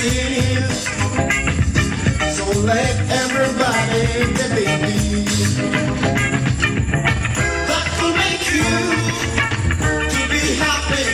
is. So let everybody get baby. That will make you to be happy.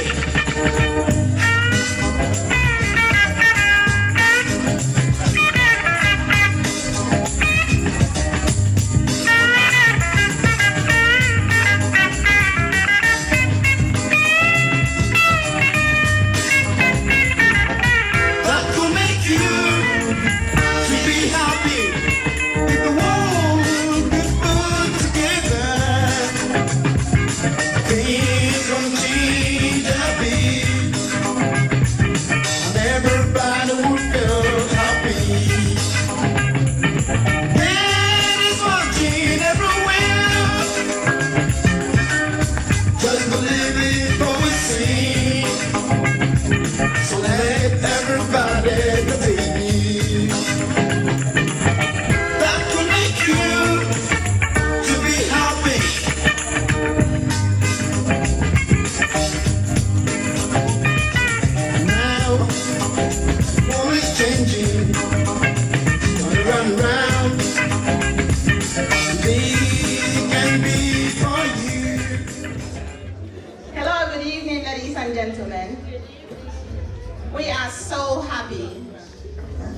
We are so happy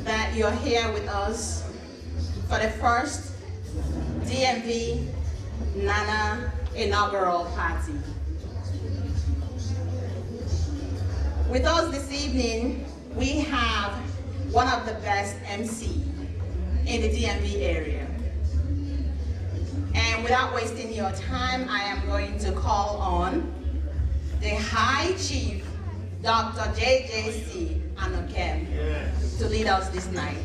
that you're here with us for the first DMV Nannna inaugural party. With us this evening, we have one of the best MC in the DMV area. And without wasting your time, I am going to call on the High Chief, Dr. JJC Anokem, to lead us this night.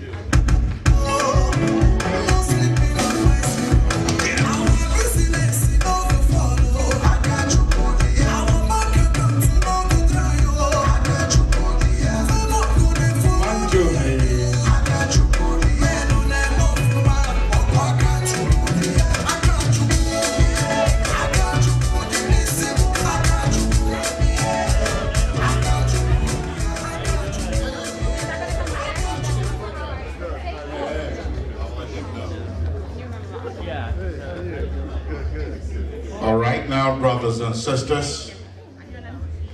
All right, now, brothers and sisters,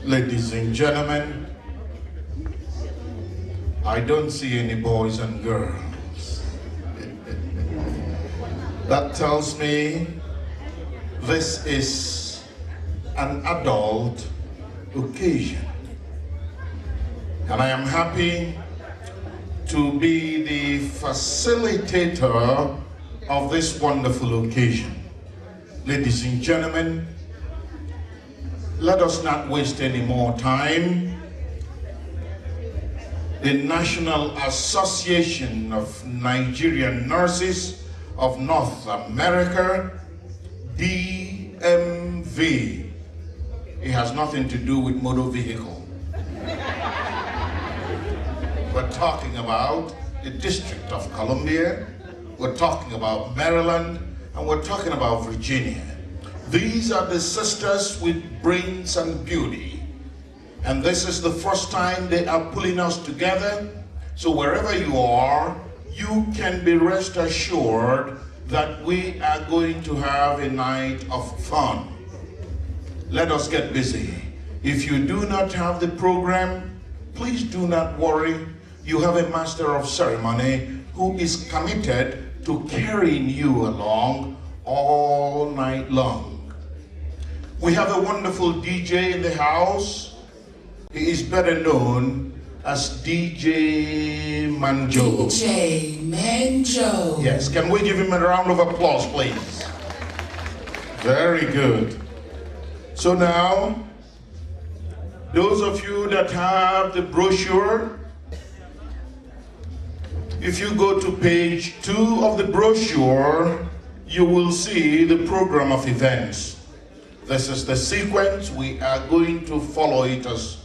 ladies and gentlemen, I don't see any boys and girls. That tells me this is an adult occasion. And I am happy to be the facilitator of this wonderful occasion. Ladies and gentlemen, let us not waste any more time. The National Association of Nigerian Nurses of North America, DMV. It has nothing to do with motor vehicle. We're talking about the District of Columbia, we're talking about Maryland, and we're talking about Virginia. These are the sisters with brains and beauty. And this is the first time they are pulling us together. So wherever you are, you can be rest assured that we are going to have a night of fun. Let us get busy. If you do not have the program, please do not worry. You have a master of ceremony who is committed to carrying you along all night long. We have a wonderful DJ in the house. He is better known as DJ Manjo. DJ Manjo. Yes, can we give him a round of applause, please? Very good. So now, those of you that have the brochure, if you go to page 2 of the brochure, you will see the program of events. This is the sequence. We are going to follow it as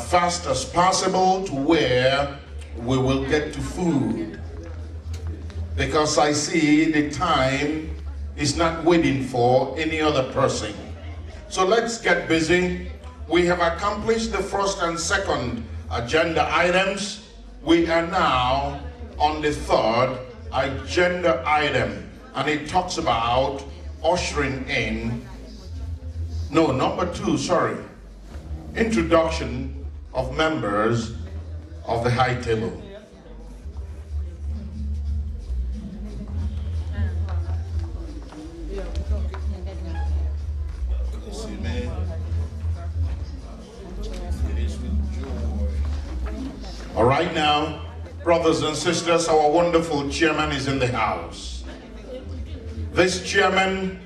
fast as possible to where we will get to food. Because I see the time is not waiting for any other person. So let's get busy. We have accomplished the first and second agenda items. We are now on the third agenda item, and it talks about ushering in, no, number 2, sorry, introduction of members of the high table. All right now, brothers and sisters, our wonderful chairman is in the house. This chairman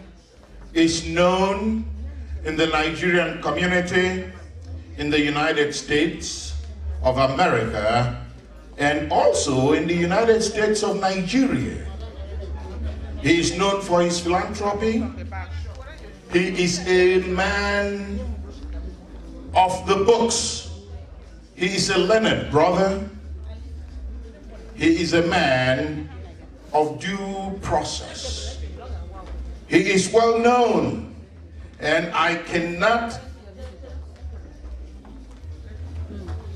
is known in the Nigerian community, in the United States of America, and also in the United States of Nigeria. He is known for his philanthropy. He is a man of the books. He is a learned brother. He is a man of due process. He is well known, and I cannot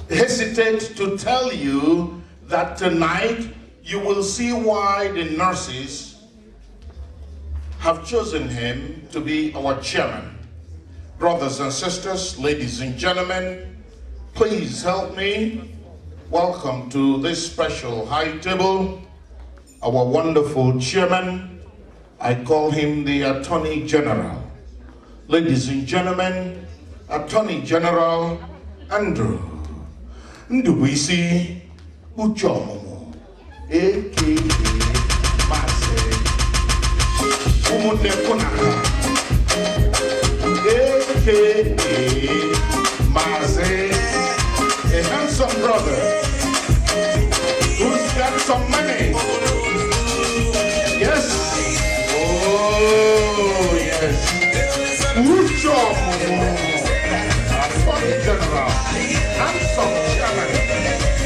hesitate to tell you that tonight you will see why the nurses have chosen him to be our chairman. Brothers and sisters, ladies and gentlemen, please help me welcome to this special high table our wonderful chairman. I call him the Attorney General. Ladies and gentlemen, Attorney General Andrew Ndubuisi Uchomomo, a.k.a. Mase Umunekunaka, a.k.a. Mase, a handsome brother who's got some money. Yes. Oh, yes. Uchomomo, Attorney General, handsome chairman.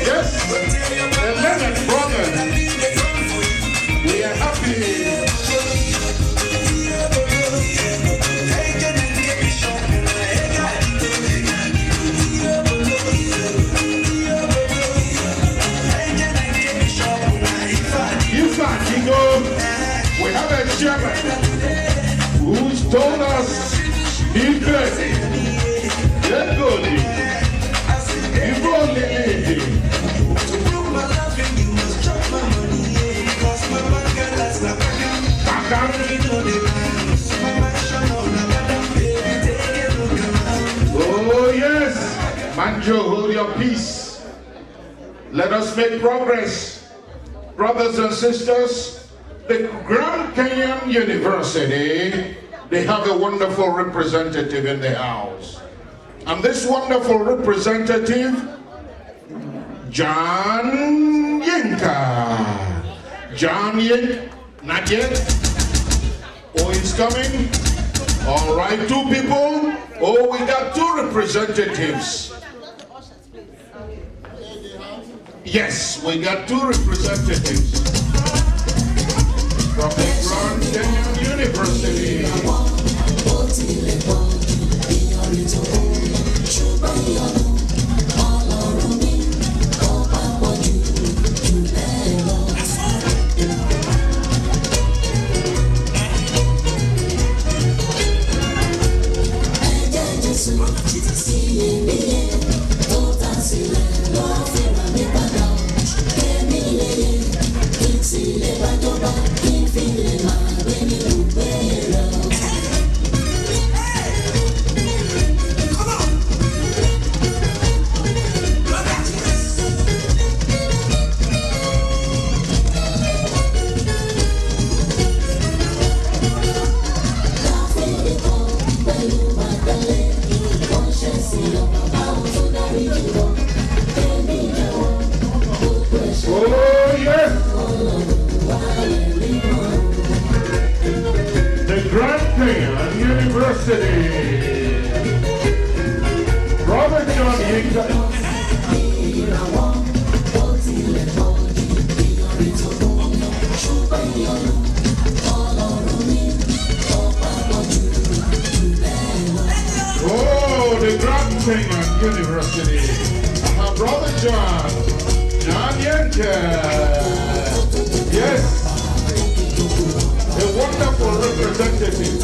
Yes, a learned brother. We are happy. We have a chairman who's told us be good, get good, be only oh yes, Manjo, hold your peace. Let us make progress. Brothers and sisters, the Grand Kenyan University, they have a wonderful representative in the house. And this wonderful representative, John Yinka. John Yink, not yet? Oh, he's coming? All right, 2 people. Oh, we got 2 representatives. Yes, we got 2 representatives from the Grand Kenyan University. Brother John Yinka. Oh, the Grand Kenyan University. My brother John Yes, a wonderful representative.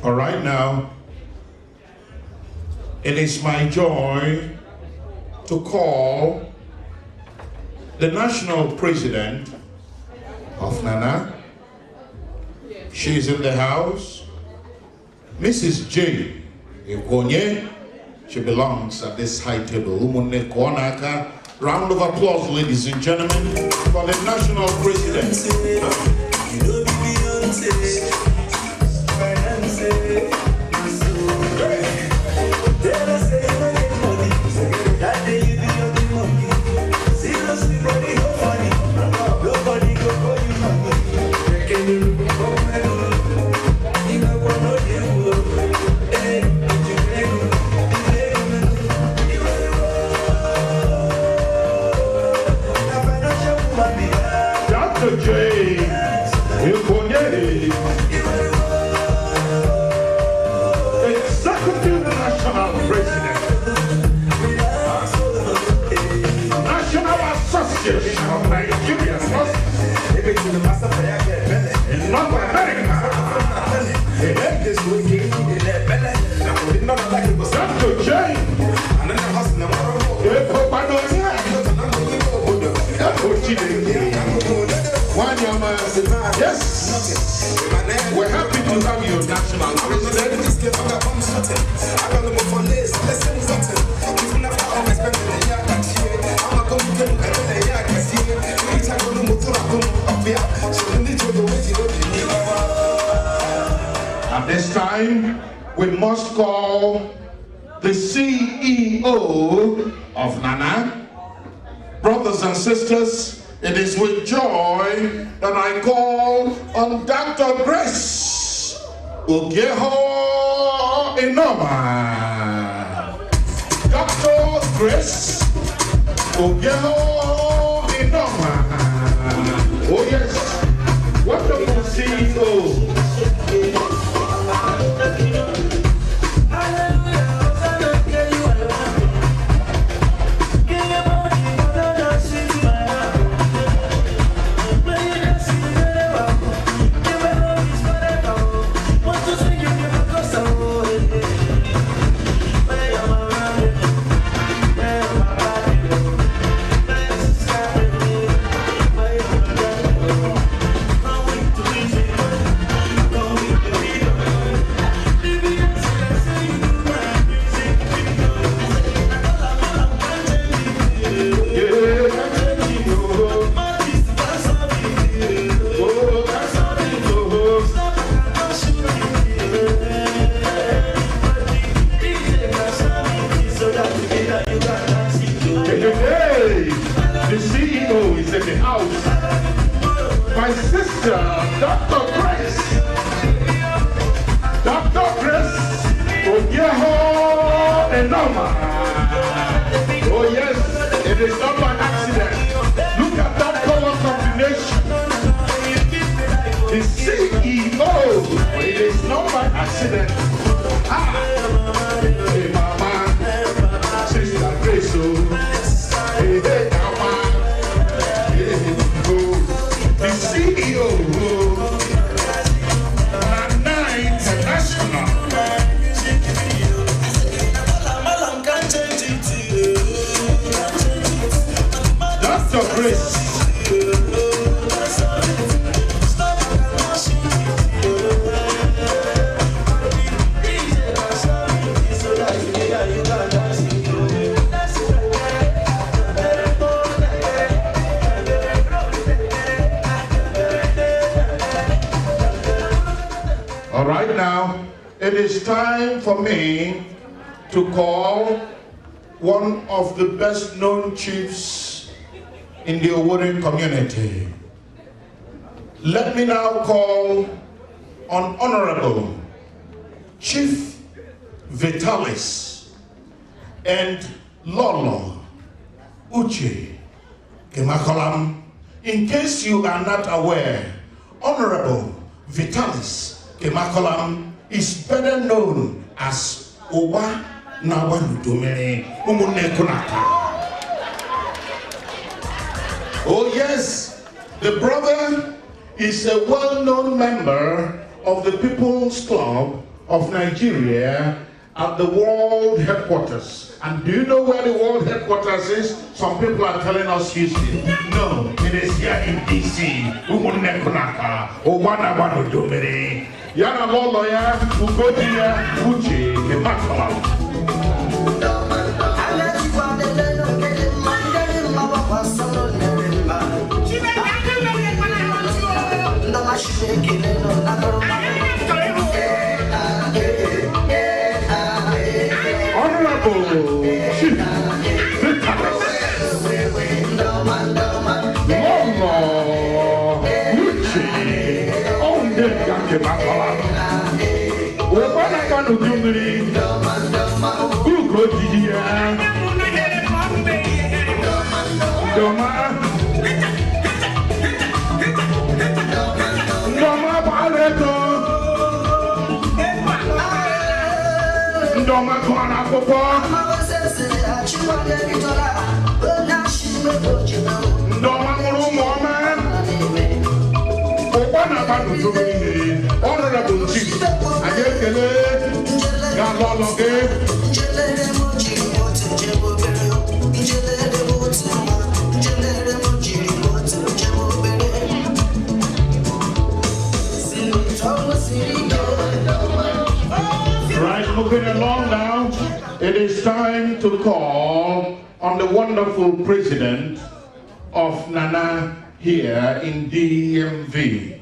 All right, now, it is my joy to call the national president of Nannna. She's in the house, Mrs. J. Ikonye. She belongs at this high table. Round of applause, ladies and gentlemen, for the national president. Dr. J. Ikonye, Executive National President, National Association of Nigerian Muslims in North America. Dr. J. Yes, we're happy to have you, national president. At this time, we must call the CEO of Nannna. Brothers and sisters, it is with joy that I call on Dr. Grace Ogeho Inoma. Dr. Grace. Oh, yes. Wonderful CEO. The CEO is in the house. My sister, Dr. Grace. Dr. Grace. Nannna. Oh yes, it is not by accident. Look at that color combination. The CEO. It is not by accident. Hey mama, sister Grace. Hey, mama. The CEO, Nannna International. Dr. Grace. All right, now it is time for me to call one of the best known chiefs in the Owerri community. Let me now call on Honorable Chief Vitalis and Lolo Uche Kemakolam. In case you are not aware, Honorable Vitalis Kemakolam is better known as Owa Nawanudomere Umunekunaka. Oh yes, the brother is a well-known member of the People's Club of Nigeria at the world headquarters. And do you know where the world headquarters is? Some people are telling us Houston. No, it is here in DC. Umunekunaka, Owa Nawanudomere. Yana Loloya, Ugodia, Uche, Kemakolam. Honorable Chief Vitalis Lolo Uche Ondega Kemakolam. We're going to do Google here. Doma Baleto Doma Kwana Popo Doma Muru Moman Owana Banu Tumini Honorable Chief Ajekele Galologe. Right, moving along now, it is time to call on the wonderful president of Nannna here in DMV.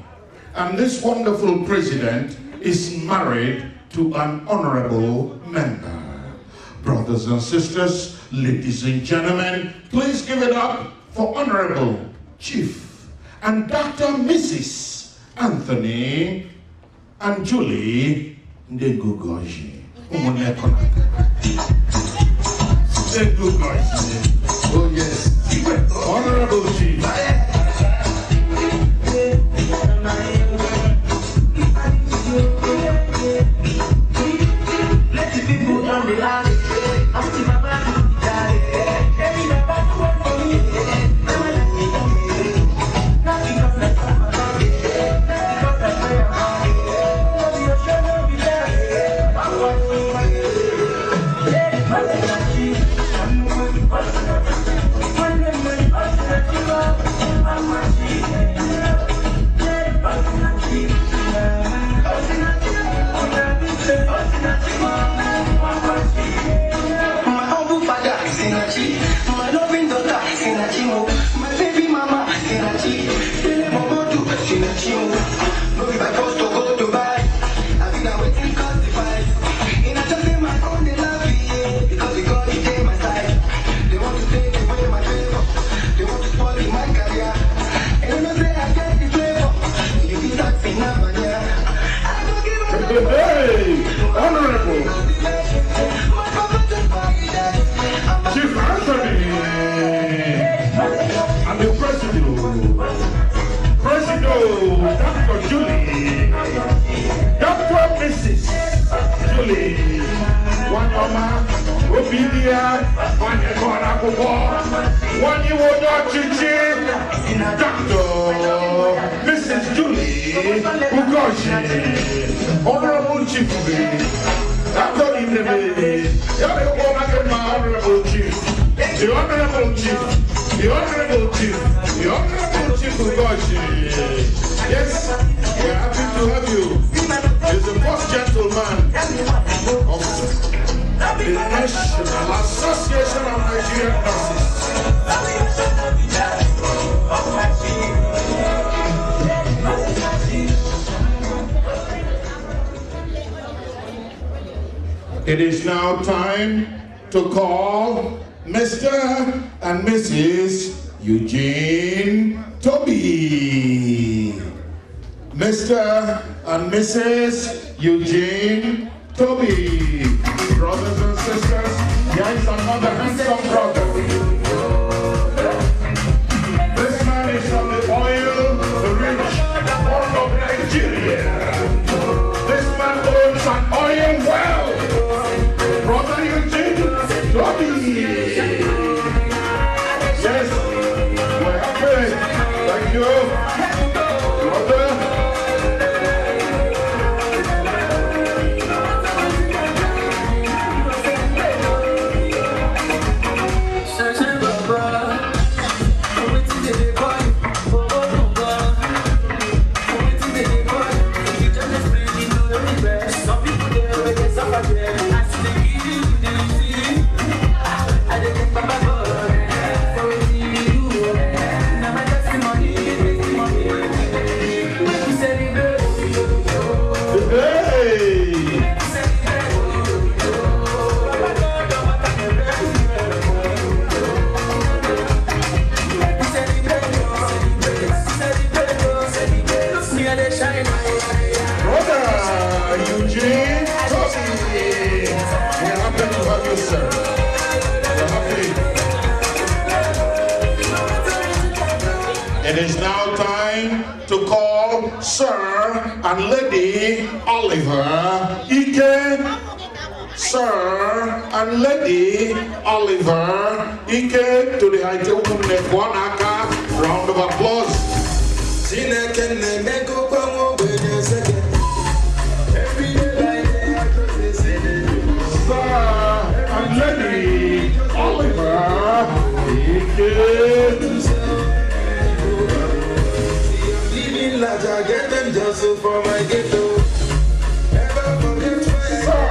And this wonderful president is married to an honorable member. Brothers and sisters, ladies and gentlemen, please give it up for Honorable Chief and Dr. Mrs. Anthony and Julie Ndegugoji. Say good guys. Oh yes. Honorable Chief. Let the people on the land. Hey, Honorable Chief Anthony and the President Dr. Julie, Dr. Mrs. Julie, one mama, Obidia, one you will not Dr. Mrs. Julie Ugoshi. Honorable Chief, Dr. Honorable Chief, the Honorable Chief, the Honorable Chief, the Honorable Chief Ugoshi. Yes, we are happy to have you. He's the first gentleman of the National Association of Nigerian Nurses. It is now time to call Mr. and Mrs. Eugene Toby. Mr. and Mrs. Eugene Toby. Brothers and sisters, here is another handsome brother. This man is from the oil rich part of Nigeria. This man owns an oil well. Brother Eugene Toby. Yes, we're happy. Thank you, brother. It is now time to call Sir and Lady Oliver Ike. Sir and Lady Oliver Ike to the height of Wanaka. Round of applause. Sir and Lady Oliver Ike. I get them just for my ghetto. Ever forget Sir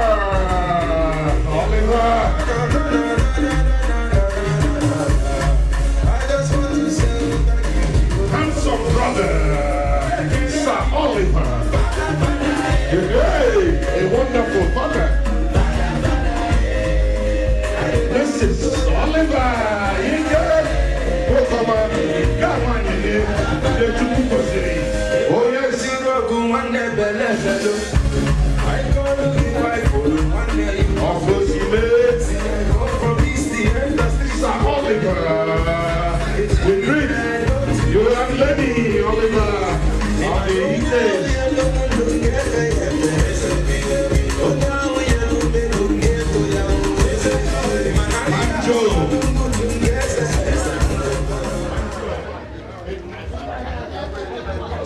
Oliver. I just want to say Handsome brother, Sir Oliver. Hey, a wonderful father. This is Oliver. Oh yes.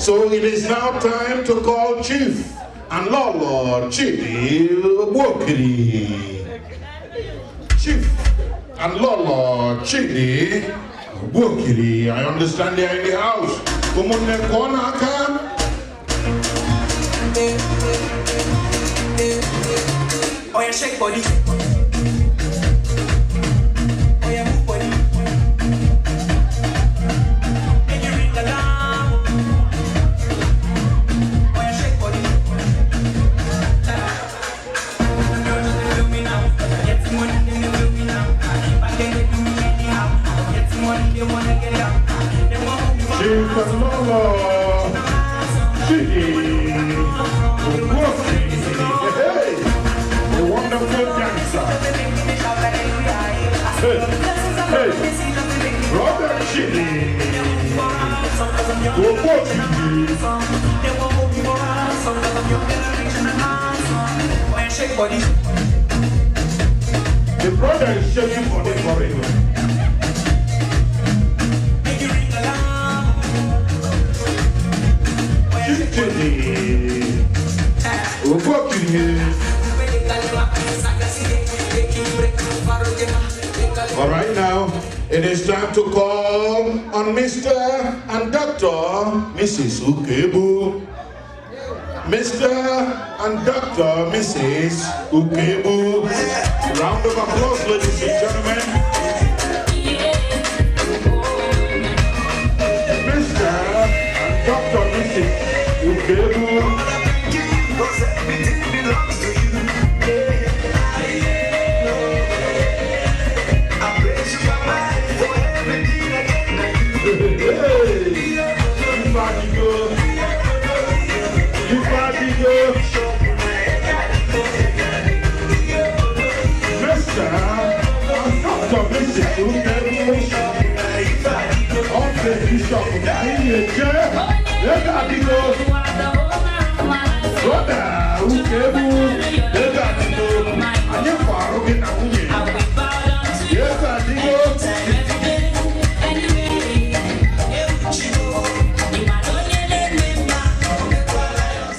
So it is now time to call Chief and Lolo Chidi Wokiri. Chief and Lolo Chidi Wokiri. I understand they are in the house. Come on, oh, yeah, shake body. Oh, yeah, move body. Make you ring alarm. Oh, yeah, shake body. Feel me now. Get some money, then they feel me now. If I can get me anyhow. Get some money, they wanna get out. They want me for Chief and Lolo Chidi Wokiri. Hey, the wonderful dancer. Hey, brother Chidi Wokiri. shake body. The brother is shaking body for it. Make you ring alarm. Chidi Wokiri. All right, now it is time to call on Mr. and Dr. Mrs. Ukebu. Mr. and Dr. Mrs. Ukebu. Round of applause, ladies and gentlemen. Mr. and Dr. Mrs. Ukebu.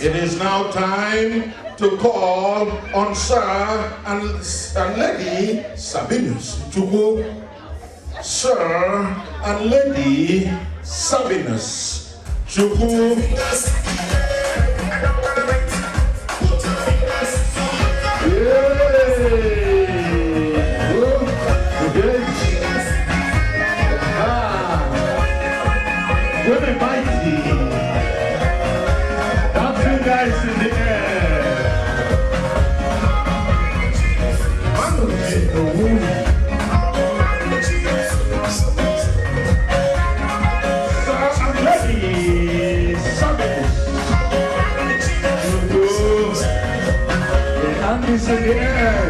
It is now time to call on Sir and Lady Sabinus Chubu. Sir and Lady Sabinus Chubu. Women mighty. Dancing guys in the air. In the air.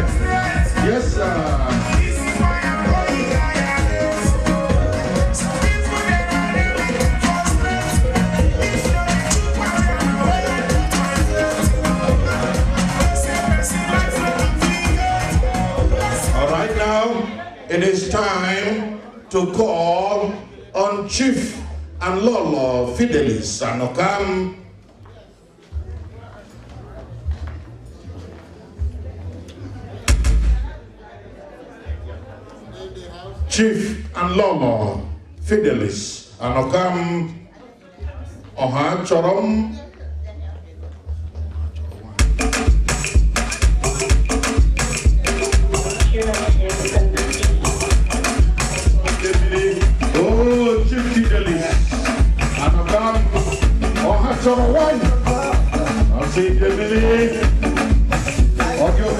Yes, sir. All right, now it is time to call on Chief and Lolo Fidelis Anokam. Chief and Lolo Fidelis Anokam Oha Chorom. Oh, Chief Fidelis Anokam Oha Chorom. I'll see Emily. Okay,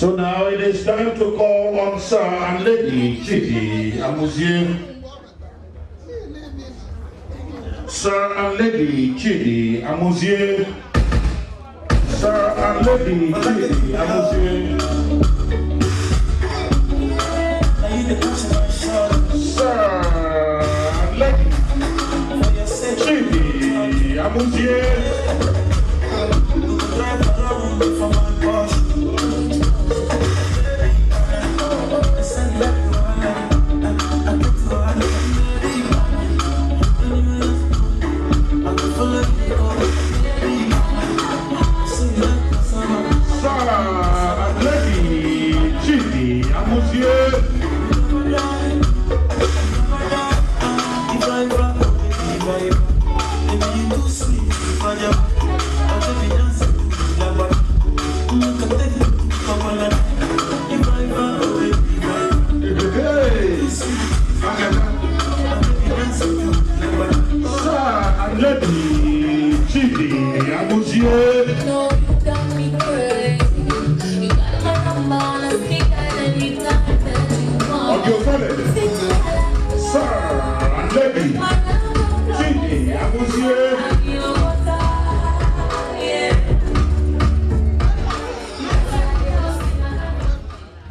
So now it is time to call on Sir and Lady Chidi Amuzie. Sir and Lady Chidi Amuzie. Sir and Lady Chidi Amuzie. Sir and Lady Chidi Amuzie.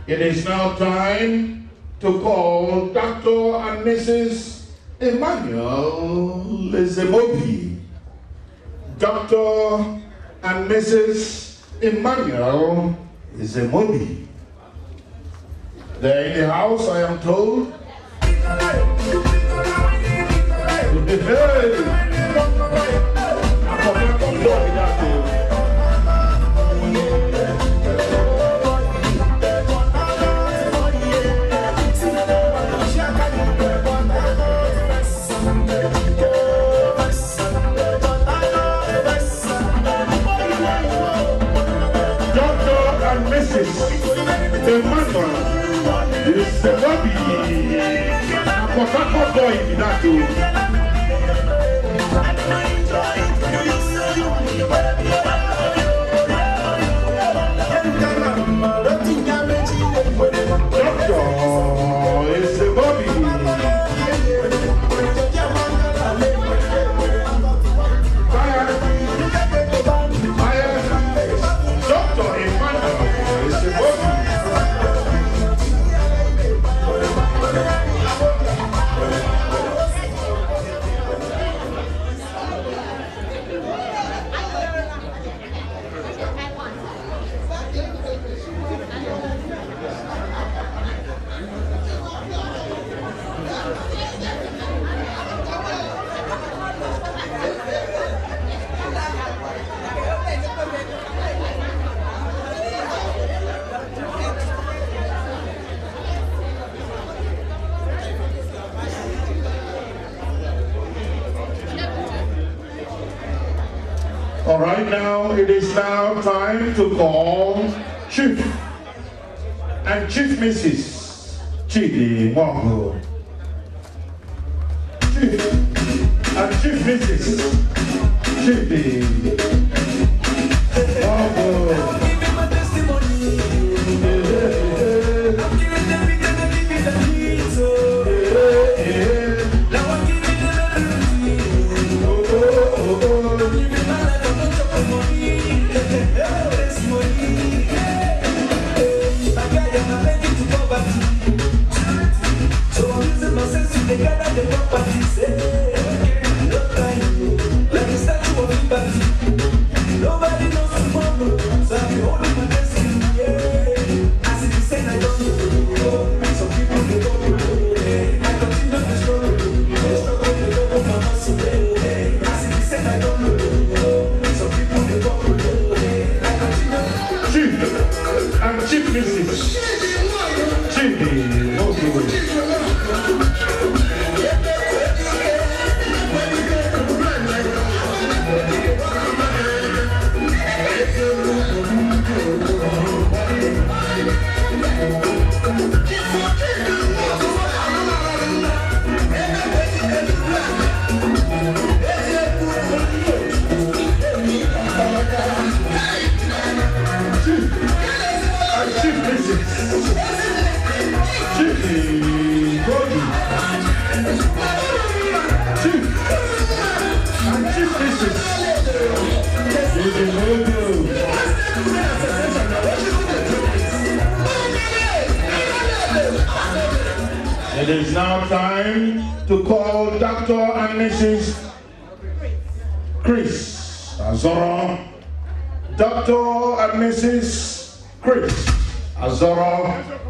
It is now time to call Dr. and Mrs. Emmanuel Lezemobi. Dr. and Mrs. Emmanuel Lezemobi. They're in the house, I am told. It's the lobby. I'm boy in that too. Doctor, it's the lobby. Doctor Emmanuel is the lobby. All right, now it is now time to call Chief and Chief Mrs. Chidi Mwango. Chief and Chief Mrs. Chidi Mwango. Nobody knows tomorrow, so I'm holding my destiny. As it is said, I don't know. Some people they go below. I continue to struggle. They struggle, they go for my hustle. As it is said, I don't know. Some people they go below. I continue. Chief and Chief Mrs. Chidi Mwango. Chief It is now time to call Dr. and Mrs. Chris Azoro. Dr. and Mrs. Chris Azoro.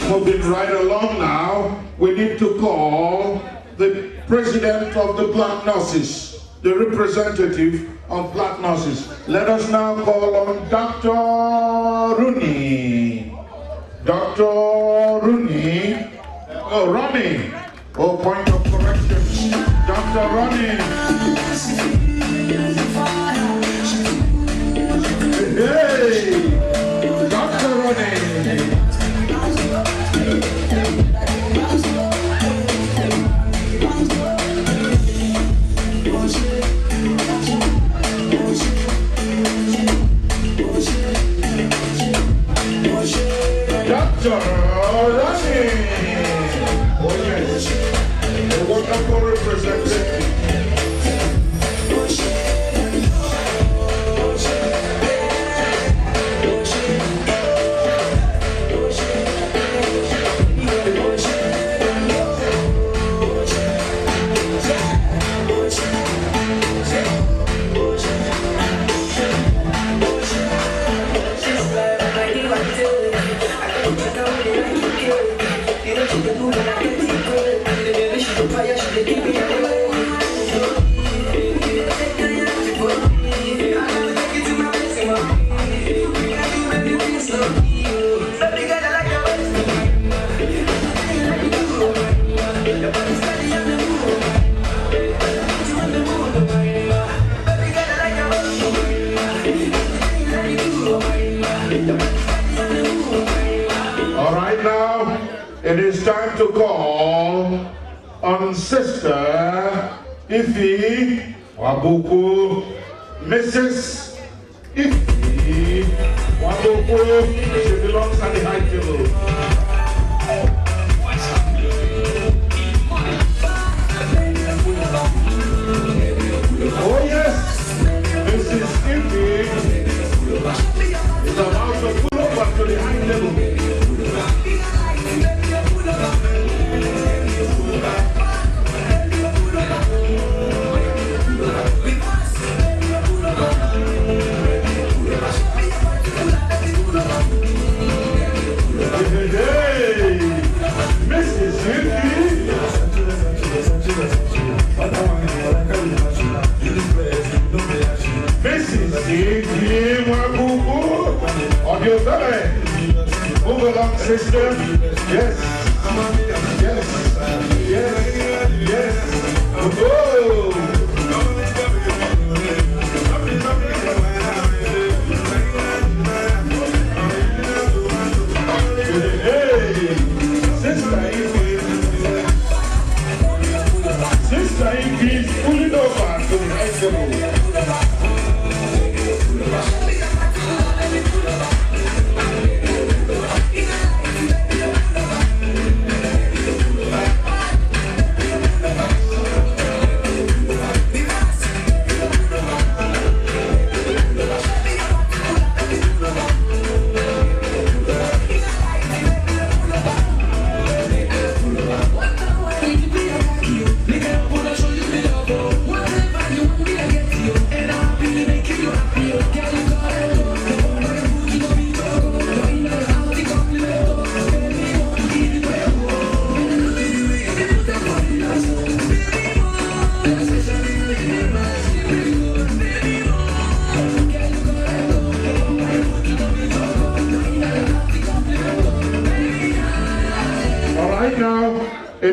Moving right along now, we need to call the president of the Black Nurses, the representative of Black Nurses. Let us now call on Dr. Rooney. Dr. Rooney. Oh, Ronnie. Oh, point of correction. Dr. Ronnie. Hey, Dr. Ronnie. Dr. Ronnie. Oh yes, a wonderful representative. All right, now it is time to call on Sister Ife Wabuku, Mrs. Ife Wabuku. She belongs at the high table. Oh yes, Mrs. Ife is about to pull up to the high level. Hey, Mrs. Ife. Mrs. Ife Wabuku, on your belly. Move along, sister. Yes. Yes. Yes. Yes. Oh. Hey, Sister Ife. Sister Ife is pulling over to the high table.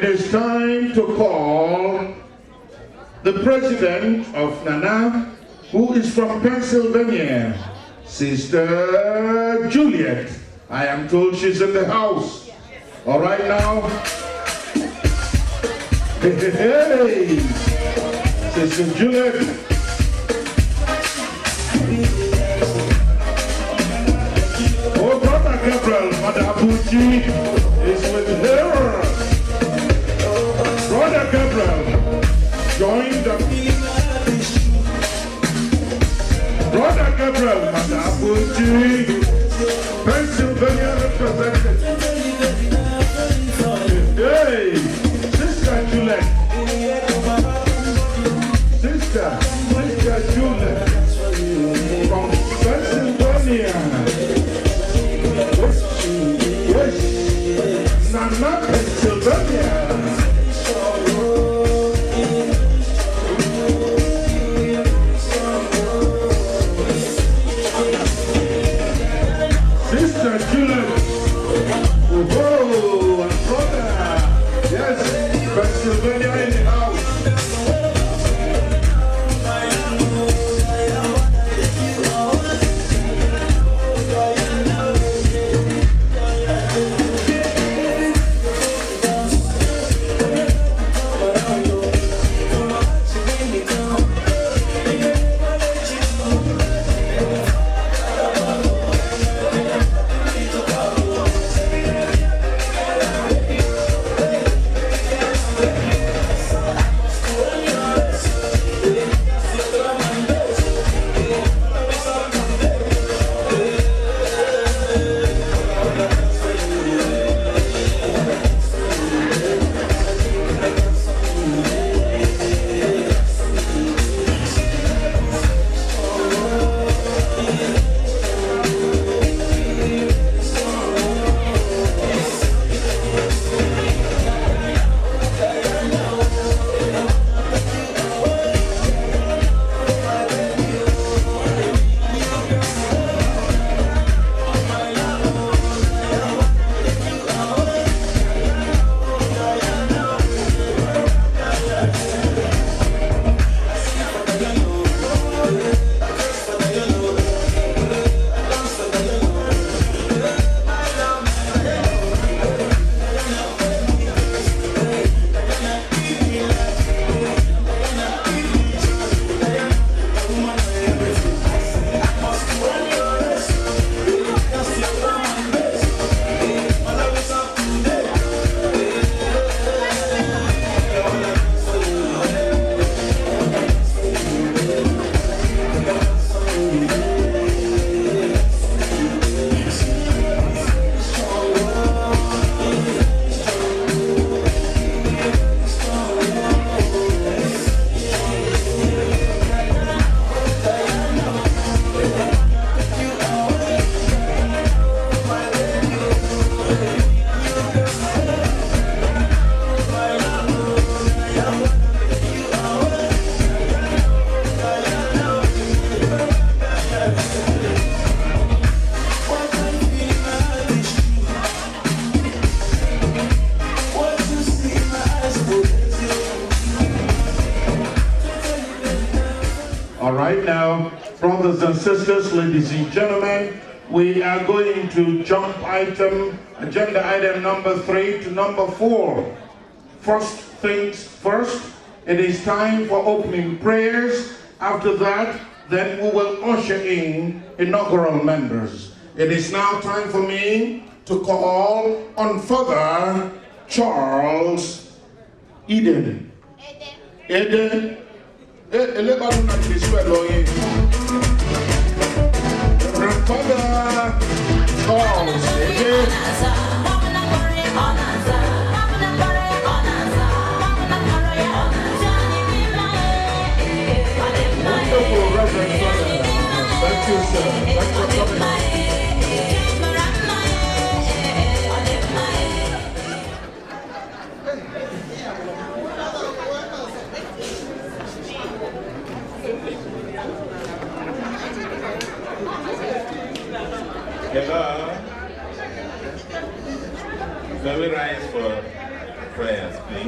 It is time to call the president of Nannna, who is from Pennsylvania, Sister Juliet. I am told she's in the house. All right now. Hey, Sister Juliet. Oh, Brother Gabriel, Mother Abuji is with her. Brother Gabriel, join the Brother Gabriel, Mother Abuji, Pennsylvania represented. Hey, Sister Juliet. Sister Juliet from Pennsylvania. Yes, Nannna, Pennsylvania. Sister Juliet. Oh, brother. Yes, Pennsylvania in the house. Right now, brothers and sisters, ladies and gentlemen, we are going to jump agenda item number 3 to number 4. First things first, it is time for opening prayers. After that, then we will usher in inaugural members. It is now time for me to call on Father Charles Eden. Eden. Reverend Father Charles Eden. Wonderful Reverend Father. Thank you, sir. Thanks for coming. Hello. Can we rise for prayers, please?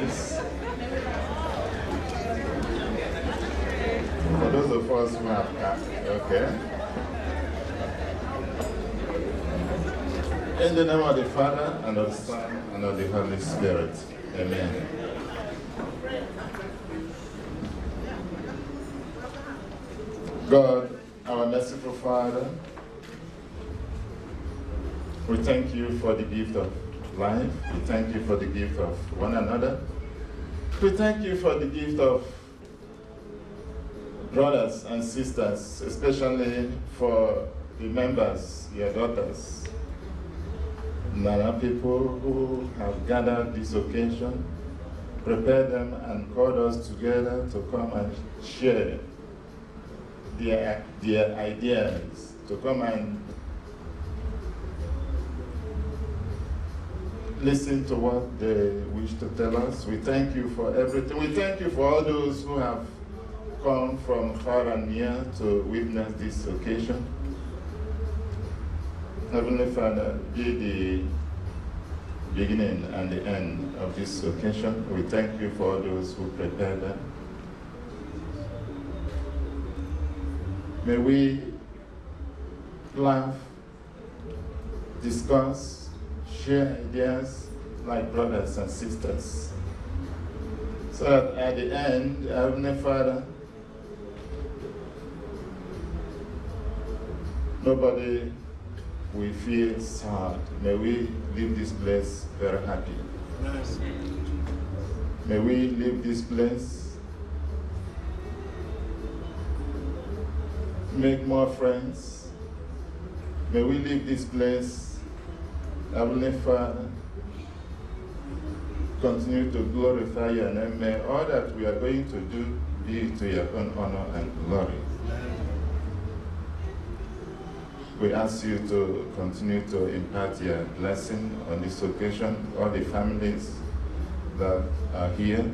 of us who have come. Okay. In the name of the Father, and of the Son, and of the Holy Spirit. Amen. God, our merciful Father, we thank you for the gift of life. We thank you for the gift of one another. We thank you for the gift of brothers and sisters, especially for the members, your daughters, Nannna people who have gathered this occasion, prepared them and called us together to come and share their ideas, to come and listen to what they wish to tell us. We thank you for everything. We thank you for all those who have come from far and near to witness this occasion. Heavenly Father, be the beginning and the end of this occasion. We thank you for all those who prepared them. May we laugh, discuss, share ideas like brothers and sisters, so that at the end, Heavenly Father, nobody will feel sad. May we leave this place very happy. Yes. May we leave this place, make more friends. May we leave this place, Heavenly Father, continue to glorify your name. May all that we are going to do be to your own honor and glory. We ask you to continue to impart your blessing on this occasion, all the families that are here,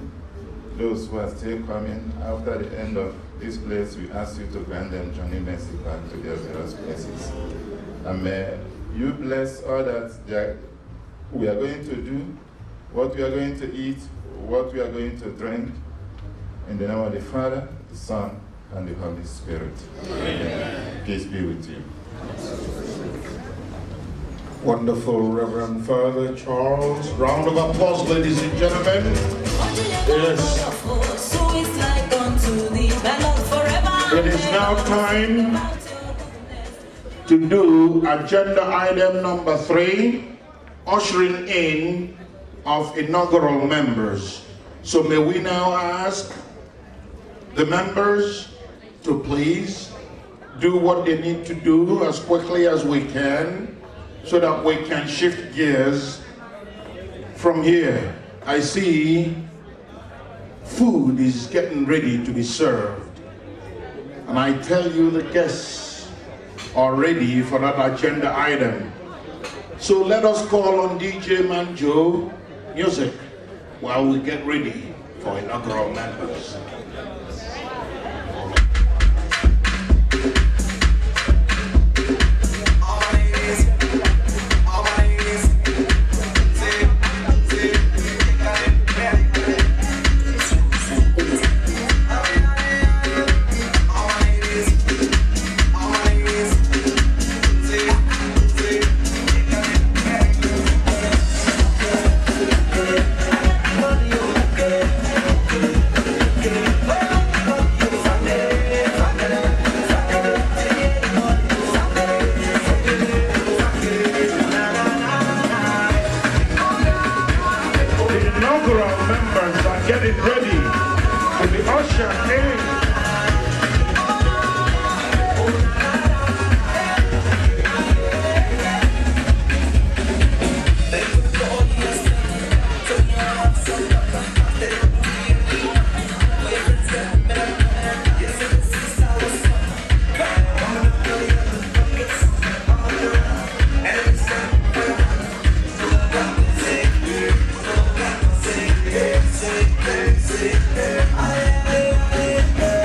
those who are still coming after the end of this place. We ask you to grant them journey mercy back to their various places. And may you bless all that we are going to do, what we are going to eat, what we are going to drink. In the name of the Father, the Son, and the Holy Spirit. Amen. Peace be with you. Wonderful, Reverend Father Charles. Round of applause, ladies and gentlemen. Yes. It is now time to do agenda item number 3, ushering in of inaugural members. So may we now ask the members to please do what they need to do as quickly as we can so that we can shift gears from here. I see food is getting ready to be served. And I tell you the guests are ready for that agenda item. So let us call on DJ Manjo music while we get ready for inaugural members. Hey, hey, hey.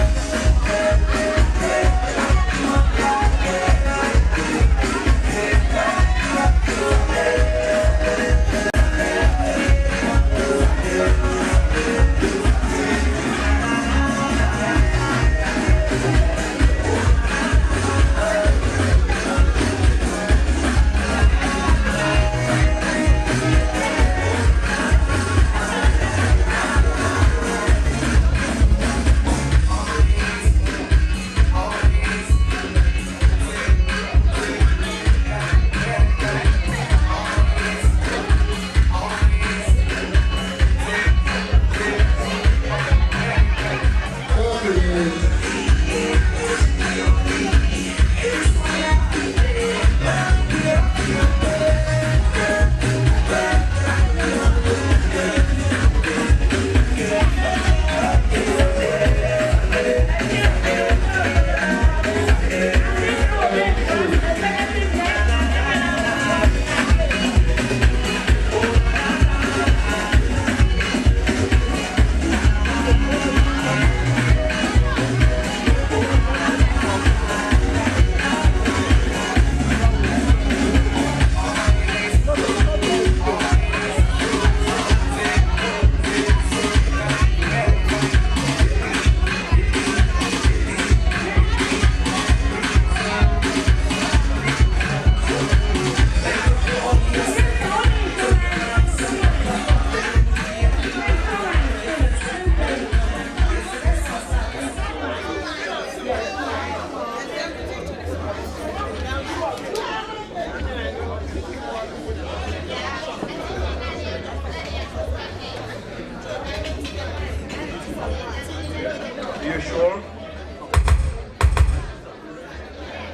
You sure?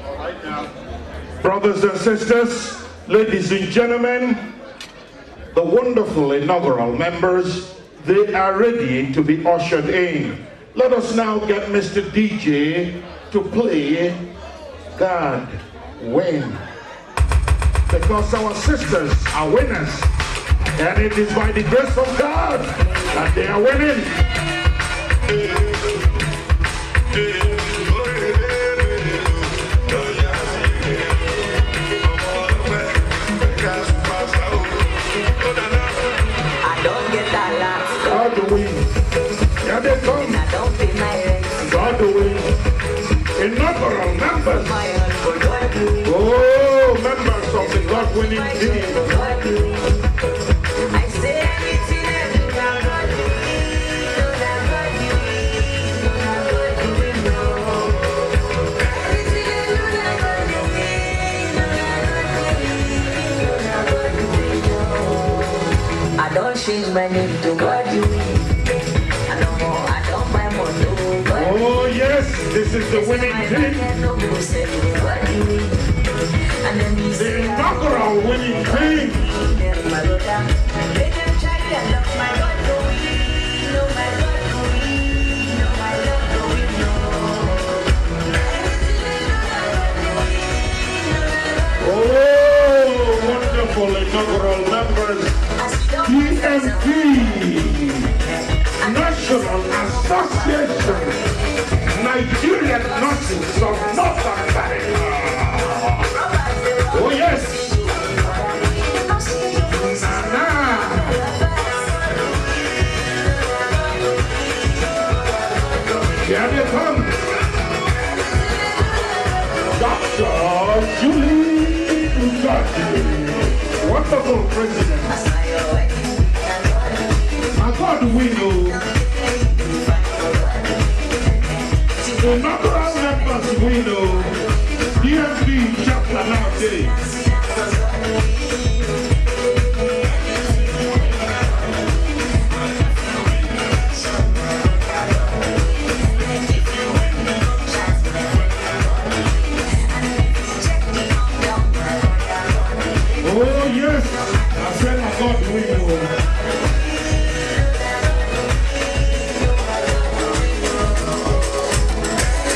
All right now. Brothers and sisters, ladies and gentlemen, the wonderful inaugural members, they are ready to be ushered in. Let us now get Mr. DJ to play God Win. Because our sisters are winners. And it is by the grace of God that they are winning. I don't get that laugh. God wins. Here they come. I don't pay my rent. God wins. Inaugural members. My husband, God wins. Oh, members of the God winning team. God wins. I say anything and do not God wins. Do not God wins. Do not God wins, no. Anything and do not God wins. Do not God wins. Do not God wins, no. I don't change my name to God wins. I don't more, I don't buy more, no. God wins. Oh, yes, this is the winning team. The inaugural winning team. Oh, wonderful inaugural members. DMP, National Association, Nigerian Nurses of North America. Oh yes. Nannna. Here they come. Dr. Julie Ugati, wonderful president. I God we know. The inaugural members we know. DMP chapter nowadays. Oh yes, I said I got we know.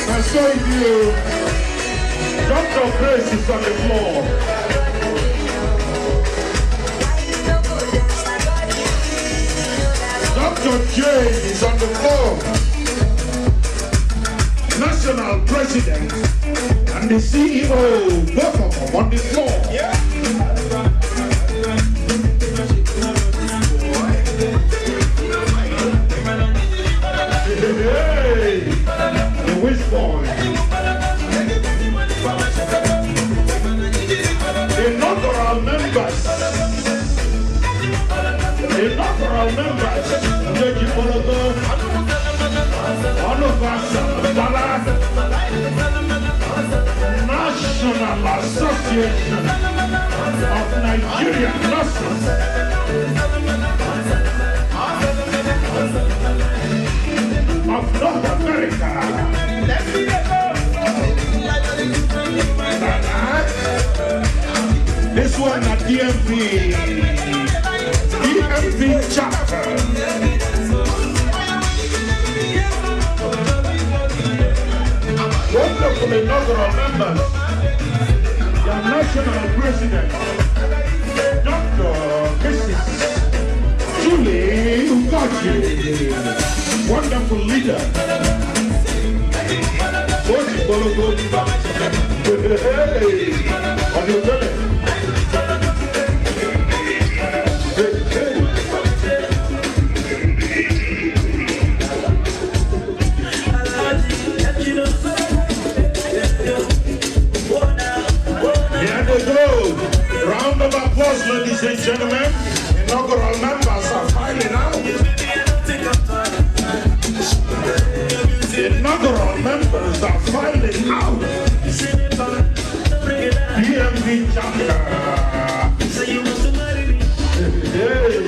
I saw you. Dr. Grace is on the floor. Dr. J is on the floor. National President and the CEO, both of them on the floor. Yeah. Hey, the Wish Boy. Inaugural members. Inaugural members. Jeji Bologo. Onobasa Bala. National Association of Nigerian Nurses. Of North America. This one at DMP chapter. Wonderful inaugural members. The national president, Dr. Mrs. Julie Ugati. Wonderful leader. Hey, on your belly. Round of applause, ladies and gentlemen. Inaugural members are filing out. Inaugural members are filing out. DMV chapter. Hey.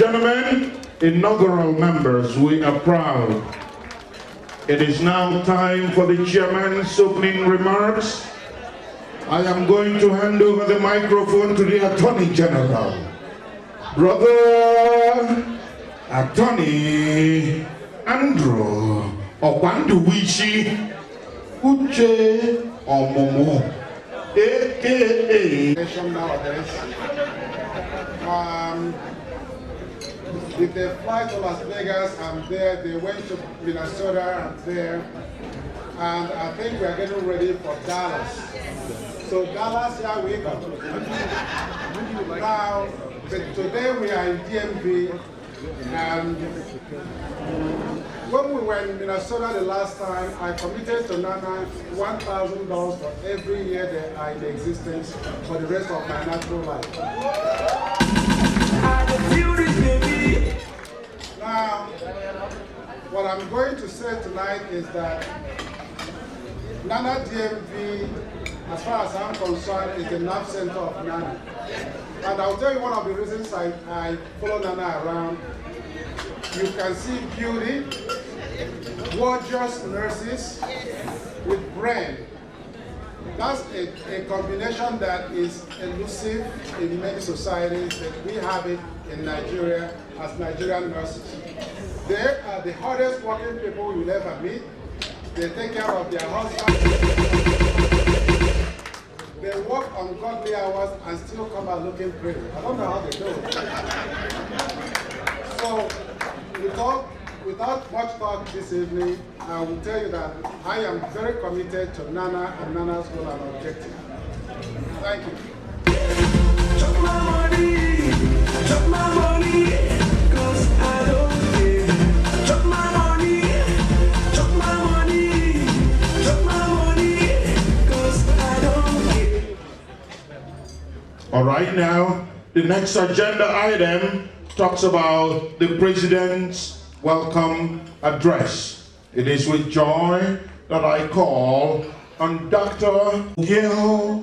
gentlemen, inaugural members, we are proud. It is now time for the chairman's opening remarks. I am going to hand over the microphone to the Attorney General. Brother Attorney Andrew Okwanduwishi Uche Omomo, a.k.a. nowadays. If they fly to Las Vegas, I'm there. They went to Minnesota, I'm there. And I think we are getting ready for Dallas. So Dallas, here we go. Now, today we are in DMV, and when we were in Minnesota the last time, I committed to Nannna $1,000 for every year they are in existence for the rest of my natural life. Now, what I'm going to say tonight is that Nannna DMV, as far as I'm concerned, is the nerve center of Nannna. And I'll tell you one of the reasons I follow Nannna around. You can see beauty, gorgeous nurses with brain. That's a combination that is elusive in many societies, but we have it in Nigeria as Nigerian nurses. They are the hardest working people you'll ever meet. They take care of their husbands. They work ungodly hours and still come out looking pretty. I don't know how they do it. So, without much talk this evening, I will tell you that I am very committed to Nannna and Nannna's goal and objective. Thank you. Chop my money, cause I don't care. Chop my money, cause I don't care. All right, now, the next agenda item talks about the President's welcome address. It is with joy that I call on Dr. Gail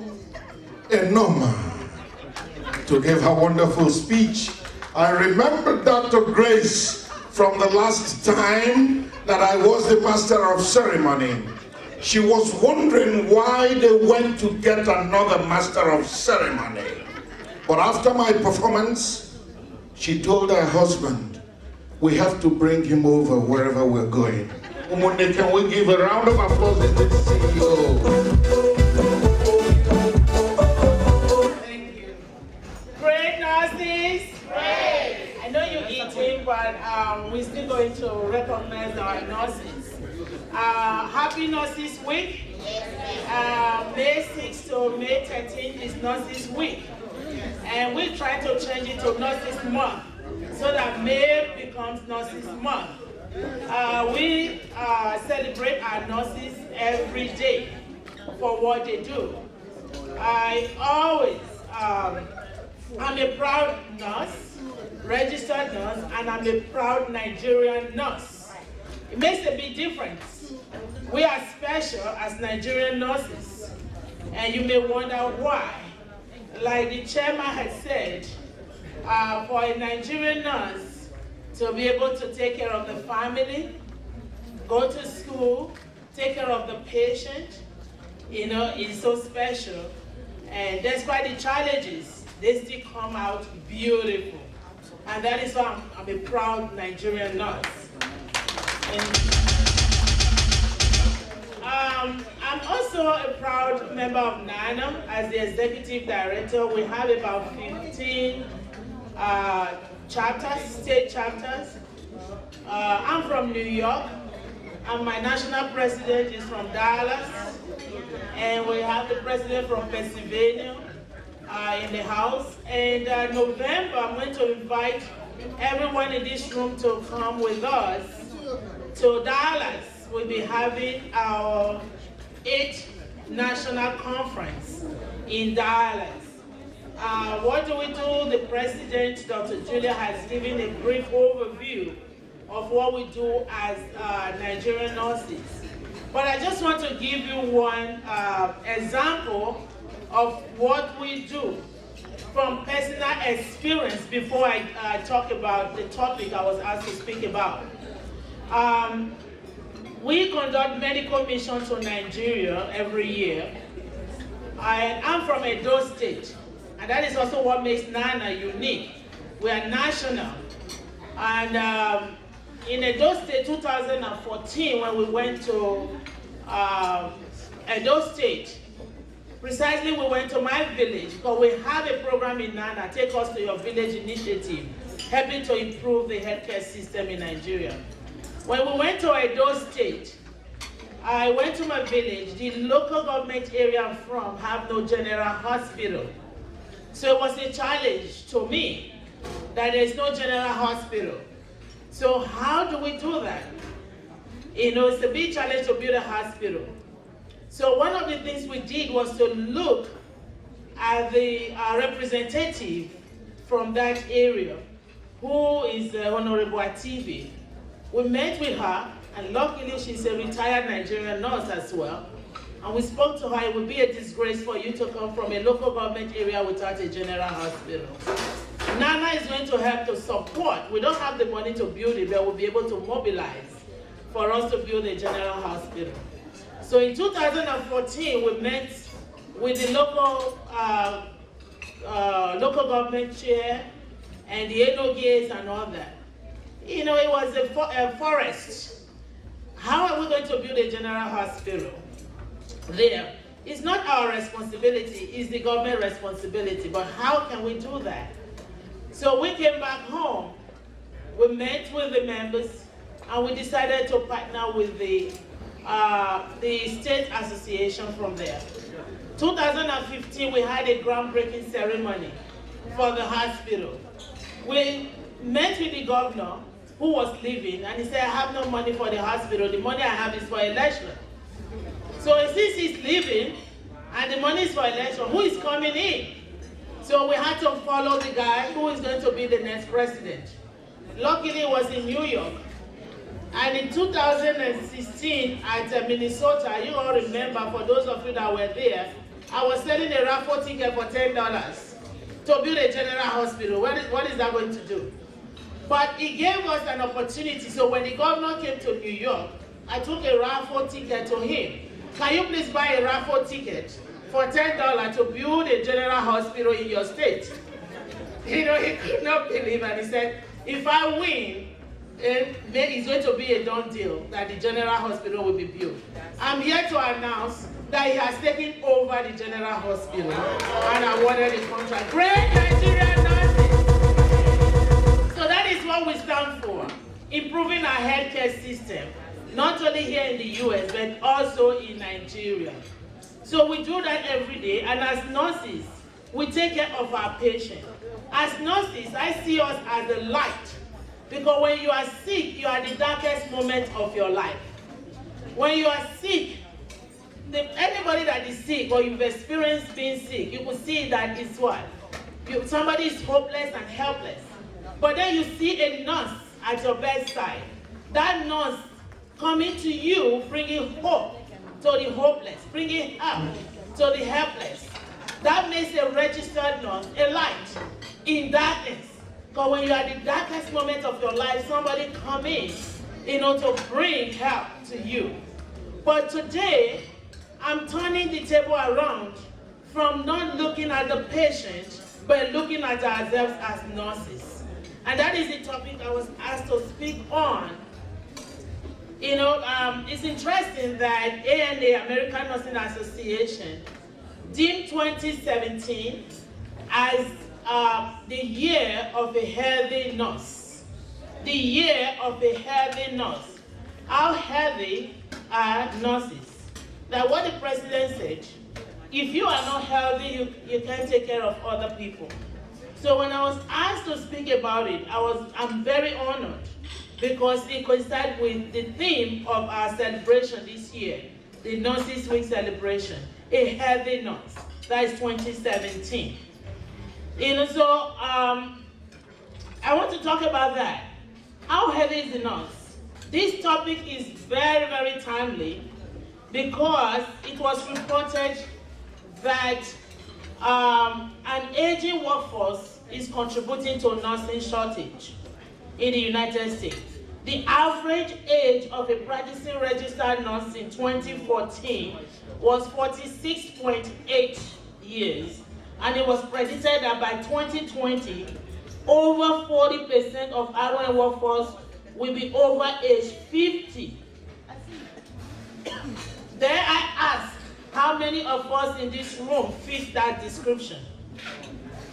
Enoma to give her wonderful speech. I remember Dr. Grace from the last time that I was the master of ceremony. She was wondering why they went to get another master of ceremony. But after my performance, she told her husband, we have to bring him over wherever we're going. Umunne, can we give a round of applause to the CEO? Thank you. Great nurses. Great. I know you're eating, but we're still going to recognize our nurses. Happy Nurses Week. May 6th to May 13th is Nurses Week. And we try to change it to Nurses Month so that May becomes Nurses Month. We celebrate our nurses every day for what they do. I'm a proud nurse, registered nurse, and I'm a proud Nigerian nurse. It makes a big difference. We are special as Nigerian nurses, and you may wonder why. Like the chairman had said, for a Nigerian nurse to be able to take care of the family, go to school, take care of the patient, is so special. And despite the challenges, they still come out beautiful. And that is why I'm a proud Nigerian nurse. I'm also a proud member of Nannna as the executive director. We have about 15 chapters, state chapters. I'm from New York, and my national president is from Dallas, and we have the president from Pennsylvania in the house. And November, I'm going to invite everyone in this room to come with us to Dallas. We'll be having our 8th national conference in Dallas. What do we do? The president, Dr. Julia, has given a brief overview of what we do as Nigerian nurses. But I just want to give you one example of what we do. from personal experience before I talk about the topic I was asked to speak about. We conduct medical missions to Nigeria every year. I'm from Edo State, and that is also what makes Nannna unique. We are national. And in Edo State 2014, when we went to Edo State, precisely we went to my village because we have a program in Nannna, Take Us to Your Village initiative, helping to improve the healthcare system in Nigeria. When we went to Edo State, I went to my village. The local government area I'm from have no general hospital. So it was a challenge to me that there's no general hospital. So how do we do that? You know, it's a big challenge to build a hospital. So one of the things we did was to look at the representative from that area, who is Honorable Ativi. We met with her, and luckily she's a retired Nigerian nurse as well. And we spoke to her. It would be a disgrace for you to come from a local government area without a general hospital. Nannna is going to help to support. We don't have the money to build it, but we'll be able to mobilize for us to build a general hospital. So in 2014, we met with the local government chair and the Enoges and all that. You know, it was a forest. How are we going to build a general hospital there? It's not our responsibility, it's the government responsibility, but how can we do that? So we came back home, we met with the members, and we decided to partner with the state association from there. 2015, we had a groundbreaking ceremony for the hospital. We met with the governor, who was leaving, and he said, I have no money for the hospital. The money I have is for election. So since he's leaving, and the money is for election, who is coming in? So we had to follow the guy who is going to be the next president. Luckily, it was in New York. And in 2016 at Minnesota, you all remember, for those of you that were there, I was selling a raffle ticket for $10 to build a general hospital. What is that going to do? But it gave us an opportunity. So when the governor came to New York, I took a raffle ticket to him. Can you please buy a raffle ticket for $10 to build a general hospital in your state? You know, he could not believe, and he said, if I win, then it's going to be a done deal that the general hospital will be built. I'm here to announce that he has taken over the general hospital and awarded the contract. Great Nigerian nurses! So that is what we stand for, improving our healthcare system, not only here in the US, but also in Nigeria. So we do that every day, and as nurses, we take care of our patients. As nurses, I see us as a light, because when you are sick, you are the darkest moment of your life. When you are sick, anybody that is sick or you've experienced being sick, you will see that it's what? Somebody is hopeless and helpless. But then you see a nurse at your bedside. That nurse coming to you, bringing hope to the hopeless, bringing help to the helpless. That makes a registered nurse a light in darkness. Because when you are at the darkest moment of your life, somebody come in, you know, to bring help to you. But today, I'm turning the table around from not looking at the patient, but looking at ourselves as nurses. And that is the topic I was asked to speak on. You know, it's interesting that ANA, American Nursing Association, deemed 2017 as the year of a healthy nurse. The year of a healthy nurse. How healthy are nurses? Now, what the president said, if you are not healthy, you can't take care of other people. So when I was asked to speak about it, I'm very honored, because it coincided with the theme of our celebration this year, the Nurses Week celebration, a healthy nurse. That is 2017. You know, so I want to talk about that. How healthy is the nurse? This topic is very, very timely, because it was reported that An aging workforce is contributing to nursing shortage in the United States. The average age of a practicing registered nurse in 2014 was 46.8 years, and it was predicted that by 2020, over 40% of RN workforce will be over age 50. There I ask, how many of us in this room fit that description?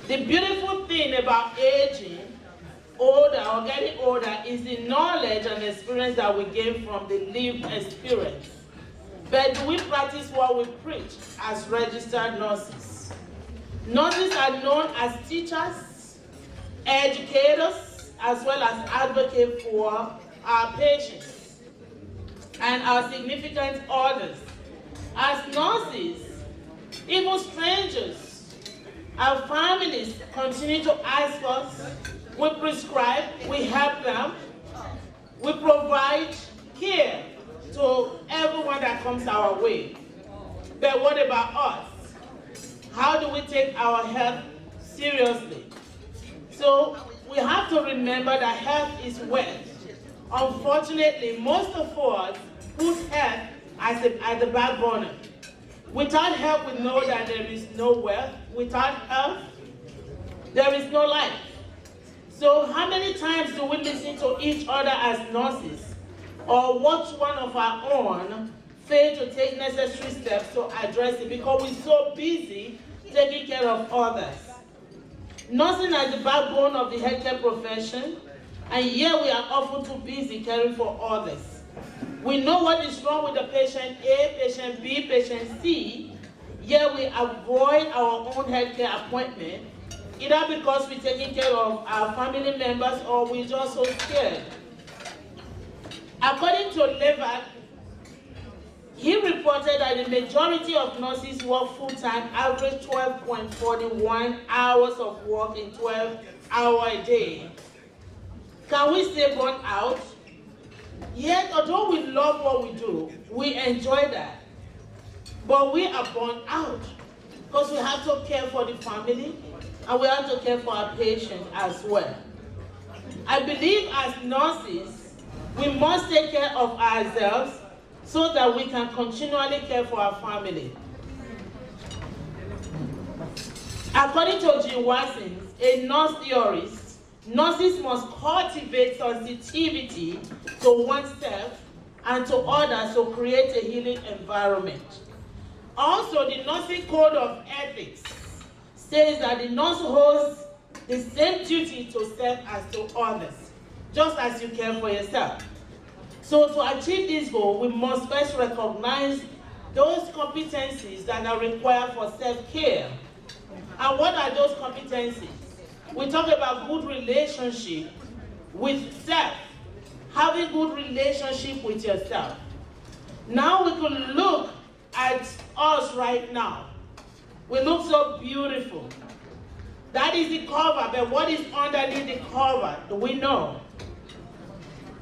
The beautiful thing about aging older or getting older is the knowledge and experience that we gain from the lived experience. But do we practice what we preach as registered nurses? Nurses are known as teachers, educators, as well as advocates for our patients and our significant others. As nurses, even strangers, our families continue to ask us. We prescribe, we help them, we provide care to everyone that comes our way. But what about us? How do we take our health seriously? So we have to remember that health is wealth. Unfortunately, most of us put health as the backbone. Without health, we know that there is no wealth. Without health, there is no life. So how many times do we listen to each other as nurses, or watch one of our own fail to take necessary steps to address it because we're so busy taking care of others? Nursing is the backbone of the healthcare profession, and yet we are often too busy caring for others. We know what is wrong with the patient A, patient B, patient C, yet we avoid our own healthcare appointment, either because we're taking care of our family members or we're just so scared. According to Levac, he reported that the majority of nurses work full-time, average 12.41 hours of work in 12 hours a day. Can we stay burnt out? Yet, although we love what we do, we enjoy that. But we are burnt out because we have to care for the family and we have to care for our patients as well. I believe as nurses, we must take care of ourselves so that we can continually care for our family. According to Jim Watkins, a nurse theorist, nurses must cultivate sensitivity to oneself and to others to create a healing environment. Also, the nursing code of ethics says that the nurse holds the same duty to self as to others, just as you care for yourself. So to achieve this goal, we must first recognize those competencies that are required for self-care. And what are those competencies? We talk about good relationship with self, having good relationship with yourself. Now we can look at us right now. We look so beautiful. That is the cover, but what is underneath the cover? Do we know?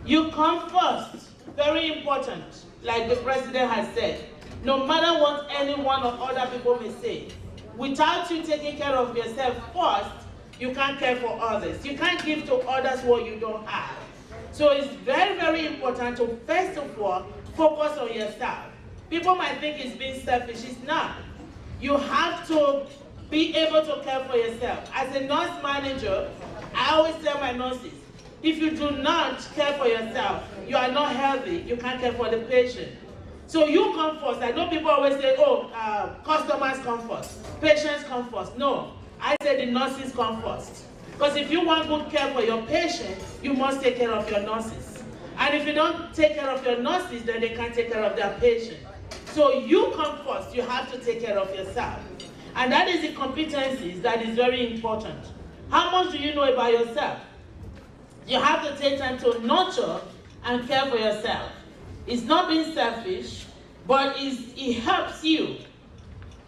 You come first. Very important, like the president has said. No matter what anyone or other people may say, without you taking care of yourself first, you can't care for others. You can't give to others what you don't have. So it's very, very important to first of all focus on yourself. People might think it's being selfish. It's not. You have to be able to care for yourself. As a nurse manager, I always tell my nurses, if you do not care for yourself, you are not healthy. You can't care for the patient. So you come first. I know people always say, oh, customers come first, patients come first. No, I say the nurses come first. Because if you want good care for your patient, you must take care of your nurses. And if you don't take care of your nurses, then they can't take care of their patient. So you come first. You have to take care of yourself. And that is the competencies that is very important. How much do you know about yourself? You have to take time to nurture and care for yourself. It's not being selfish, but it helps you,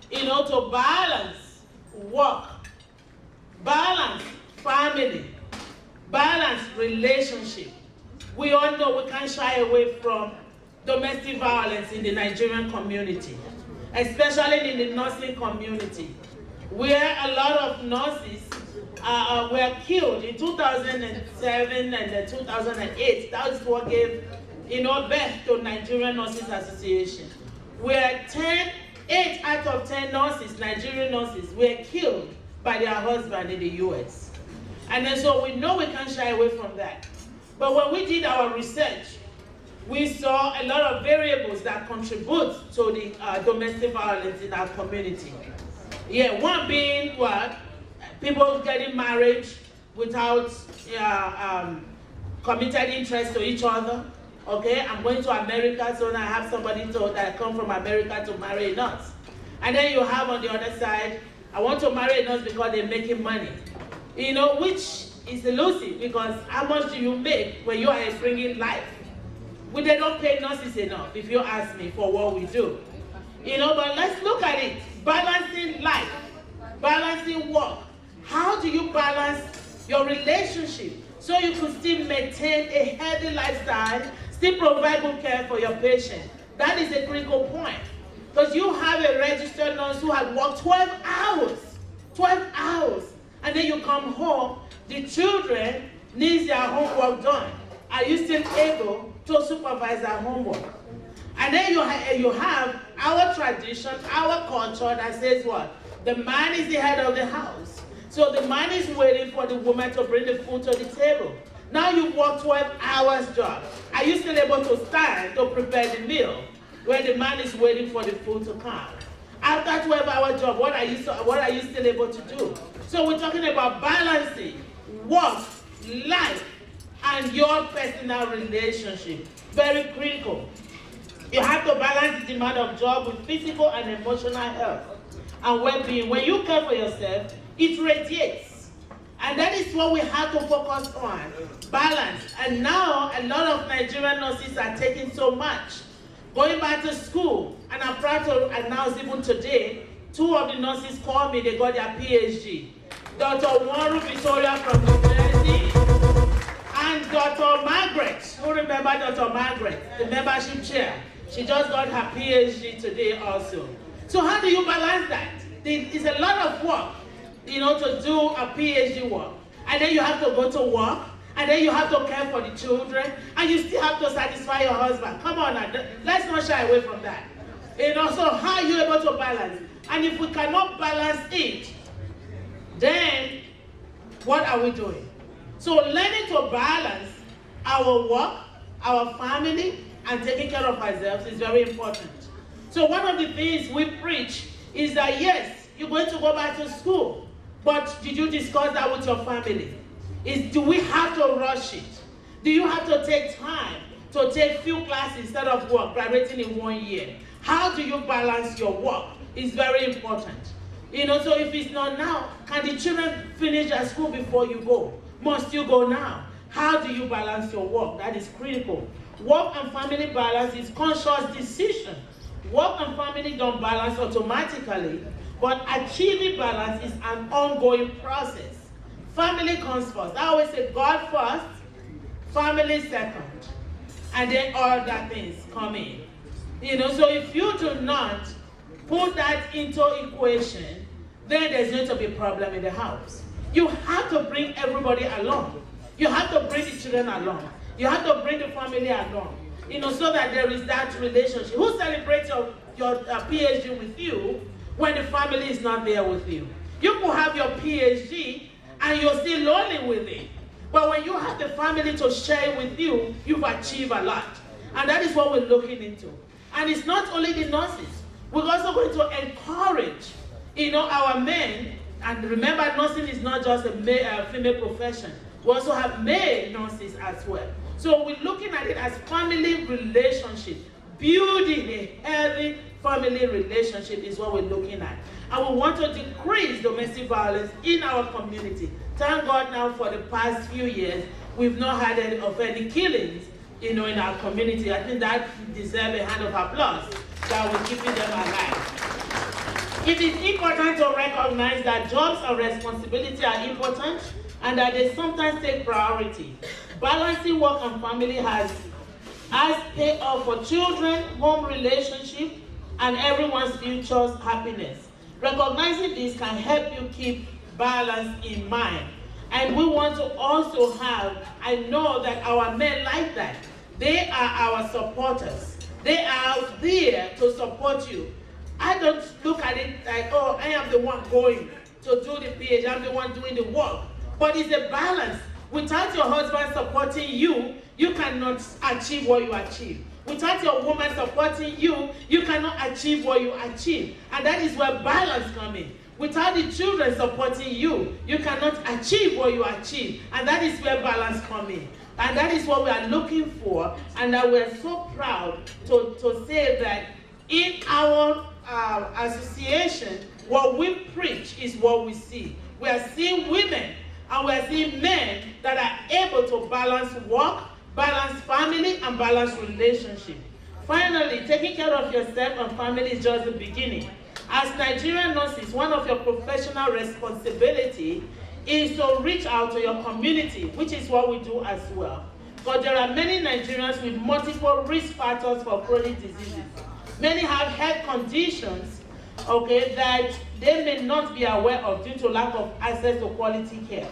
to balance work, balance family, balance relationship. We all know we can't shy away from domestic violence in the Nigerian community, especially in the nursing community. where a lot of nurses were killed in 2007 and 2008. That is what gave, birth to Nigerian Nurses Association. Where 8 out of 10 nurses, Nigerian nurses, were killed by their husband in the US. And then so we know we can't shy away from that. But when we did our research, we saw a lot of variables that contribute to the domestic violence in our community. Yeah, one being what? People getting married without committed interest to each other. Okay, I'm going to America, so now I have somebody that come from America to marry a nurse. And then you have on the other side, I want to marry a nurse because they're making money. Which is elusive, because how much do you make when you are bringing life? Well, they don't pay nurses enough, if you ask me, for what we do. But let's look at it. Balancing life, balancing work. How do you balance your relationship so you can still maintain a healthy lifestyle, still provide good care for your patient? That is a critical point. Because you have a registered nurse who has worked 12 hours, and then you come home, the children need their homework done. Are you still able to supervise their homework? And then you have our tradition, our culture that says what? The man is the head of the house. So the man is waiting for the woman to bring the food to the table. Now you work 12 hours job. Are you still able to stand to prepare the meal when the man is waiting for the food to come? After 12-hour job, what are you still able to do? So we're talking about balancing work, life, and your personal relationship. Very critical. You have to balance the demand of job with physical and emotional health and well-being. When you care for yourself, it radiates. And that is what we have to focus on, balance. And now, a lot of Nigerian nurses are taking so much, going back to school. And I'm proud to announce even today, 2 of the nurses called me, they got their PhD. Dr. Warren Victoria from New Jersey, and Dr. Margaret, who remember Dr. Margaret, the membership chair. She just got her PhD today also. So how do you balance that? It's a lot of work, to do a PhD work. And then you have to go to work, and then you have to care for the children, and you still have to satisfy your husband. Come on now, let's not shy away from that. So how are you able to balance? And if we cannot balance it, then what are we doing? So learning to balance our work, our family, and taking care of ourselves is very important. So one of the things we preach is that yes, you're going to go back to school, but did you discuss that with your family? Do we have to rush it? Do you have to take time to take few classes instead of work, graduating in 1 year? How do you balance your work? It's very important. So if it's not now, can the children finish their school before you go? Must you go now? How do you balance your work? That is critical. Work and family balance is conscious decision. Work and family don't balance automatically, but achieving balance is an ongoing process. Family comes first. I always say God first, family second, and then other things come in. So if you do not put that into equation, then there's going to be a problem in the house. You have to bring everybody along. You have to bring the children along. You have to bring the family along, so that there is that relationship. Who celebrates your PhD with you when the family is not there with you? You could have your PhD and you're still lonely with it. But when you have the family to share with you, you've achieved a lot. And that is what we're looking into. And it's not only the nurses. We're also going to encourage, our men. And remember, nursing is not just a female profession. We also have male nurses as well. So we're looking at it as family relationship. Building a healthy family relationship is what we're looking at. And we want to decrease domestic violence in our community. Thank God now for the past few years, we've not had any killings, in our community. I think that deserves a hand of applause that we're keeping them alive. It is important to recognize that jobs and responsibility are important and that they sometimes take priority. Balancing work and family has payoff for children, home relationship, and everyone's future happiness. Recognizing this can help you keep balance in mind. And we want to also have, I know that our men like that. They are our supporters. They are out there to support you. I don't look at it like, oh, I am the one going to do the PhD, I'm the one doing the work. But it's a balance. Without your husband supporting you, you cannot achieve what you achieve. Without your woman supporting you, you cannot achieve what you achieve. And that is where balance comes in. Without the children supporting you, you cannot achieve what you achieve. And that is where balance comes in. And that is what we are looking for. And that we're so proud to say that in our association, what we preach is what we see. We are seeing women and we are seeing men that are able to balance work, balance family, and balance relationship. Finally, taking care of yourself and family is just the beginning. As Nigerian nurses, one of your professional responsibility is to reach out to your community, which is what we do as well. But there are many Nigerians with multiple risk factors for chronic diseases. Many have health conditions, okay, that they may not be aware of due to lack of access to quality care.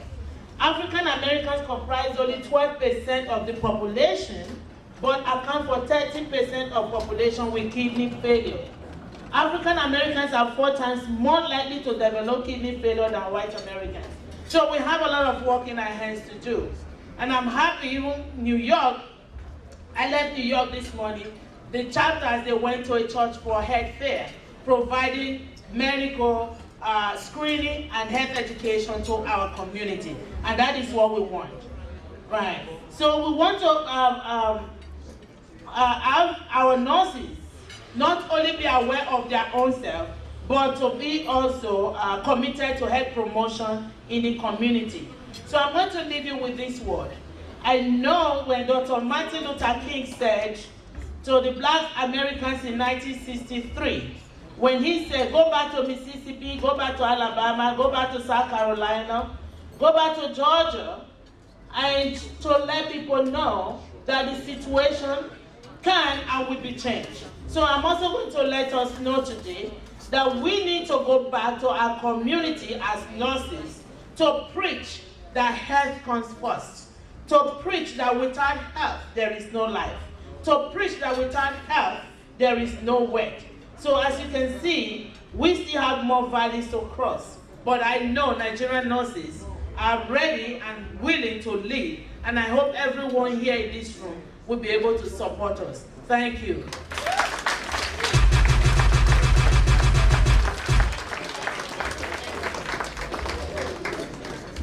African Americans comprise only 12% of the population, but account for 30% of population with kidney failure. African Americans are 4 times more likely to develop kidney failure than white Americans. So we have a lot of work in our hands to do. And I'm happy, even New York, I left New York this morning, the chapters, they went to a church for a health fair, providing medical screening and health education to our community. And that is what we want, right? So we want to have our nurses not only be aware of their own self, but to be also committed to health promotion in the community. So I'm going to leave you with this word. I know when Dr. Martin Luther King said to the Black Americans in 1963, when he said, go back to Mississippi, go back to Alabama, go back to South Carolina, go back to Georgia, and to let people know that the situation can and will be changed. So I'm also going to let us know today that we need to go back to our community as nurses to preach that health comes first, to preach that without health there is no life, to preach that without health there is no work. So as you can see, we still have more valleys to cross, but I know Nigerian nurses are ready and willing to lead, and I hope everyone here in this room will be able to support us. Thank you.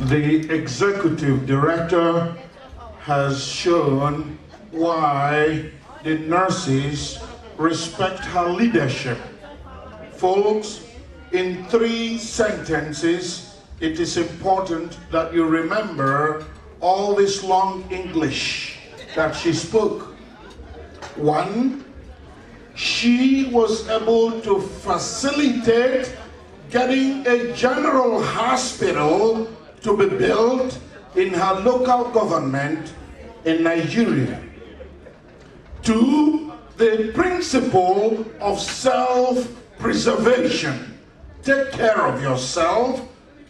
The executive director has shown why the nurses respect her leadership. Folks, in 3 sentences, it is important that you remember all this long English that she spoke. 1, she was able to facilitate getting a general hospital to be built in her local government in Nigeria. 2, the principle of self-preservation. Take care of yourself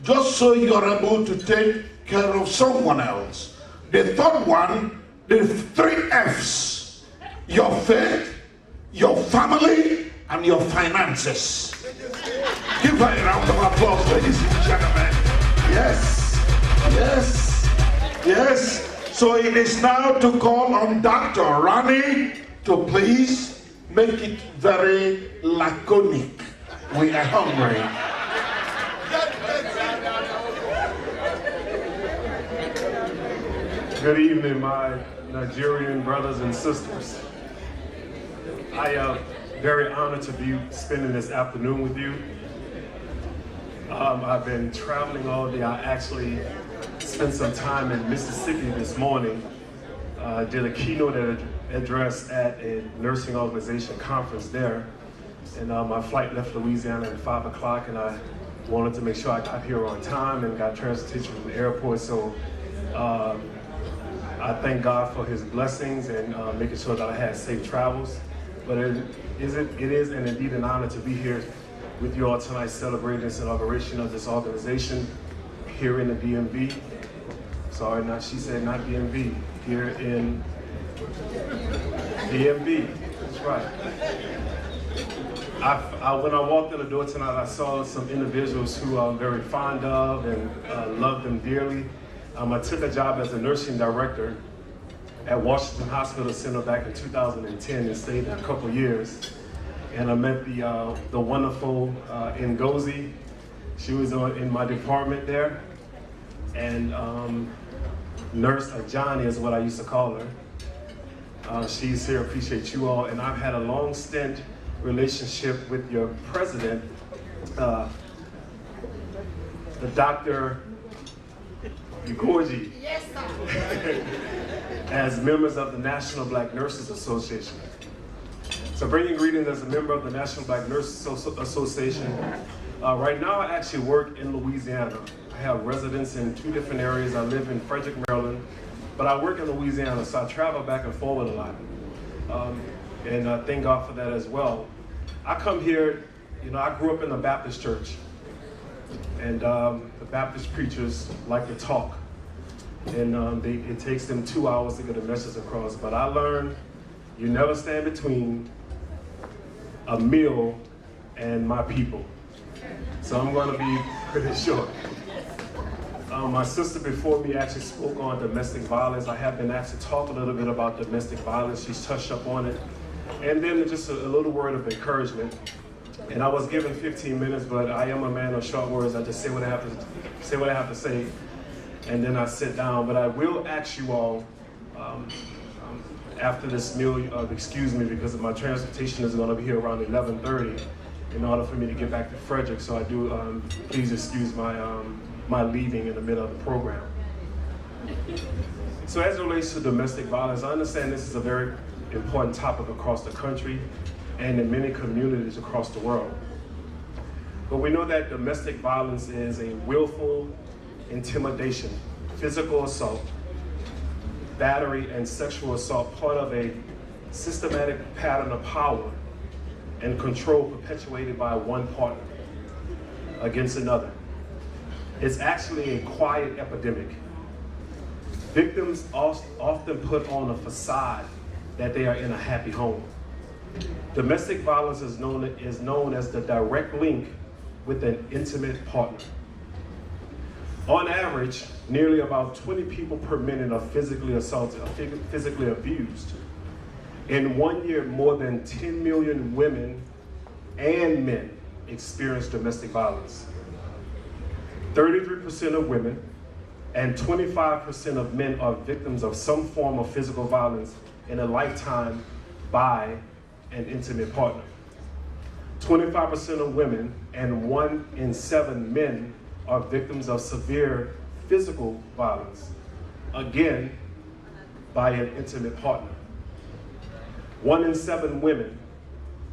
just so you're able to take care of someone else. The 3rd one, the 3 F's. Your faith, your family, and your finances. Give her a round of applause, ladies and gentlemen. Yes, yes, yes. So it is now to call on Dr. Rani to please make it very laconic. We are hungry. Good evening, my Nigerian brothers and sisters. I am very honored to be spending this afternoon with you. I've been traveling all day. I actually spent some time in Mississippi this morning. Did a keynote address at a nursing organization conference there. And my flight left Louisiana at 5 o'clock, and I wanted to make sure I got here on time and got transportation from the airport. So I thank God for his blessings and making sure that I had safe travels. But it is and indeed an honor to be here with you all tonight celebrating this inauguration of this organization here in the DMV. Sorry, she said not DMV, here in DMV, that's right. When I walked in the door tonight, I saw some individuals who I'm very fond of and love them dearly. I took a job as a nursing director at Washington Hospital Center back in 2010 and stayed there a couple years. And I met the wonderful Ngozi. She was in my department there. And Nurse Johnny is what I used to call her. She's here, appreciate you all. And I've had a long stint relationship with your president, the Dr. Ugoji. Yes, sir. As members of the National Black Nurses Association. So bringing greetings as a member of the National Black Nurses Association. Right now I actually work in Louisiana. I have residence in 2 different areas. I live in Frederick, Maryland, but I work in Louisiana, so I travel back and forward a lot. And I thank God for that as well. I come here, I grew up in the Baptist church, and the Baptist preachers like to talk, and it takes them 2 hours to get a message across. But I learned you never stand between a meal and my people. So I'm going to be pretty short. My sister before me actually spoke on domestic violence. I have been asked to talk a little bit about domestic violence. She's touched up on it. And then just a little word of encouragement. And I was given 15 minutes, but I am a man of short words. I just say what I have to say, and then I sit down. But I will ask you all, after this meal, excuse me, because my transportation is going to be here around 11:30 in order for me to get back to Frederick. So I do, please excuse my leaving in the middle of the program. So as it relates to domestic violence, I understand this is a very important topic across the country and in many communities across the world. But we know that domestic violence is a willful intimidation, physical assault, battery, and sexual assault, part of a systematic pattern of power and control perpetuated by one partner against another. It's actually a quiet epidemic. Victims often put on a facade that they are in a happy home. Domestic violence is known as the direct link with an intimate partner. On average, nearly about 20 people per minute are physically assaulted or physically abused. In 1 year, more than 10 million women and men experience domestic violence. 33% of women and 25% of men are victims of some form of physical violence in a lifetime by an intimate partner. 25% of women and 1 in 7 men are victims of severe physical violence, again, by an intimate partner. 1 in 7 women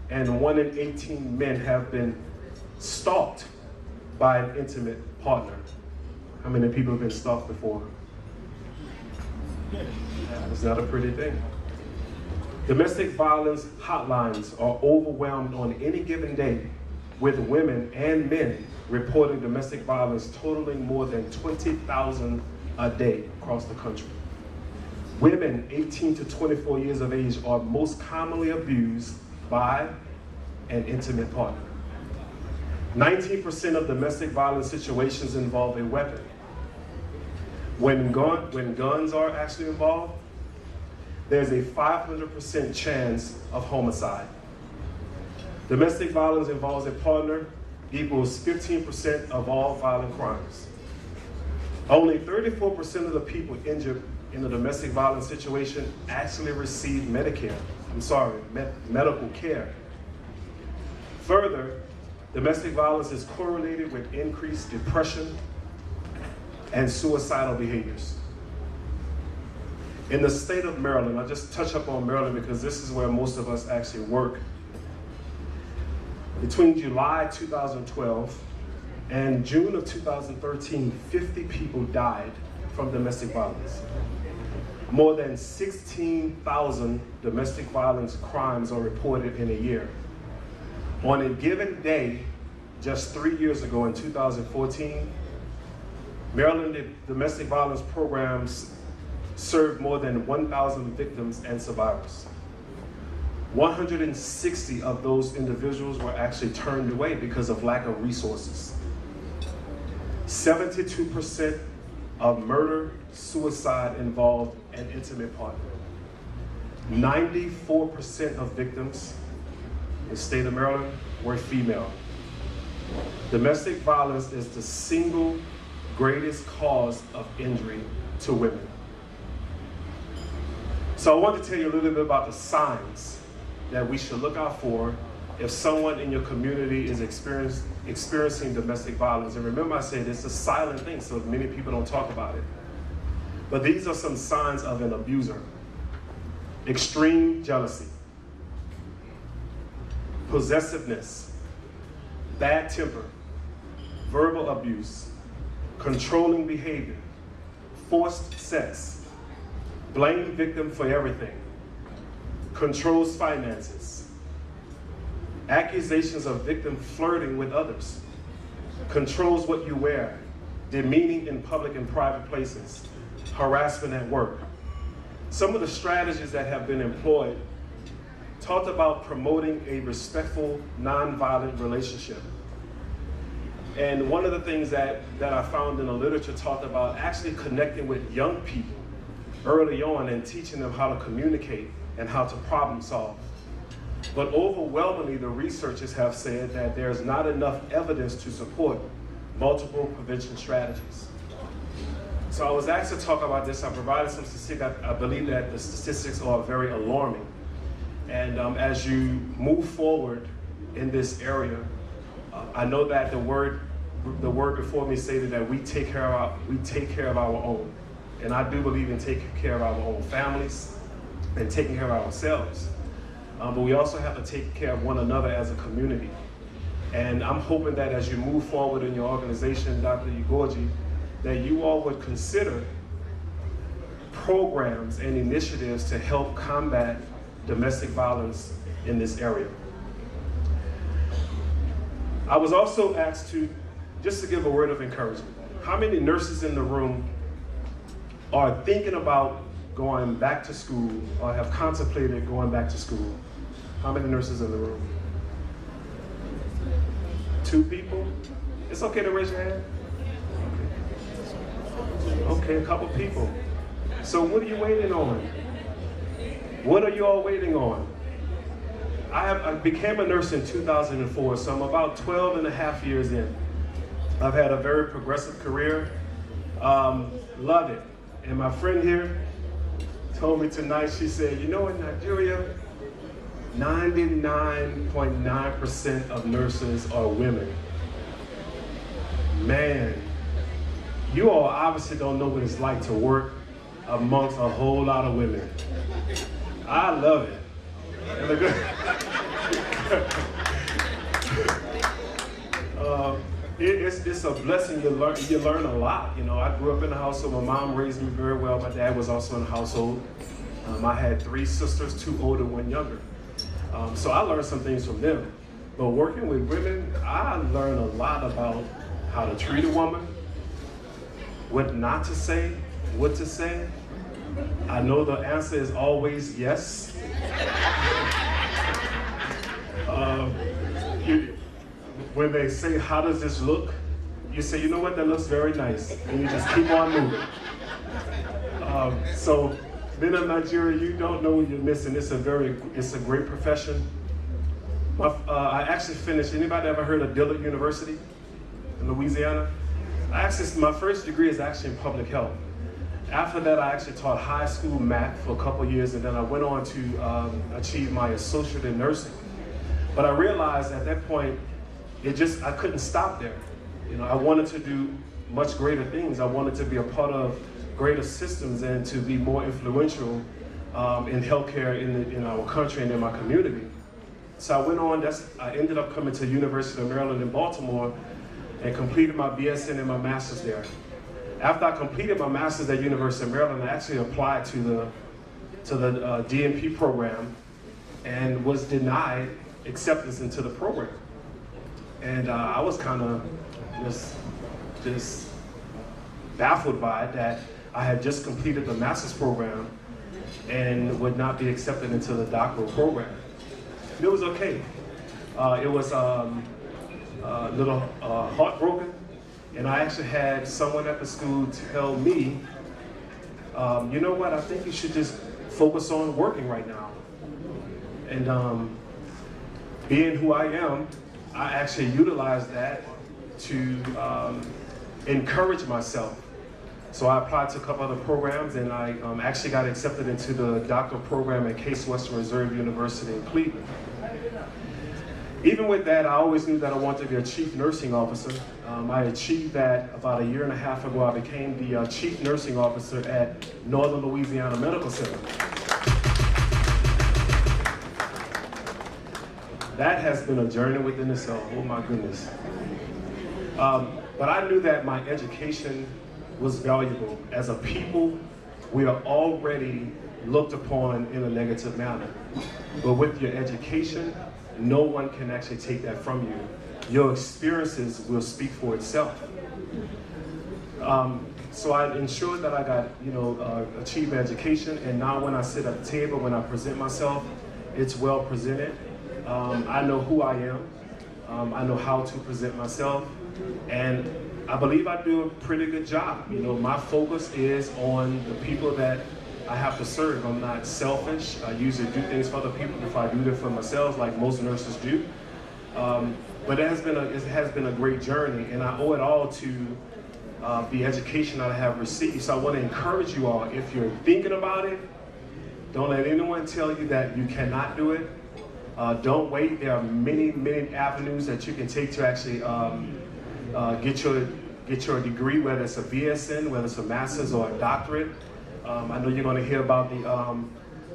and 1 in 18 men have been stalked by an intimate partner. How many people have been stalked before? It's not a pretty thing. Domestic violence hotlines are overwhelmed on any given day with women and men reporting domestic violence totaling more than 20,000 a day across the country. Women 18 to 24 years of age are most commonly abused by an intimate partner. 19% of domestic violence situations involve a weapon. When guns are actually involved, there's a 500% chance of homicide. Domestic violence involves a partner equals 15% of all violent crimes. Only 34% of the people injured in a domestic violence situation actually receive medical care. Further, domestic violence is correlated with increased depression and suicidal behaviors. In the state of Maryland, I'll just touch up on Maryland because this is where most of us actually work. Between July 2012 and June of 2013, 50 people died from domestic violence. More than 16,000 domestic violence crimes are reported in a year. On a given day, just 3 years ago in 2014, Maryland domestic violence programs served more than 1,000 victims and survivors. 160 of those individuals were actually turned away because of lack of resources. 72% of murder, suicide involved an intimate partner. 94% of victims in the state of Maryland were female. Domestic violence is the single greatest cause of injury to women. So I want to tell you a little bit about the signs that we should look out for if someone in your community is experiencing domestic violence. And remember, I said it's a silent thing, so many people don't talk about it. But these are some signs of an abuser. Extreme jealousy, possessiveness, bad temper, verbal abuse, controlling behavior, forced sex, blame victim for everything, controls finances, accusations of victim flirting with others, controls what you wear, demeaning in public and private places, harassment at work. Some of the strategies that have been employed talked about promoting a respectful, nonviolent relationship. And one of the things that I found in the literature talked about actually connecting with young people early on and teaching them how to communicate and how to problem solve. But overwhelmingly, the researchers have said that there's not enough evidence to support multiple prevention strategies. So I was asked to talk about this. I provided some statistics. I believe that the statistics are very alarming. And as you move forward in this area, I know that the word before me stated that we take care of our own. And I do believe in taking care of our own families and taking care of ourselves. But we also have to take care of one another as a community. And I'm hoping that as you move forward in your organization, Dr. Igorji, that you all would consider programs and initiatives to help combat domestic violence in this area. I was also asked just to give a word of encouragement. How many nurses in the room are thinking about going back to school or have contemplated going back to school? How many nurses in the room? 2 people? It's okay to raise your hand? Okay, a couple people. So what are you waiting on? What are you all waiting on? I became a nurse in 2004, so I'm about 12 and a half years in. I've had a very progressive career. Love it. And my friend here told me tonight, she said, you know, in Nigeria, 99.9% of nurses are women. Man, you all obviously don't know what it's like to work amongst a whole lot of women. I love it. It's a blessing. You learn a lot. You know, I grew up in a household. My mom raised me very well. My dad was also in a household. I had 3 sisters, 2 older, 1 younger. So I learned some things from them. But working with women, I learned a lot about how to treat a woman, what not to say, what to say. I know the answer is always yes. When they say, how does this look? You say, you know what, that looks very nice. And you just keep on moving. So being in Nigeria, you don't know what you're missing. It's a great profession. I actually finished, anybody ever heard of Dillard University in Louisiana? My first degree is actually in public health. After that, I actually taught high school math for a couple of years, and then I went on to achieve my associate in nursing. But I realized at that point, I couldn't stop there. You know, I wanted to do much greater things. I wanted to be a part of greater systems and to be more influential in healthcare in our country and in my community. So I went on, I ended up coming to the University of Maryland in Baltimore and completed my BSN and my master's there. After I completed my master's at University of Maryland, I actually applied to the DNP program and was denied acceptance into the program. And I was kind of just baffled by it that I had just completed the master's program and would not be accepted into the doctoral program. And it was okay. It was a little heartbroken, and I actually had someone at the school tell me, you know what, I think you should just focus on working right now. And being who I am, I actually utilized that to encourage myself. So I applied to a couple other programs, and I actually got accepted into the doctoral program at Case Western Reserve University in Cleveland. Even with that, I always knew that I wanted to be a chief nursing officer. I achieved that about a year and a half ago. I became the chief nursing officer at Northern Louisiana Medical Center. That has been a journey within itself, oh my goodness. But I knew that my education was valuable. As a people, we are already looked upon in a negative manner. But with your education, no one can actually take that from you. Your experiences will speak for itself. So I ensured that I got, achieved education, and now when I sit at the table, when I present myself, it's well presented. I know who I am. I know how to present myself, and I believe I do a pretty good job. My focus is on the people that I have to serve. I'm not selfish. I usually do things for other people before I do them for myself, like most nurses do. But it has been a great journey, and I owe it all to the education that I have received. So I want to encourage you all, if you're thinking about it, don't let anyone tell you that you cannot do it. Don't wait. There are many, many avenues that you can take to actually get your degree, whether it's a BSN, whether it's a master's or a doctorate. I know you're going to hear about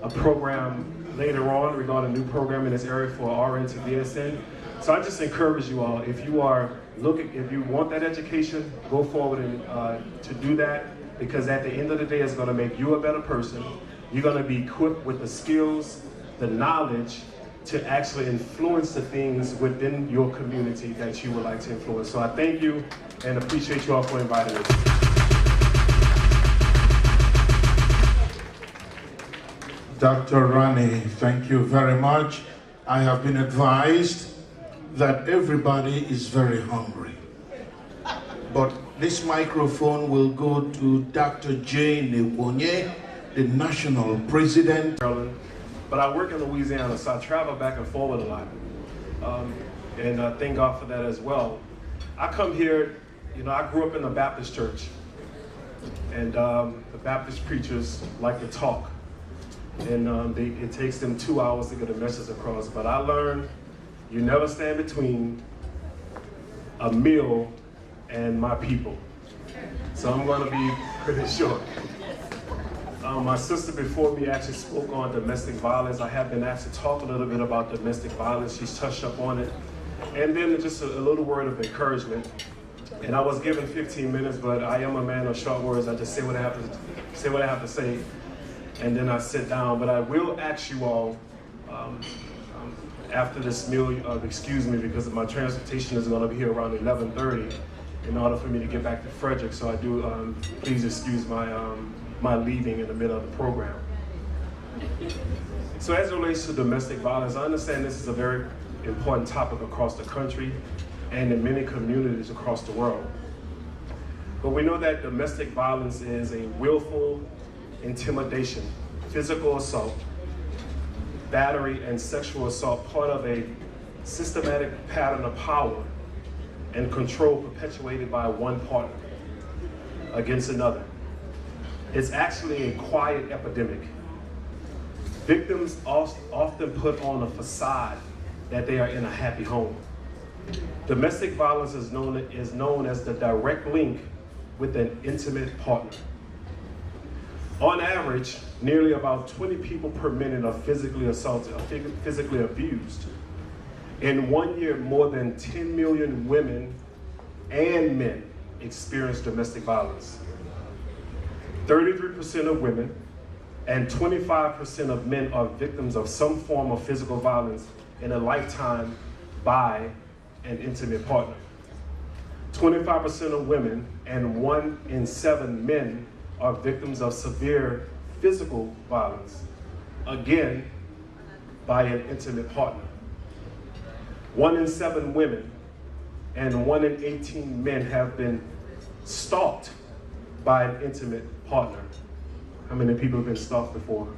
a program later on regarding a new program in this area for RN to BSN. So I just encourage you all, if you want that education, go forward and to do that, because at the end of the day, it's going to make you a better person. You're going to be equipped with the skills, the knowledge to actually influence the things within your community that you would like to influence. So I thank you and appreciate you all for inviting me. Dr. Rani, thank you very much. I have been advised that everybody is very hungry. But this microphone will go to Dr. Jane Newonye, the national president. But I work in Louisiana, so I travel back and forward a lot. And I thank God for that as well. I come here, I grew up in the Baptist church. And the Baptist preachers like to talk. And it takes them 2 hours to get a message across. But I learned you never stand between a meal and my people. So I'm going to be pretty short. My sister before me actually spoke on domestic violence. I have been asked to talk a little bit about domestic violence. She's touched up on it. And then just a little word of encouragement. And I was given 15 minutes, but I am a man of short words. I just say what I have to say, and then I sit down. But I will ask you all, after this meal, excuse me, because my transportation is going to be here around 11:30 in order for me to get back to Frederick. So I do, please excuse my leaving in the middle of the program. So as it relates to domestic violence, I understand this is a very important topic across the country and in many communities across the world. But we know that domestic violence is a willful intimidation, physical assault, battery, and sexual assault, part of a systematic pattern of power and control perpetuated by one partner against another. It's actually a quiet epidemic. Victims often put on a facade that they are in a happy home. Domestic violence is known as the direct link with an intimate partner. On average, nearly about 20 people per minute are physically assaulted or physically abused. In 1 year, more than 10 million women and men experience domestic violence. 33% of women and 25% of men are victims of some form of physical violence in a lifetime by an intimate partner. 25% of women and 1 in 7 men are victims of severe physical violence, again, by an intimate partner. 1 in 7 women and 1 in 18 men have been stalked by an intimate partner. How many people have been stalked before?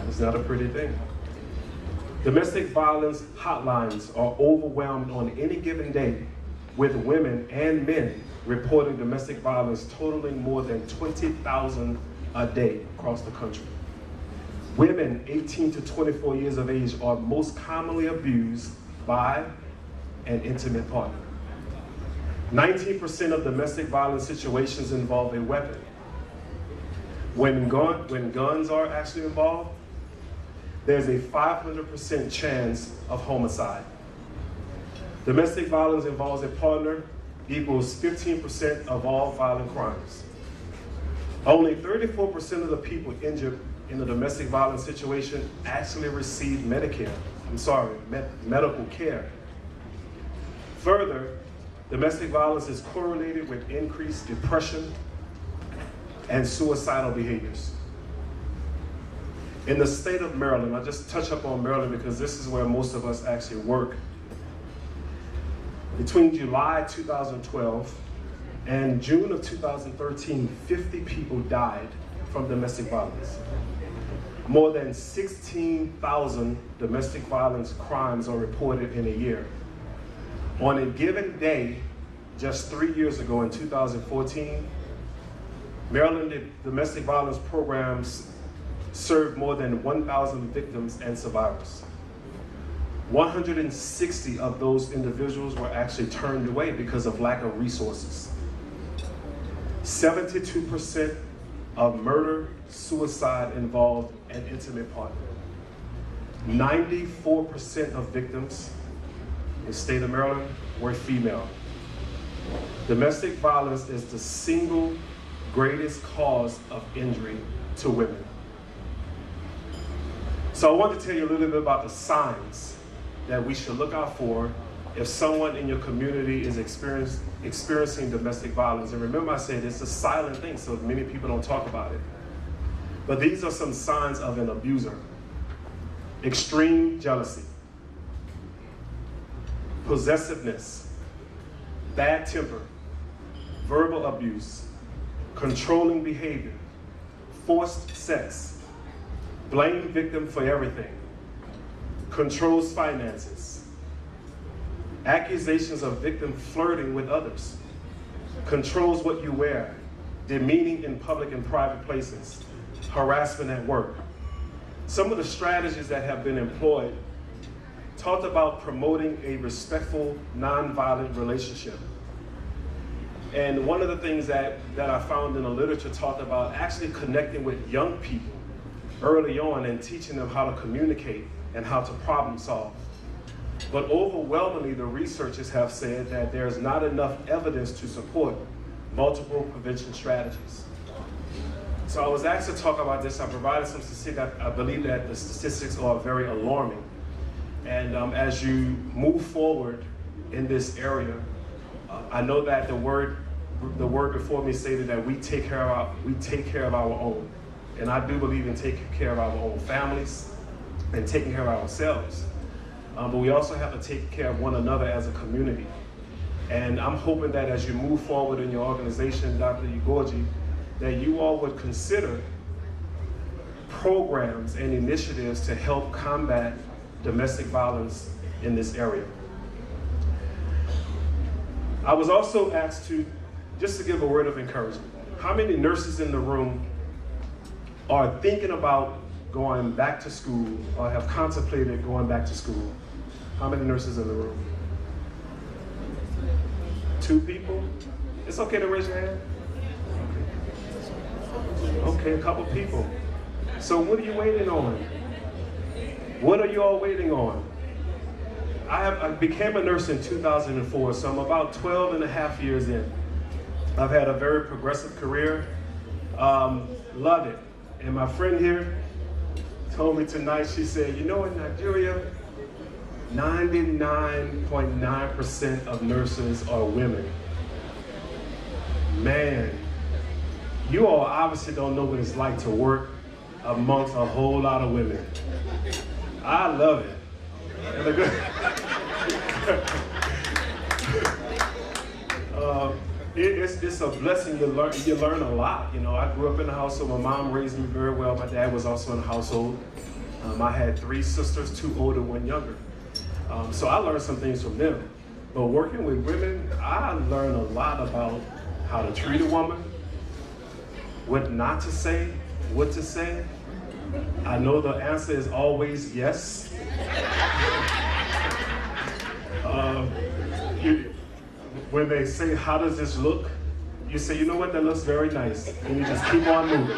It's not a pretty thing. Domestic violence hotlines are overwhelmed on any given day with women and men reporting domestic violence totaling more than 20,000 a day across the country. Women 18 to 24 years of age are most commonly abused by an intimate partner. 19% of domestic violence situations involve a weapon. When guns are actually involved, there's a 500% chance of homicide. Domestic violence involves a partner equals 15% of all violent crimes. Only 34% of the people injured in a domestic violence situation actually receive medical care. Further, domestic violence is correlated with increased depression and suicidal behaviors. In the state of Maryland, I just touch up on Maryland because this is where most of us actually work. Between July 2012 and June of 2013, 50 people died from domestic violence. More than 16,000 domestic violence crimes are reported in a year. On a given day, just 3 years ago in 2014, Maryland domestic violence programs served more than 1,000 victims and survivors. 160 of those individuals were actually turned away because of lack of resources. 72% of murder, suicide involved an intimate partner. 94% of victims in the state of Maryland were female. Domestic violence is the single greatest cause of injury to women. So I want to tell you a little bit about the signs that we should look out for if someone in your community is experiencing domestic violence. And remember I said it's a silent thing, so many people don't talk about it. But these are some signs of an abuser. Extreme jealousy, possessiveness, bad temper, verbal abuse, controlling behavior, forced sex, blame victim for everything, controls finances, accusations of victim flirting with others, controls what you wear, demeaning in public and private places, harassment at work. Some of the strategies that have been employed talked about promoting a respectful, nonviolent relationship. And one of the things that I found in the literature talked about actually connecting with young people early on and teaching them how to communicate and how to problem solve. But overwhelmingly, the researchers have said that there's not enough evidence to support multiple prevention strategies. So I was asked to talk about this. I provided some statistics. I believe that the statistics are very alarming. And as you move forward in this area, I know that the word before me stated that we take care of our own. And I do believe in taking care of our own families and taking care of ourselves. But we also have to take care of one another as a community. And I'm hoping that as you move forward in your organization, Dr. Igorji, that you all would consider programs and initiatives to help combat domestic violence in this area. I was also asked just to give a word of encouragement. How many nurses in the room are thinking about going back to school or have contemplated going back to school? How many nurses in the room? 2 people? It's okay to raise your hand? Okay, a couple people. So what are you waiting on? What are you all waiting on? I became a nurse in 2004, so I'm about 12 and a half years in. I've had a very progressive career. Love it. And my friend here told me tonight, she said, you know, in Nigeria, 99.9% of nurses are women. Man, you all obviously don't know what it's like to work amongst a whole lot of women. I love it. It's a blessing. You learn a lot. You know, I grew up in a household. My mom raised me very well. My dad was also in the household. I had 3 sisters, 2 older, 1 younger. So I learned some things from them. But working with women, I learned a lot about how to treat a woman, what not to say, what to say. I know the answer is always yes. When they say, how does this look? You say, you know what, that looks very nice. And you just keep on moving.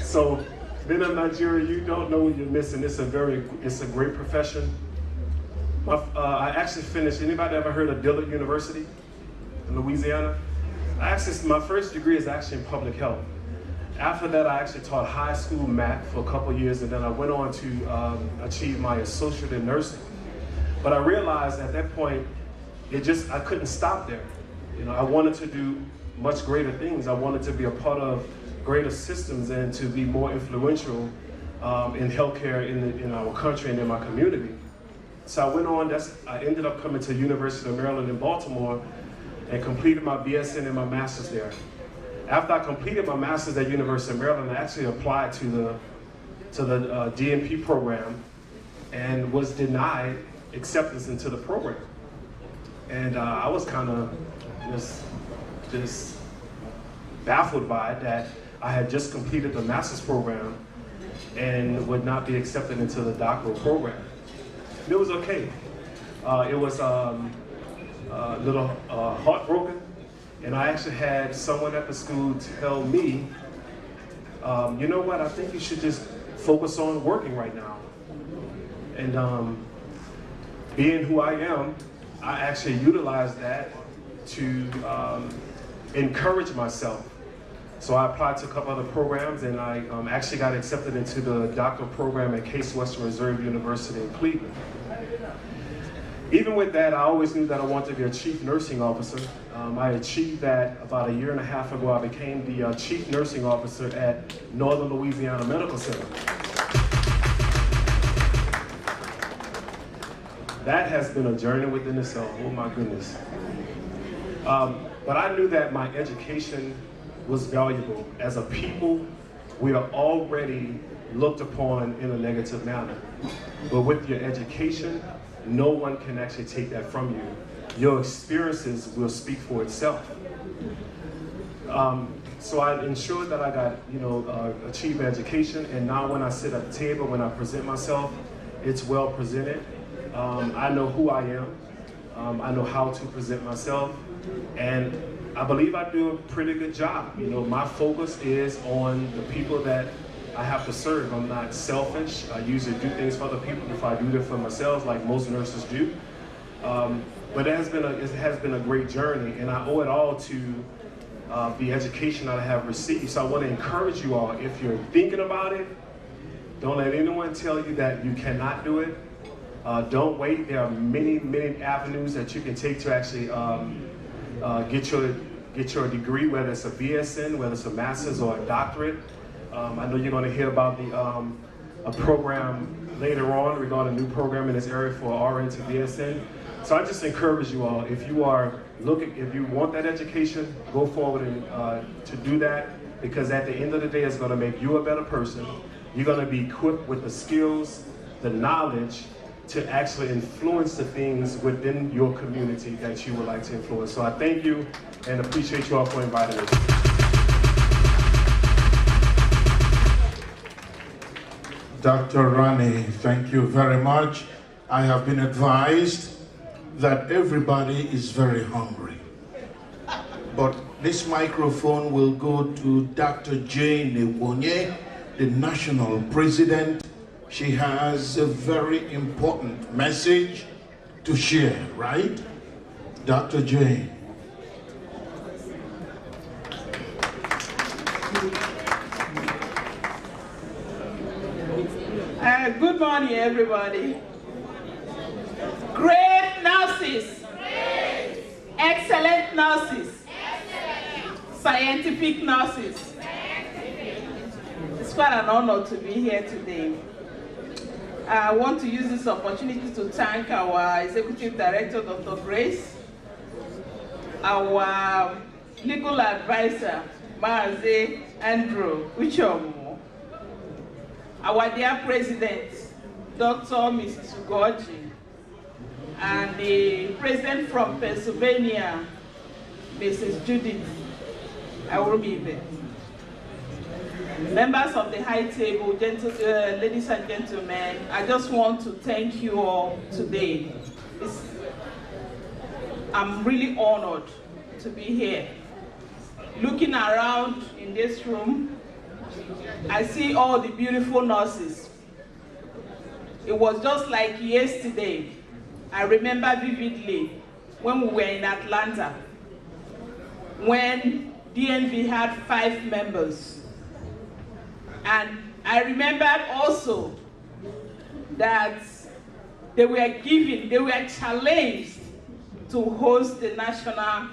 So being in Nigeria, you don't know what you're missing. It's a great profession. I actually finished, anybody ever heard of Dillard University in Louisiana? My first degree is actually in public health. After that, I actually taught high school math for a couple of years, and then I went on to achieve my associate in nursing. But I realized at that point, I couldn't stop there. You know, I wanted to do much greater things. I wanted to be a part of greater systems and to be more influential in healthcare in our country and in my community. So I went on, I ended up coming to University of Maryland in Baltimore and completed my BSN and my master's there. After I completed my master's at University of Maryland, I actually applied to the DNP program and was denied acceptance into the program. And I was kind of just baffled by it that I had just completed the master's program and would not be accepted into the doctoral program. And it was okay. It was a little heartbroken, and I actually had someone at the school tell me, you know what, I think you should just focus on working right now. And being who I am, I actually utilized that to encourage myself. So I applied to a couple other programs, and I actually got accepted into the doctoral program at Case Western Reserve University in Cleveland. Even with that, I always knew that I wanted to be a chief nursing officer. I achieved that about 1.5 years ago. I became the chief nursing officer at Northern Louisiana Medical Center. That has been a journey within itself, oh my goodness. But I knew that my education was valuable. As a people, we are already looked upon in a negative manner. But with your education, no one can actually take that from you. Your experiences will speak for itself. So I ensured that I got, achieved education, and now when I sit at the table, when I present myself, it's well presented. I know who I am. I know how to present myself, and I believe I do a pretty good job. You know, my focus is on the people that I have to serve. I'm not selfish. I usually do things for other people before I do them for myself, like most nurses do. But it has been a great journey, and I owe it all to the education that I have received. So I want to encourage you all, if you're thinking about it, don't let anyone tell you that you cannot do it. Don't wait. There are many, many avenues that you can take to actually get your degree, whether it's a BSN, whether it's a master's or a doctorate. I know you're going to hear about a program later on regarding a new program in this area for RN to BSN. So I just encourage you all, if you want that education, go forward and to do that, because at the end of the day, it's going to make you a better person. You're going to be equipped with the skills, the knowledge to actually influence the things within your community that you would like to influence. So I thank you and appreciate you all for inviting me. Dr. Rani, thank you very much. I have been advised that everybody is very hungry. But this microphone will go to Dr. Jane Ewonye, the national president. She has a very important message to share, right? Dr. Jane. Good morning, everybody. Great nurses. Excellent nurses. Scientific nurses. It's quite an honor to be here today. I want to use this opportunity to thank our Executive Director, Dr. Grace, our legal advisor, Maaze Andrew Uchomo, our dear President, Dr. Mrs. Ugoji, and the President from Pennsylvania, Mrs. Judith Awurubibe. Members of the high table, ladies and gentlemen, I just want to thank you all today. I'm really honored to be here. Looking around in this room, I see all the beautiful nurses. It was just like yesterday. I remember vividly when we were in Atlanta, when DNV had 5 members. And I remembered also that they were challenged to host the national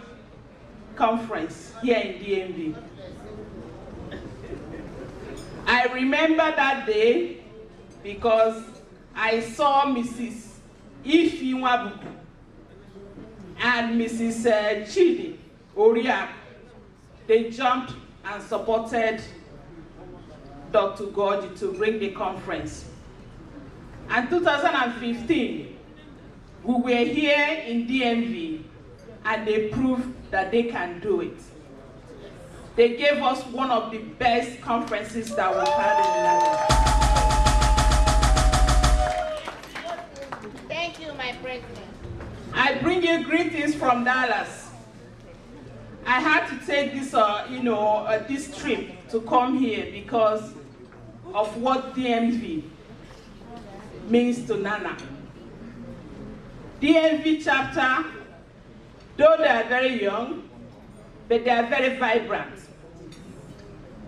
conference here in DMV. I remember that day because I saw Mrs. Ifi Nwabubu and Mrs. Chidi Oriak. They jumped and supported Dr. Gordy to bring the conference. And 2015, we were here in DMV and they proved that they can do it. They gave us one of the best conferences that we've had in Nannna. Thank you, my president. I bring you greetings from Dallas. I had to take this, this trip to come here because of what DMV means to Nannna. DMV chapter, though they are very young, but they are very vibrant.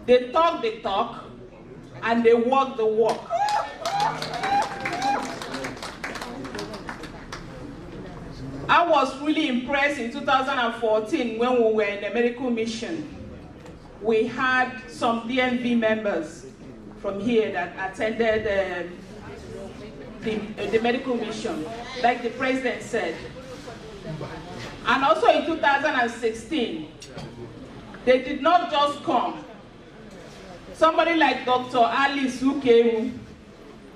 They talk the talk, and they walk the walk. I was really impressed in 2014 when we were in the medical mission. We had some DMV members from here that attended the medical mission, like the president said. And also in 2016, they did not just come. Somebody like Dr. Alice Ukewu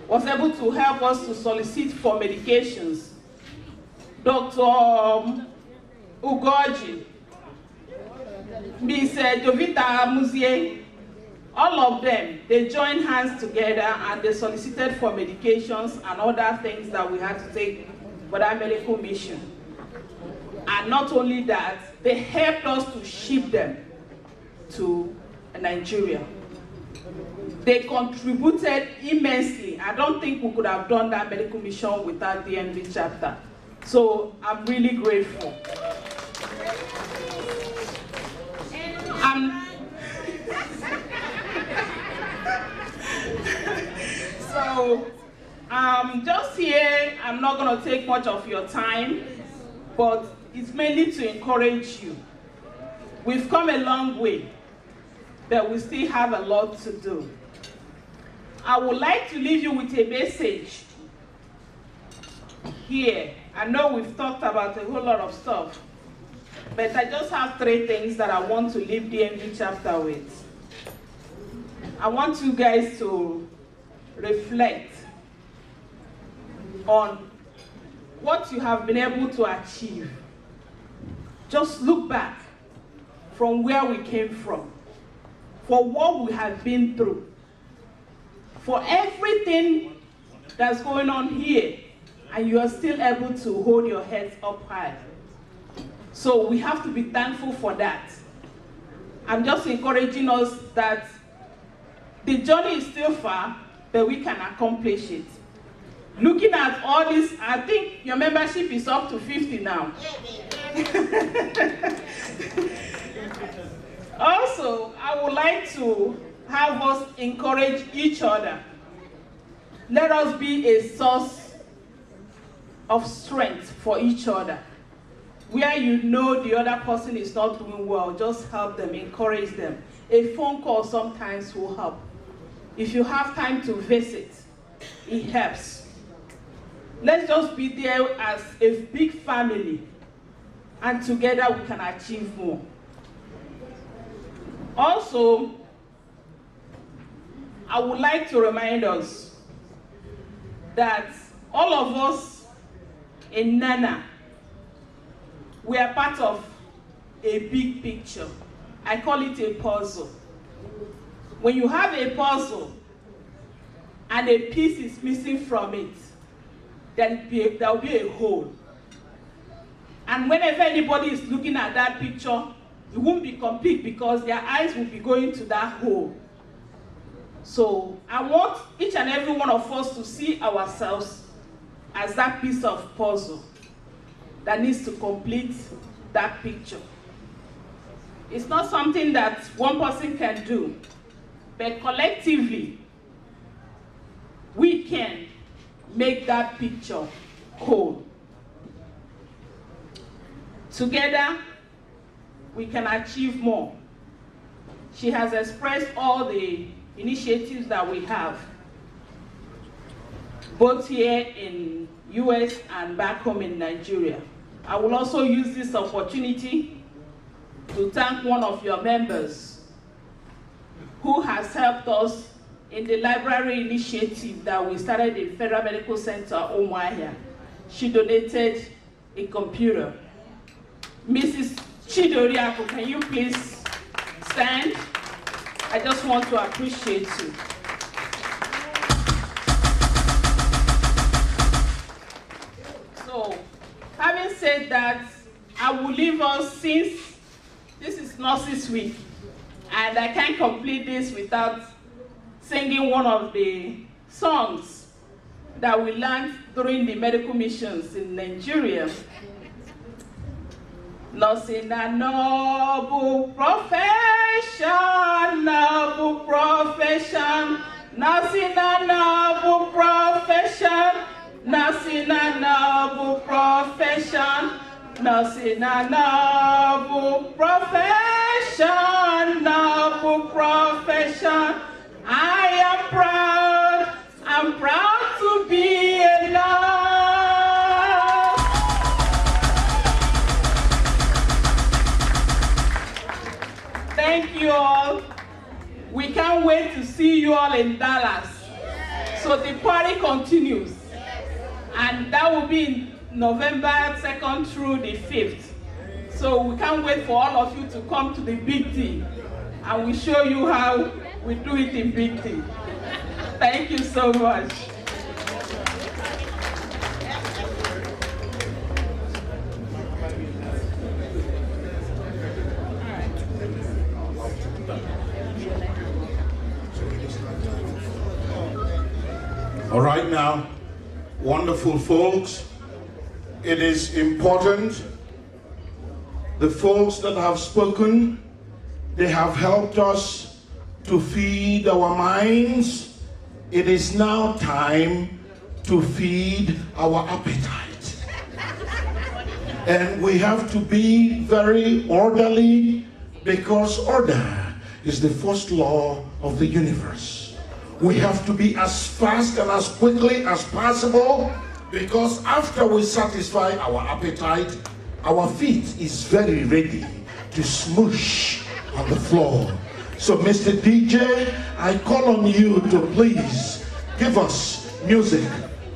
was able to help us to solicit for medications. Dr. Ugoji, Ms. Jovita Muzie, all of them, they joined hands together and they solicited for medications and other things that we had to take for that medical mission. And not only that, they helped us to ship them to Nigeria. They contributed immensely. I don't think we could have done that medical mission without the DMV chapter. So I'm really grateful. So just here, I'm not going to take much of your time, but it's mainly to encourage you. We've come a long way, but we still have a lot to do. I would like to leave you with a message here. I know we've talked about a whole lot of stuff, but I just have 3 things that I want to leave DMV chapter with. I want you guys to reflect on what you have been able to achieve. Just look back from where we came from, for what we have been through, for everything that's going on here, and you are still able to hold your heads up high. So we have to be thankful for that. I'm just encouraging us that the journey is still far, but we can accomplish it. Looking at all this, I think your membership is up to 50 now. Also, I would like to have us encourage each other. Let us be a source of strength for each other. Where you know the other person is not doing well, just help them, encourage them. A phone call sometimes will help. If you have time to visit, it helps. Let's just be there as a big family, and together we can achieve more. Also, I would like to remind us that all of us in Nannna, we are part of a big picture. I call it a puzzle. When you have a puzzle and a piece is missing from it, there will be a hole. And whenever anybody is looking at that picture, it won't be complete because their eyes will be going to that hole. So I want each and every one of us to see ourselves as that piece of puzzle that needs to complete that picture. It's not something that one person can do, but collectively, we can make that picture whole. Together, we can achieve more. She has expressed all the initiatives that we have, both here in US and back home in Nigeria. I will also use this opportunity to thank one of your members who has helped us in the library initiative that we started in Federal Medical Center, Umuahia. She donated a computer. Mrs. Chidoriako, can you please stand? I just want to appreciate you. So, having said that, I will leave us, since this is Nurses Week, and I can't complete this without singing one of the songs that we learned during the medical missions in Nigeria. Nursing a noble profession, noble profession. Nursing a noble profession, nursing a noble profession. Nursing a noble profession, noble profession. I'm proud to be a nurse. Thank you all. We can't wait to see you all in Dallas. So the party continues. And that will be in November 2nd through the 5th. So we can't wait for all of you to come to the big tea. And we show you how we do it in big tea. Thank you so much. All right now, wonderful folks, it is important. The folks that have spoken, they have helped us to feed our minds. It is now time to feed our appetite. And we have to be very orderly, because order is the first law of the universe. We have to be as fast and as quickly as possible, because after we satisfy our appetite, our feet is very ready to smoosh on the floor. So Mr. DJ, I call on you to please give us music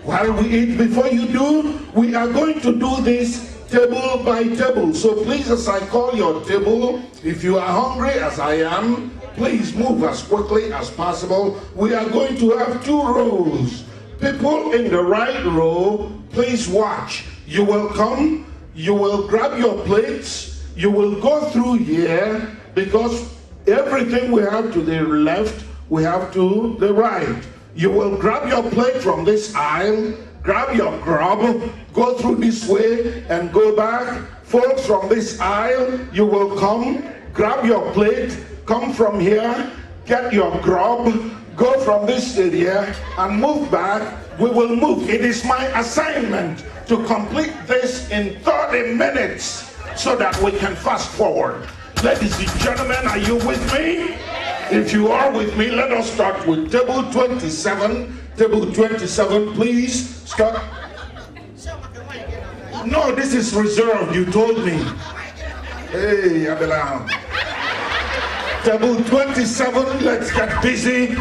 while we eat. Before you do, we are going to do this table by table. So please, as I call your table, if you are hungry as I am, please move as quickly as possible. We are going to have 2 rows. People in the right row, please watch. You will come, you will grab your plates, you will go through here, because everything we have to the left, we have to the right. You will grab your plate from this aisle, grab your grub, go through this way and go back. Folks from this aisle, you will come, grab your plate, come from here, get your grub, go from this area and move back, we will move. It is my assignment to complete this in 30 minutes so that we can fast forward. Ladies and gentlemen, are you with me? If you are with me, let us start with table 27. Table 27, please start. No, this is reserved, you told me. Hey, Abelam. Table 27, let's get busy.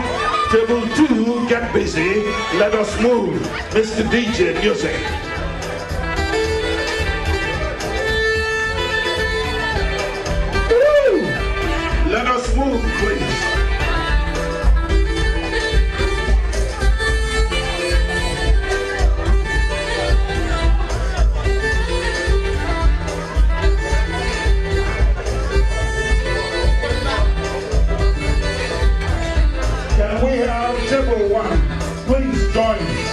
Table 2, get busy. Let us move. Mr. DJ, music. Woo! Let us move, please. Can we have table 1? Please join me.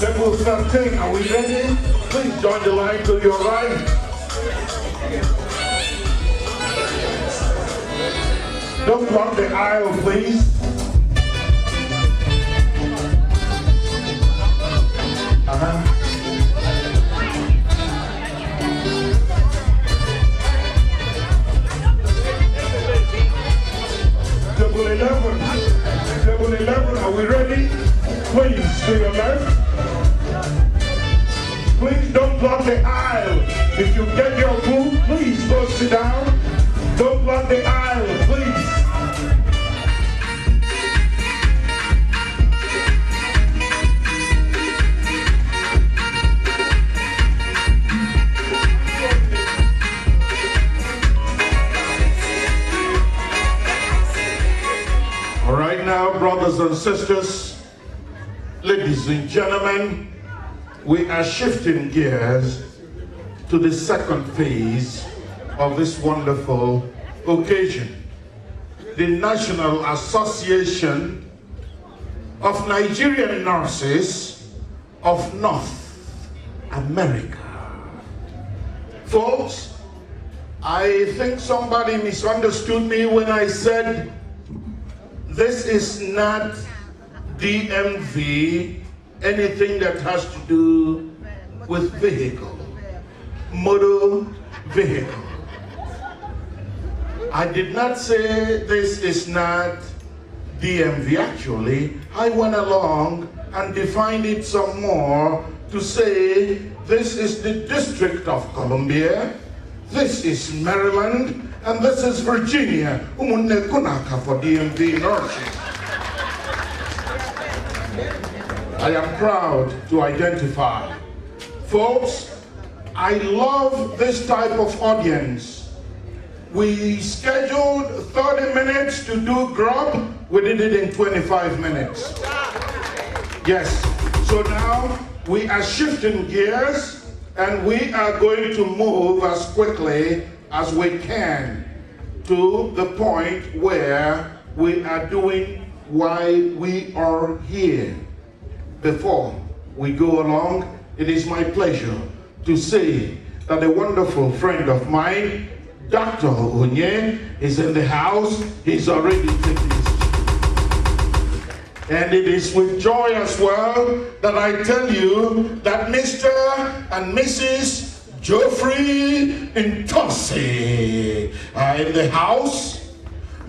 Table 13, are we ready? Please join the line to your right. Don't block the aisle, please. Table 11. Table 11, are we ready? Please, to your left. Please don't block the aisle. If you get your food, please go sit down. Don't block the aisle, please. All right now, brothers and sisters, ladies and gentlemen, we are shifting gears to the second phase of this wonderful occasion. The National Association of Nigerian Nurses of North America. Folks, I think somebody misunderstood me when I said this is not DMV, anything that has to do with vehicle, motor vehicle. I did not say this is not DMV. Actually, I went along and defined it some more to say this is the District of Columbia, this is Maryland, and this is Virginia. Umunne kunaka for DMV nurses. I am proud to identify. Folks, I love this type of audience. We scheduled 30 minutes to do grub. We did it in 25 minutes. Yes, so now we are shifting gears and we are going to move as quickly as we can to the point where we are doing why we are here. Before we go along, it is my pleasure to say that a wonderful friend of mine, Dr. Onye, is in the house. He's already taken his seat. And it is with joy as well that I tell you that Mr. and Mrs. Geoffrey Ntosi are in the house.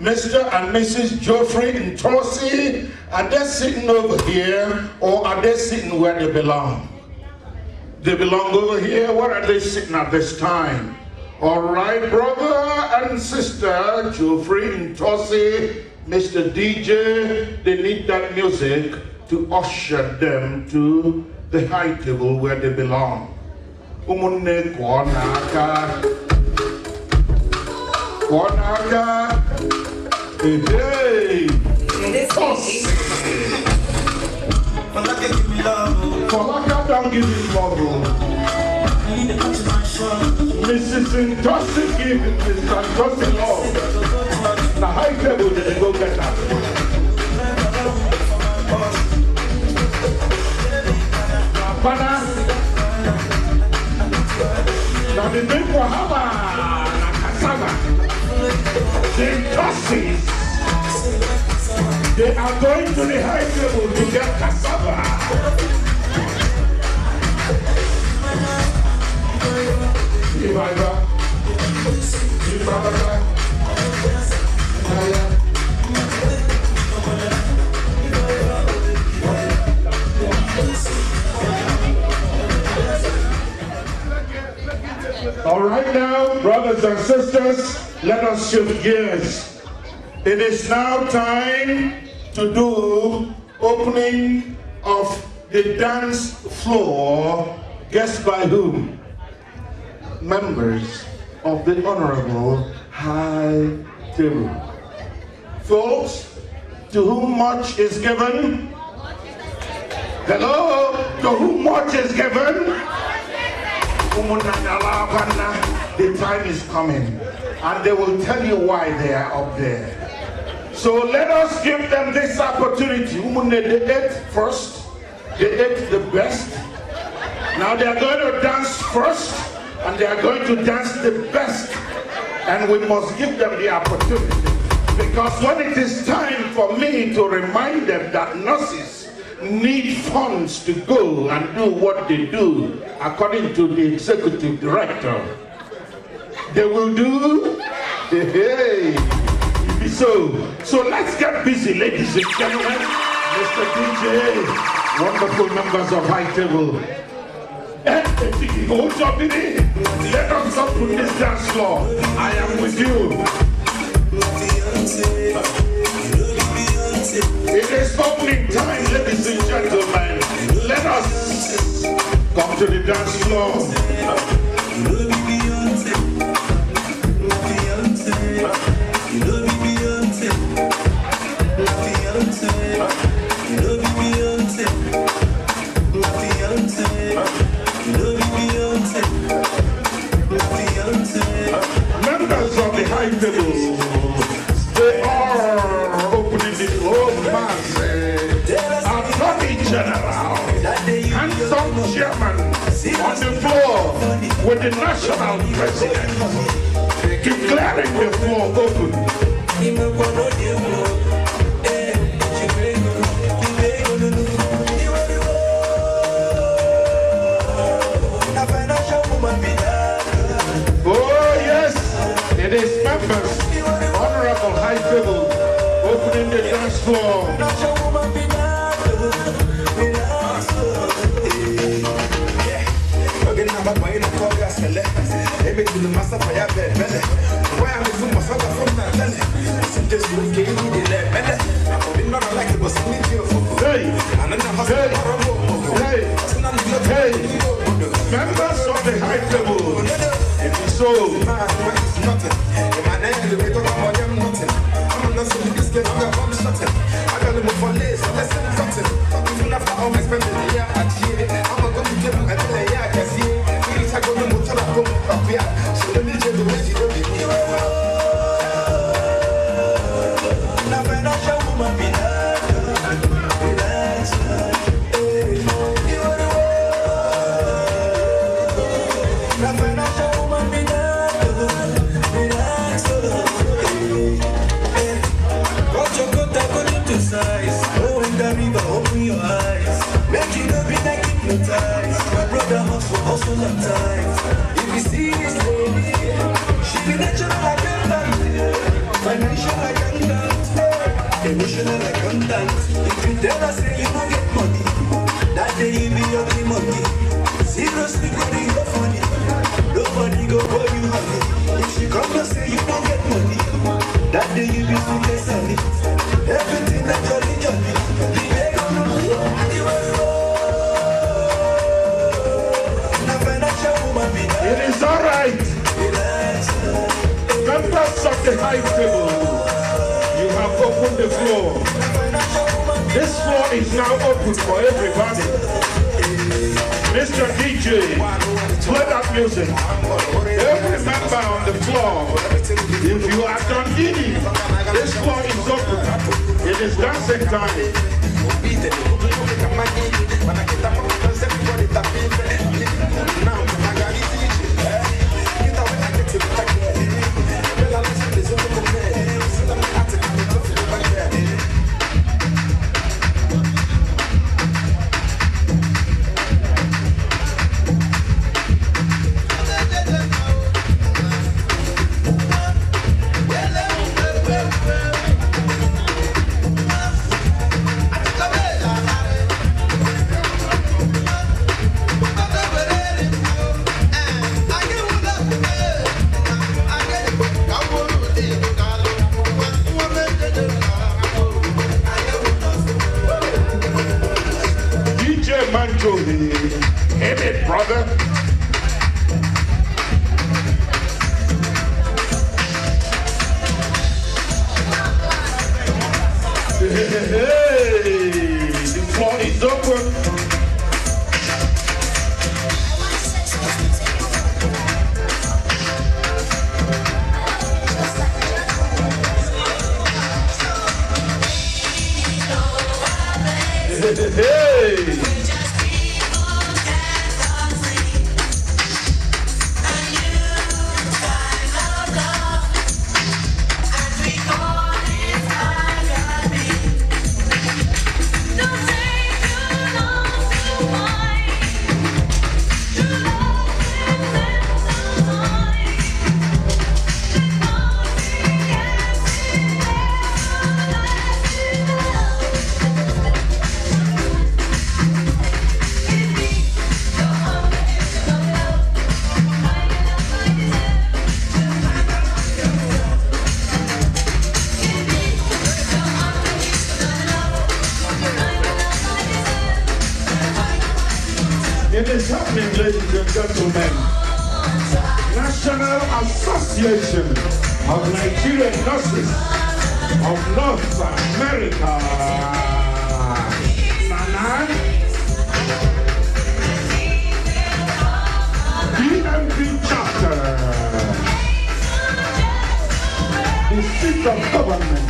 Mr. and Mrs. Geoffrey Ntosi, are they sitting over here or are they sitting where they belong? They belong over here. Where are they sitting at this time? All right, brother and sister Geoffrey Ntosi, Mr. DJ, they need that music to usher them to the high table where they belong. Umunne kwa naka. Wanaka. Hey. Falaka don't give him love. Mrs. Intosi give Mr. Intosi love. The high table did go get that. Pana. Now the big Wahama na cassava. The Intosis. They are going to the high table to get cassava. All right now, brothers and sisters, let us shift gears. It is now time to do opening of the dance floor. Guess by whom? Members of the Honorable High Table. Folks, to whom much is given? Hello? To whom much is given? The time is coming, and they will tell you why they are up there. So let us give them this opportunity. They ate first, they ate the best. Now they are going to dance first, and they are going to dance the best. And we must give them the opportunity. Because when it is time for me to remind them that nurses need funds to go and do what they do, according to the executive director, they will do. Hey. So let's get busy, ladies and gentlemen. Mr. DJ, wonderful members of High Table. Let us up to this dance floor. I am with you. It is opening time, ladies and gentlemen. Let us come to the dance floor. Members of the High Table, they are opening the old mass. Attorney General, handsome chairman on the floor with the national president, declaring the floor open. Oh yes, it is members, Honorable High Table, opening the dance floor. Hey, members of the High Table, it is so. Open your eyes, make you not be like hypnotized. My brother hustle sometimes. If you see this lady, she be natural like accountant, financial accountant, emotional accountant. If you tell her say you don't get money, that day you be ugly money. Seriously, go to your funny. Nobody go call you honey. If she come and say you don't get money, that day you be super sunny. Everything that jolly jolly. It is all right. Members of the floor. This floor is now open for everybody. Mr. DJ, play that music. Every member on the floor, if you are done eating, this floor is open. It is dancing time. Hit it, brother. Hey, the floor is open. Hey. It is happening, ladies and gentlemen. National Association of Nigerian Nurses of North America. Nannna. DMV chapter. The seat of government.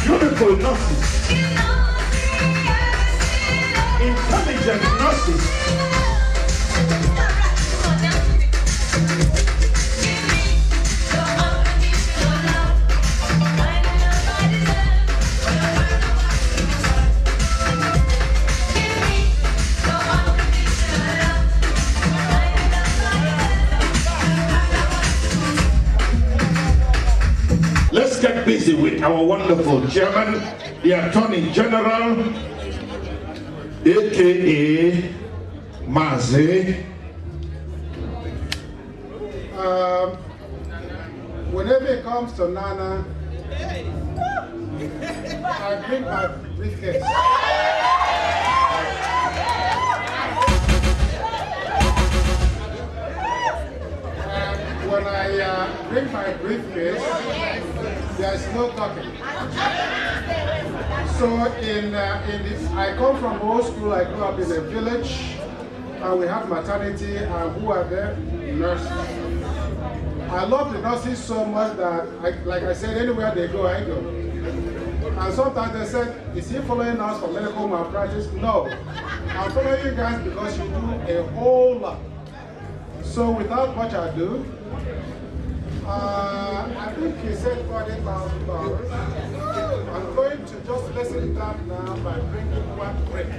Beautiful nurses. Intelligent nurses. Let's get busy with our wonderful chairman, the Attorney General, aka Maze. Whenever it comes to Nannna, I bring my briefcase. When I bring my briefcase, there's no talking. So I come from old school. I grew up in a village, and we have maternity, and who are there? Nurses. I love the nurses so much that, like I said, anywhere they go, I go. And sometimes they said, is he following us for medical malpractice? No. I'm following you guys because you do a whole lot. So without much ado, I think he said $40,000. I'm going to just lessen it up now by bringing one brick.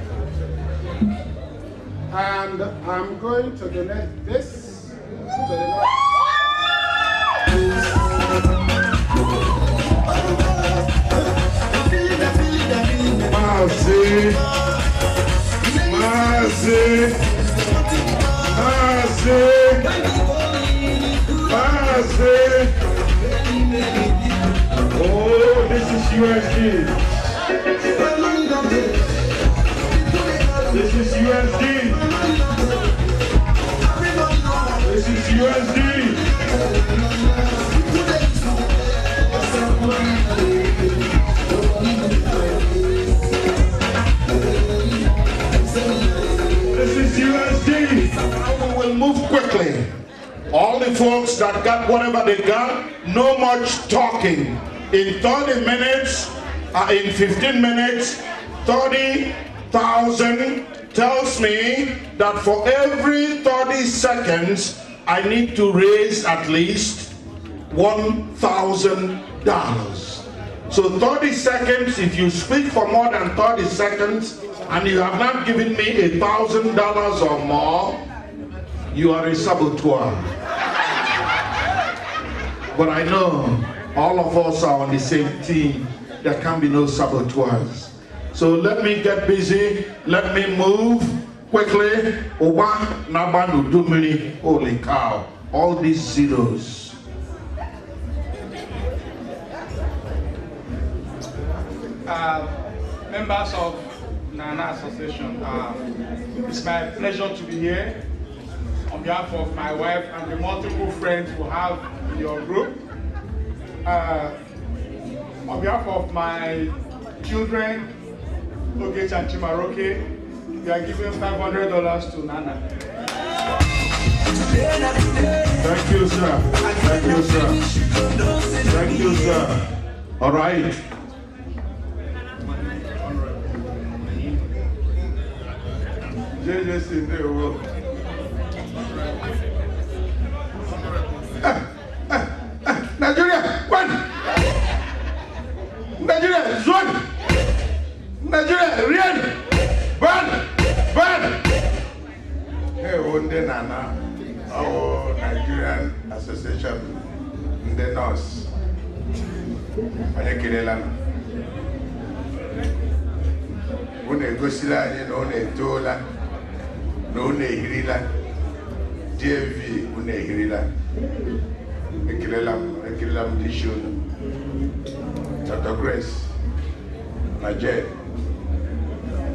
And I'm going to donate this to the Lord. Mercy, mercy, mercy, mercy. Oh, this is USD. This is USD. This is USD. move quickly. All the folks that got whatever they got, no much talking. In 30 minutes, in 15 minutes, 30,000 tells me that for every 30 seconds, I need to raise at least $1,000. So 30 seconds, if you speak for more than 30 seconds, and you have not given me $1,000 or more, you are a saboteur. But I know all of us are on the same team. There can be no saboteurs. So let me get busy. Let me move quickly. Oba Nabanu Dumini, holy cow. All these zeros. Members of Nannna Association, it's my pleasure to be here on behalf of my wife and the multiple friends we have in your group. On behalf of my children, Ogechi and Chimaroke, we are giving $500 to Nannna. Thank you, sir. Thank you, sir. Thank you, sir. All right. JJC, they will. Nigeria, one. Nigeria, one. Nigeria, real. One. Hey, one day, Nannna, our Nigerian Association, the nurse, One Gosila, you know, Tola, no Nehirila, DFV, Unehirila, Ekilam Dishun, Dr. Grace, Majed,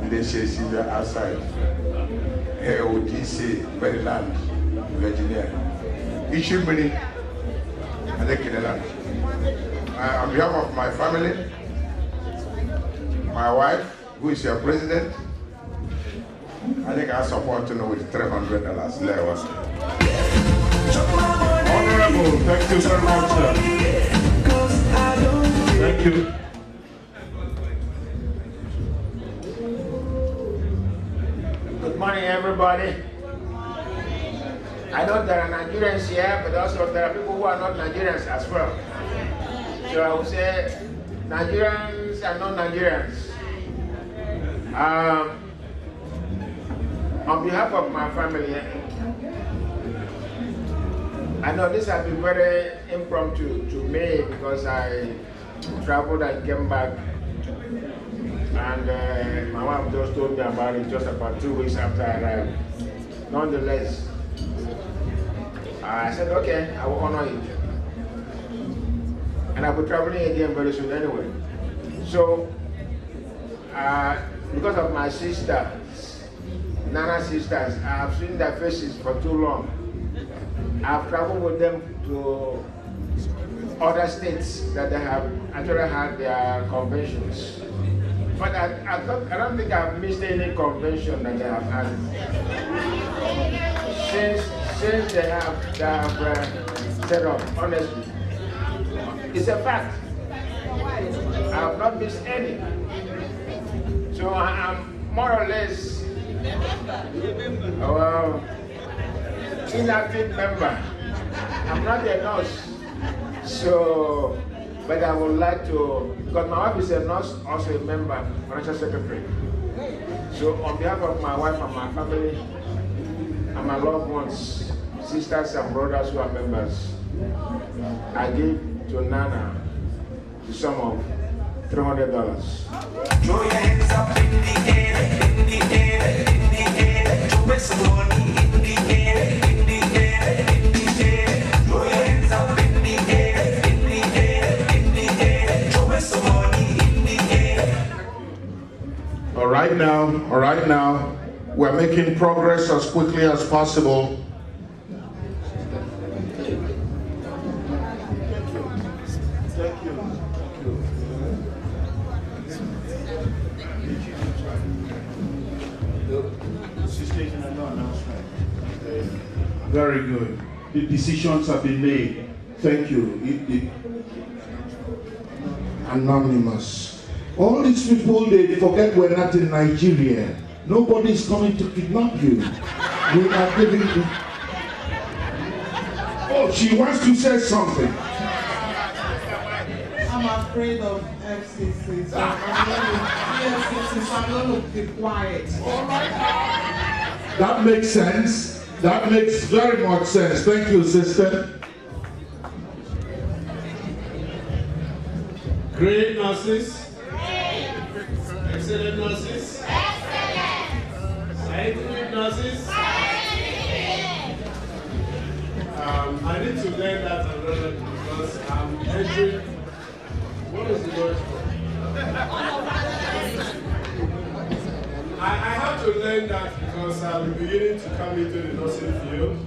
they say Sylvia outside, here ODC, Maryland, Virginia, issue many, and Ekilam. On behalf of my family, my wife, who is your president, I think I support you with $300. Honorable, thank you very much, sir. Thank you. Good morning, everybody. I know there are Nigerians here, but also there are people who are not Nigerians as well. So I would say Nigerians and non-Nigerians. On behalf of my family, I know this has been very impromptu to me because I traveled and came back, and my wife just told me about it just about 2 weeks after I arrived. Nonetheless, I said, okay, I will honor it. And I'll be traveling again very soon anyway. So, because of my sisters, Nannna sisters, I have seen their faces for too long. I've traveled with them to other states that they have actually had their conventions. But I don't think I've missed any convention that they have had. Since they have set up, honestly. It's a fact. I have not missed any. So I'm more or less inactive member. I'm not a nurse. So, but I would like to, because my wife is a nurse, also a member, financial secretary. So on behalf of my wife and my family and my loved ones, sisters and brothers who are members, I give to Nannna the sum of $300. Throw your hands up in the air, in the air, in the air. Throw some money in the air, in the air, in the air. Throw your hands up in the air, in the air, in the air. Throw some money in the air. All right now, we're making progress as quickly as possible. Very good. The decisions have been made. Thank you. Anonymous. All these people, they forget we're not in Nigeria. Nobody's coming to kidnap you. We are giving you. Oh, she wants to say something. I'm afraid of FCC, so I'm going to be quiet. That makes sense. That makes very much sense. Thank you, sister. Great nurses. Excellent nurses. Scientific nurses. I need to learn that a little because I'm entering. What is the word for? I have to learn that because I'm beginning to come into the nursing field.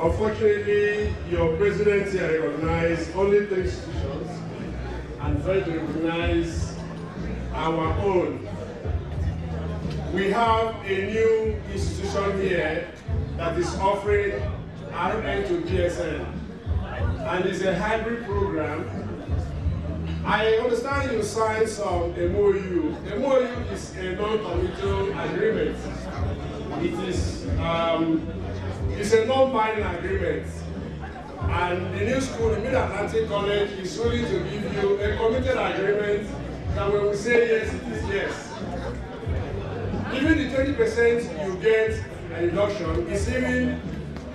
Unfortunately, your presidency recognized only 3 institutions and failed to recognize our own. We have a new institution here that is offering RN to BSN, and it's a hybrid program. I understand you signed some MOU. MOU is a non-committal agreement. It's a non-binding agreement. And the new school, the Mid-Atlantic College, is willing to give you a committed agreement that when we say yes, it is yes. Even the 20% you get a reduction is even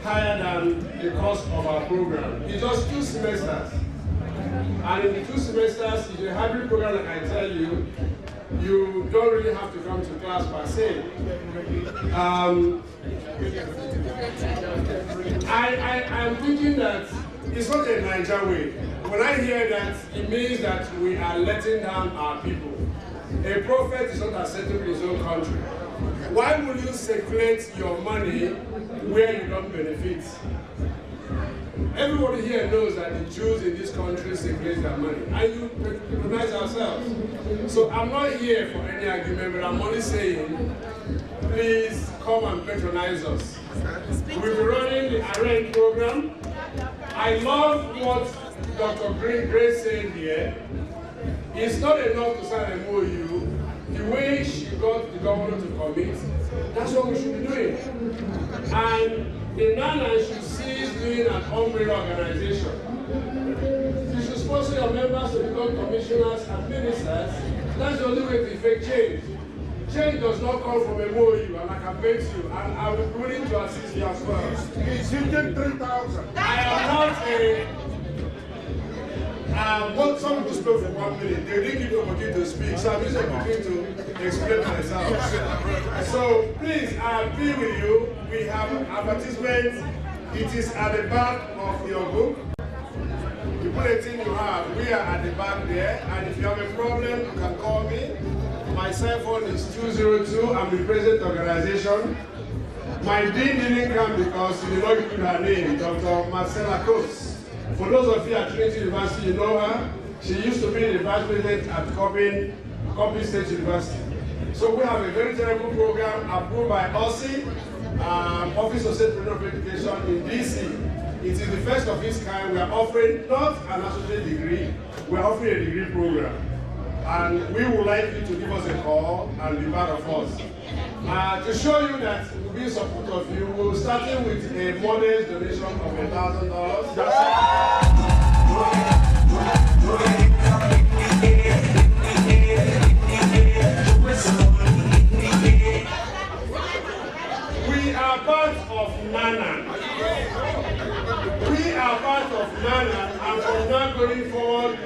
higher than the cost of our program. It's just 2 semesters. And in the 2 semesters, it's a hybrid program, like I tell you, you don't really have to come to class per se. I'm thinking that it's not a Niger way. When I hear that, it means that we are letting down our people. A prophet is not acceptable in his own country. Why would you circulate your money where you don't benefit? Everybody here knows that the Jews in this country circulate their money, and you recognize ourselves. So I'm not here for any argument, but I'm only saying, please come and patronize us. We'll be running the RN program. I love what Dr. Grace said here. It's not enough to sign a MOU. The way she got the government to commit, that's what we should be doing. And the Nannna should cease being an umbrella organization. You should sponsor your members to become commissioners and ministers. That's the only way to effect change. Change does not come from a MOU, and I can bet you, and I will be willing to assist you as well. It's 3,000. I am not a... What some people spoke for 1 minute, they didn't give me opportunity to speak, so I'm using the opportunity to explain myself. So please, I'll be with you. We have advertisements. It is at the back of your book. The bulletin you have, we are at the back there, and if you have a problem, you can call me. My cell phone is 202. I'm the president of the organization. My dean didn't come because he did not give her name, Dr. Marcella Coates. For those of you at Trinity University, you know her. She used to be the vice president at Coppin State University. So we have a very terrible program approved by OSI, Office of State Board of Education in DC. It is the first of its kind. We are offering not an associate degree, we are offering a degree program. And we would like you to give us a call and be part of us. To show you that we'll be in support of you, we'll starting with a modest donation of $1,000. We are part of Nannna. We are part of Nannna, and from now going forward,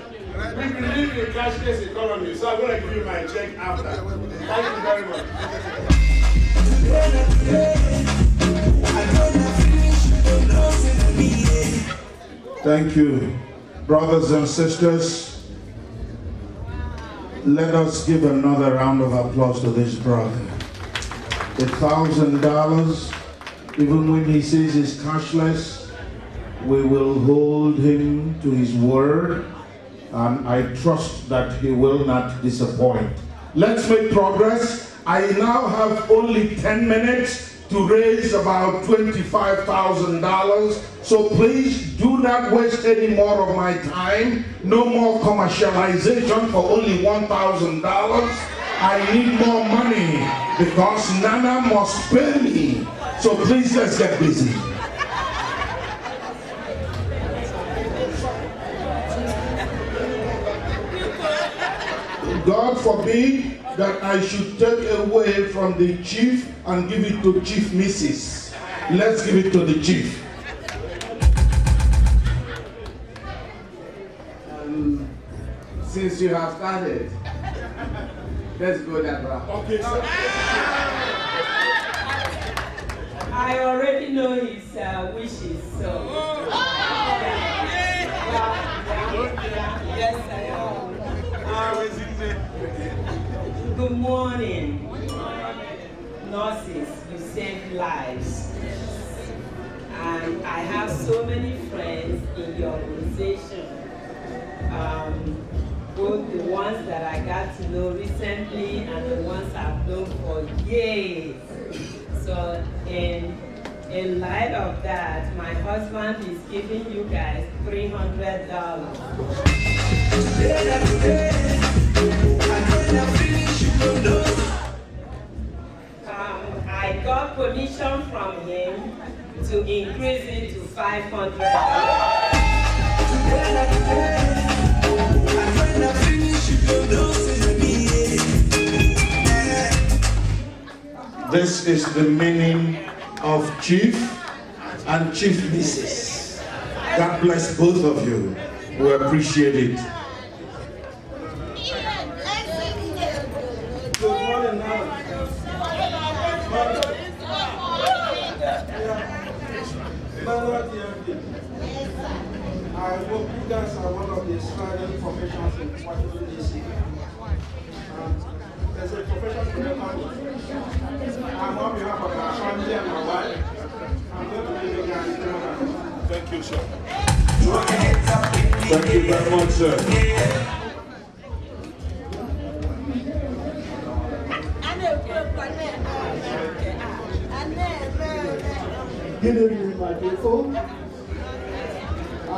we believe in cashless economy. So I'm going to give you my check after. Thank you very much. Thank you. Brothers and sisters, let us give another round of applause to this brother. $1,000, even when he says it's cashless, we will hold him to his word, and I trust that he will not disappoint. Let's make progress. I now have only 10 minutes to raise about $25,000. So please do not waste any more of my time. No more commercialization for only $1,000. I need more money because Nannna must pay me. So please, let's get busy. God forbid that I should take away from the chief and give it to Chief Mrs. Let's give it to the chief. Since you have started, let's go that route. Okay, sir. I already know his wishes, so. Yes, I am. Good morning. Nurses, you save lives. And I have so many friends in your organization. Both the ones that I got to know recently and the ones I've known for years. So in light of that, my husband is giving you guys $300. I got permission from him to increase it to $500. This is the meaning of Chief and Chief Mrs. God bless both of you. We appreciate it. Good morning, Nannah. I hope you guys are one of the Australian professionals in Washington, D.C. There's a professional program. I'm on behalf of my family and my wife. I'm going to give you guys $300. Thank you, sir. Thank you very much, sir. Good evening, my people. I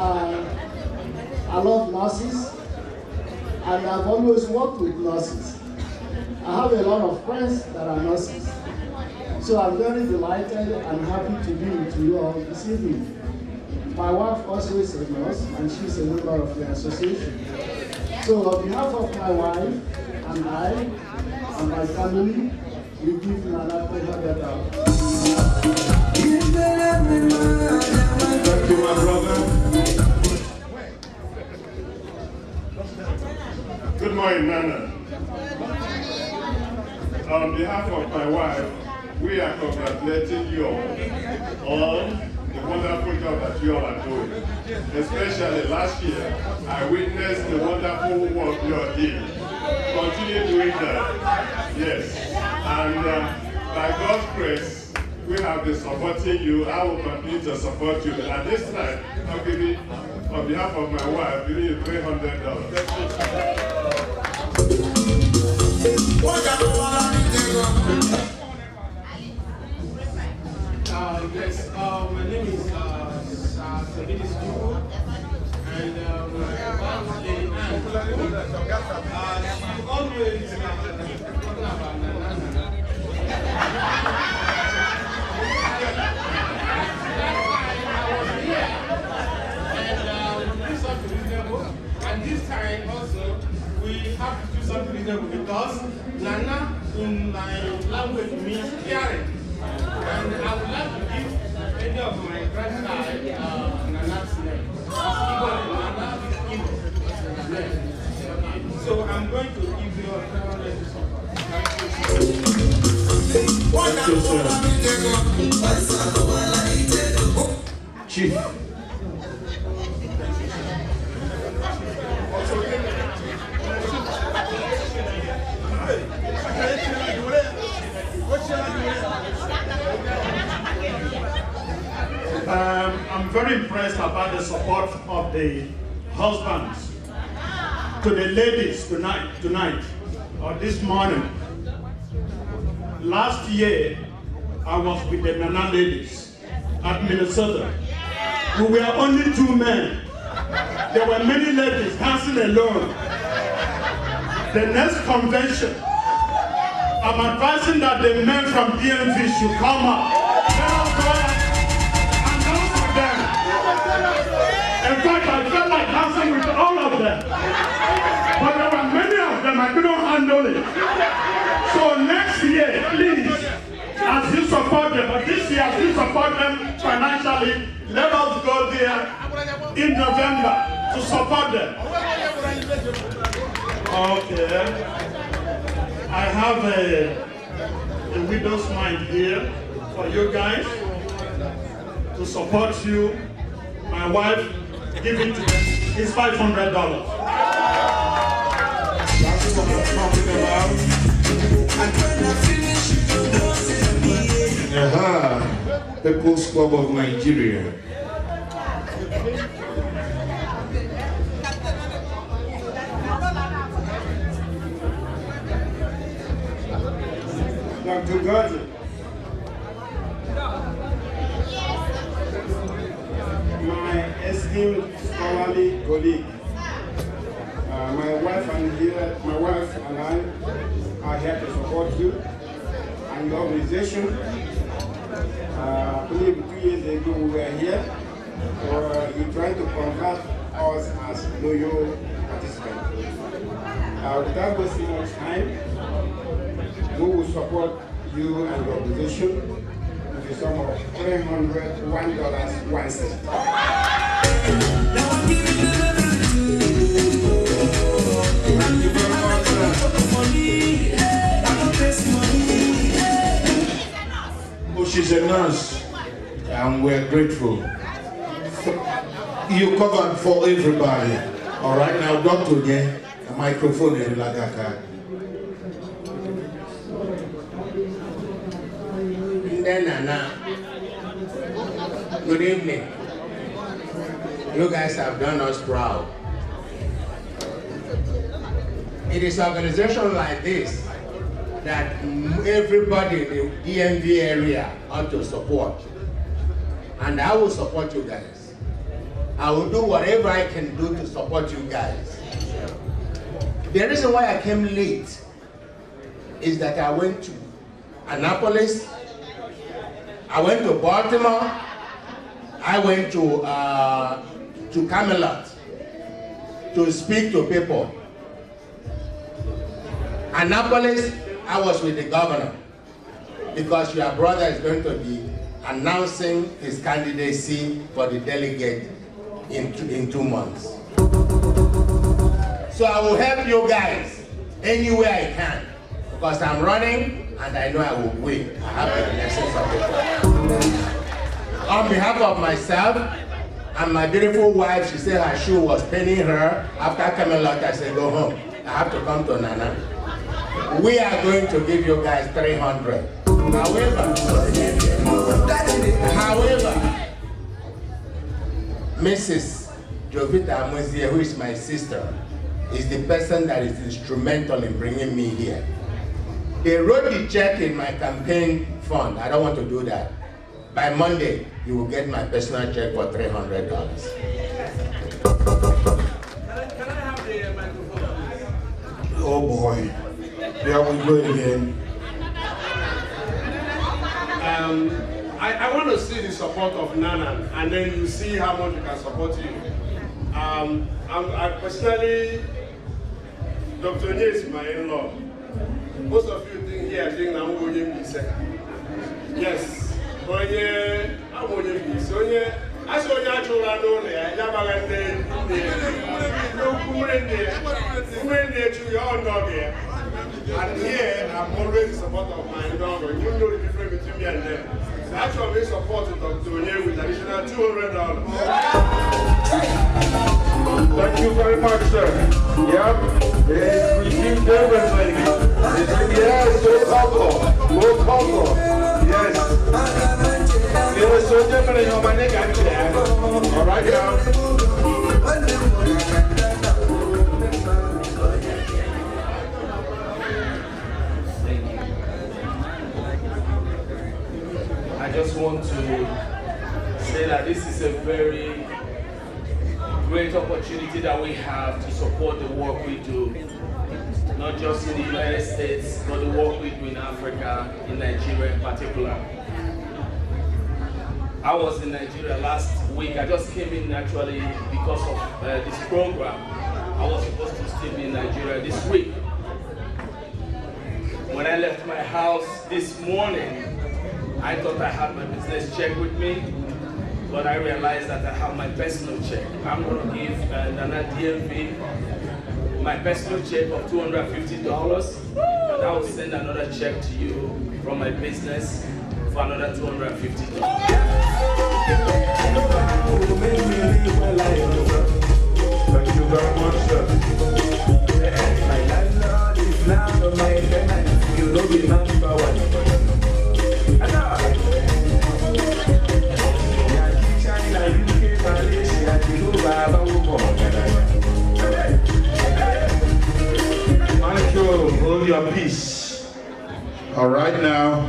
love nurses, and I've always worked with nurses. I have a lot of friends that are nurses. So I'm very delighted and happy to be with you all this evening. My wife also is a nurse, and she's a member of the association. So on behalf of my wife and I and my family, we give Nannna $300. Thank you, my brother. Good morning, Nannna. On behalf of my wife, we are congratulating you on the wonderful job that you all are doing. Especially last year, I witnessed the wonderful work you all did. Continue doing that. Yes. And by God's grace, we have been supporting you. I will continue to support you. At this time, I'm giving, on behalf of my wife, giving you $300. Yes, my name is Sabini Stuku, and my wife is she always talking about Nannna. And this time also, we have to do something reasonable because Nannna in my language means hearing. And I would like to give any of my grandchild Nannna's name. Nannna is Igbo. So I'm going to give you a $300 support. Chief. I'm very impressed about the support of the husbands to the ladies tonight or this morning. Last year, I was with the Nannna ladies at Minnesota. We were only 2 men. There were many ladies dancing alone. The next convention, I'm advising that the men from DMV should come up. Let us go and dance with them. In fact, I felt like dancing with all of them. But there were many of them, I couldn't handle it. So next year, please, as you support them, but this year, as you support them financially, let us go there in November to support them. Okay. I have a widow's mind here for you guys to support you. My wife, give it to them. It's $500. That's what I'm talking about. People's Club of Nigeria. Dr. Gordon. My esteemed scholarly colleague, my wife and I are here to support you and your organization. I believe 2 years ago we were here. You tried to convert us as loyal participants. Without wasting much time, we will support you and your organization with the sum of $301.01. Thank you very much, sir. Oh, she's a nurse, and we're grateful. You covered for everybody. All right, now, Dr. again, a microphone in Lagaka. Nannna, good evening. You guys have done us proud. It is organizations like this that everybody in the DMV area ought to support. And I will support you guys. I will do whatever I can do to support you guys. The reason why I came late is that I went to Annapolis, I went to Baltimore, I went to Camelot to speak to people. Annapolis, I was with the governor because your brother is going to be announcing his candidacy for the delegate in 2 months. So I will help you guys any way I can because I'm running and I know I will win. I have the blessings of it. On behalf of myself and my beautiful wife, she said her shoe was paining her. After Camelot, I said, go home. I have to come to Nannna. We are going to give you guys 300. However, Mrs. Jovita Amozie, who is my sister, is the person that is instrumental in bringing me here. They wrote the check in my campaign fund. I don't want to do that. By Monday, you will get my personal check for $300. Can I have the microphone? Oh boy. There we go again. I want to see the support of Nannna, and then you see how much we can support you. I personally, Dr. Nye is my in-law. Most of you think here, I think I'm going to be second. Yes. But yeah, I'm going to be so yeah. I saw you actually know there. I'm going to and here, I'm always in support of my daughter. You know the difference between me and them. So actually, we support Dr. Nye with additional $200. Thank you very much, sir. Yep, they received everything. Yes, so couple. Yes. Yes, so definitely your money got there. All right, now. want to say that this is a very great opportunity that we have to support the work we do, not just in the United States, but the work we do in Africa, in Nigeria in particular. I was in Nigeria last week. I just came in actually because of this program. I was supposed to still be in Nigeria this week. When I left my house this morning, I thought I had my business check with me, but I realized that I have my personal check. I'm going to give Nannna DMV my personal check of $250, and I will send another check to you from my business for another $250. Thank you very much, sir. My landlord is now my tenant. You know the number one. China, UK, Malaysia, Michael, hold your peace. All right now,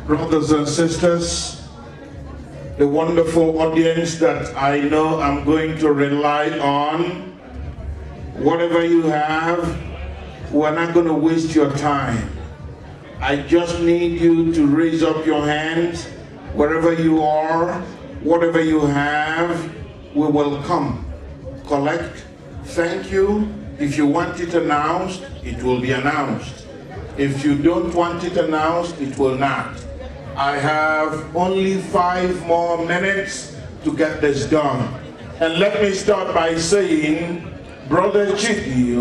brothers and sisters, the wonderful audience that I know I'm going to rely on, whatever you have, we're not going to waste your time. I just need you to raise up your hands wherever you are, whatever you have, we will come, collect, thank you. If you want it announced, it will be announced. If you don't want it announced, it will not. I have only 5 more minutes to get this done. And let me start by saying, Brother Chidi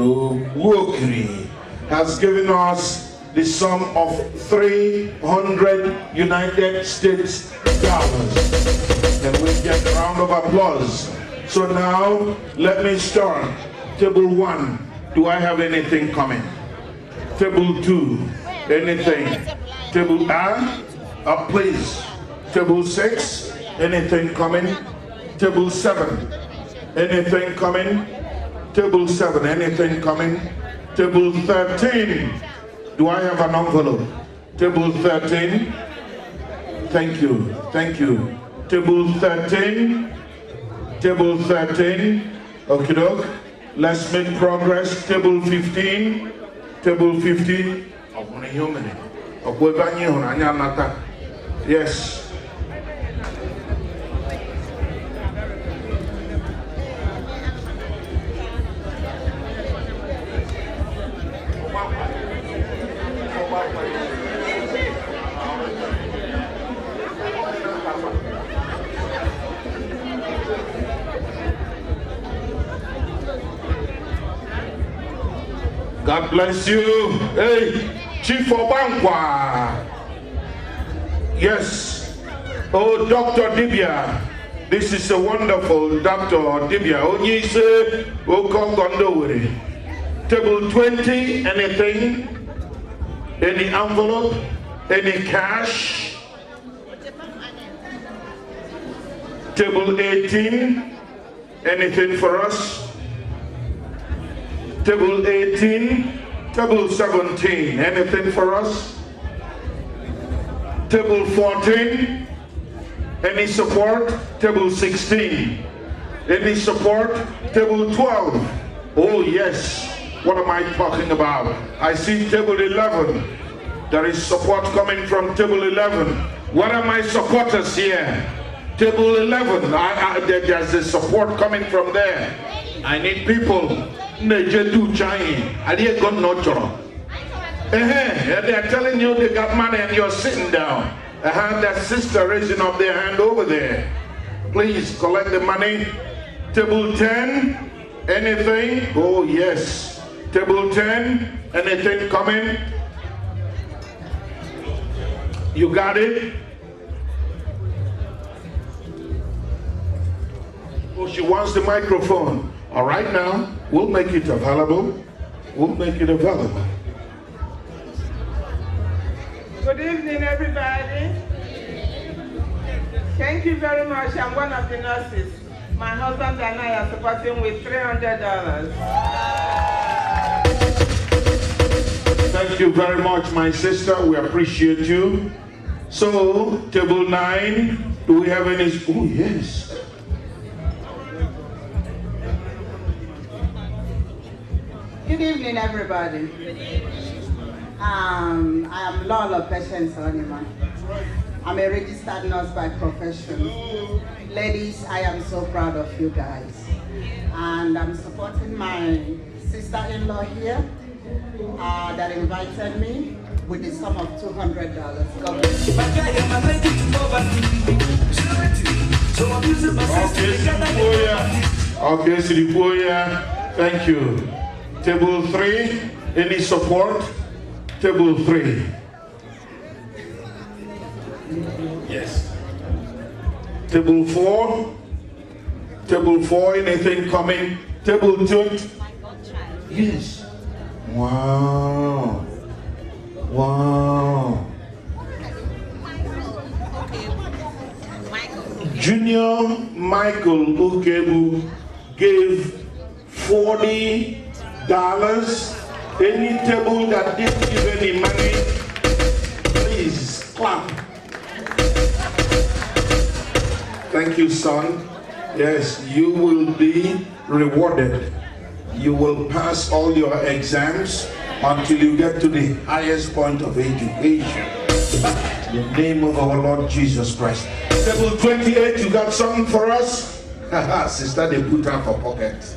Wokri has given us the sum of 300 United States dollars. Can we get a round of applause? So now, let me start. Table 1, do I have anything coming? Table 2, anything? Table please. Table 6, anything coming? Table 7, anything coming? Table 7, anything coming? Table 13, do I have an envelope? Table 13, thank you, thank you. Table 13, table 13, okay, doke. Let's make progress. Table 15, table 15. Yes. God bless you. Hey, Chief Obankwa. Yes. Oh, Dr. Dibia. This is a wonderful Dr. Dibia. Onyise Okongondowere. Table 20, anything? Any envelope? Any cash? Table 18, anything for us? Table 18, table 17, anything for us? Table 14, any support? Table 16, any support? Table 12, oh yes, what am I talking about? I see table 11, there is support coming from table 11. What are my supporters here? Table 11, there's a support coming from there. I need people. They are telling you they got money and you're sitting down. I have that sister raising up their hand over there. Please collect the money. Table 10, anything? Oh yes. Table 10, anything coming? You got it? Oh, she wants the microphone. All right now, we'll make it available. We'll make it available. Good evening, everybody. Thank you very much. I'm one of the nurses. My husband and I are supporting with $300. Thank you very much, my sister. We appreciate you. So, table 9, do we have any? Oh, yes. Good evening, everybody. I am Lola Patience Oniman. I'm a registered nurse by profession. Ladies, I am so proud of you guys. And I'm supporting my sister-in-law here that invited me with the sum of $200. God bless you. Okay, Siripoya, thank you. Table 3, any support? Table 3. Yes. Table 4. Table 4, anything coming? Table 2. Yes. Wow. Wow. Junior Michael Ukebu gave $40. Any table that didn't give any money, please clap. Thank you, son. Yes, you will be rewarded. You will pass all your exams until you get to the highest point of education. In the name of our Lord Jesus Christ. Table 28, you got something for us? Sister, they put her for pocket.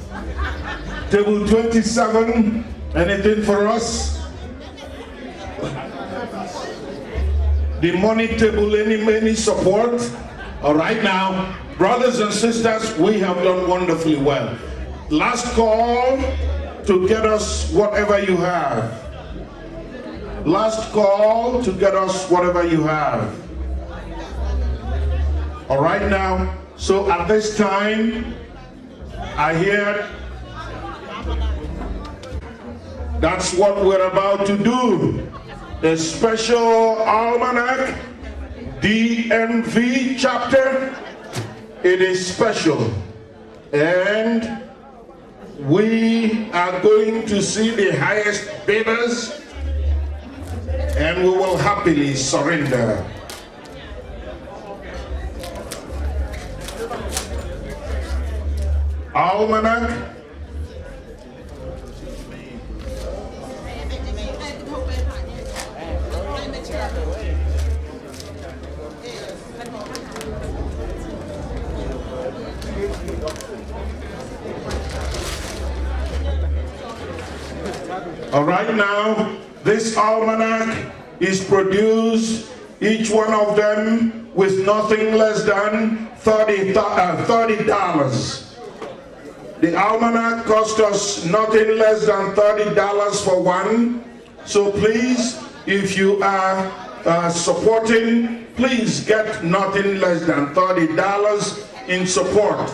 Table 27, anything for us? The money table, any support? All right now, brothers and sisters, we have done wonderfully well. Last call to get us whatever you have. Last call to get us whatever you have. All right now, so at this time, I hear that's what we're about to do. The special almanac, DMV chapter. It is special. And we are going to see the highest bidders and we will happily surrender. Almanac. All right now, this almanac is produced, each one of them with nothing less than $30. The almanac cost us nothing less than $30 for one. So please, if you are supporting, please get nothing less than $30 in support.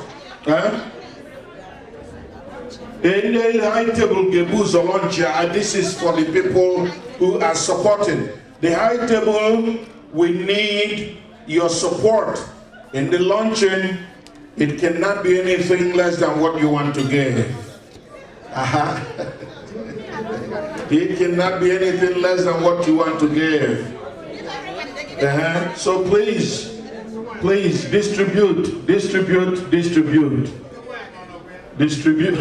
In the high table, this is for the people who are supporting. The high table, we need your support. In the luncheon, it cannot be anything less than what you want to give. It cannot be anything less than what you want to give. So please, please distribute, distribute, distribute. Distribute.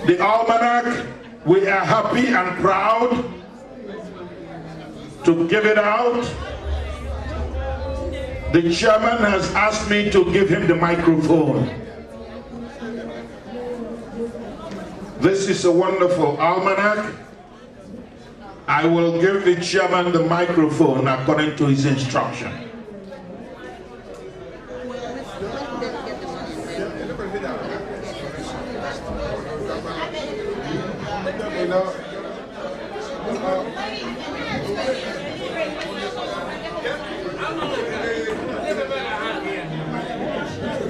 The almanac, we are happy and proud to give it out. The chairman has asked me to give him the microphone. This is a wonderful almanac. I will give the chairman the microphone according to his instruction.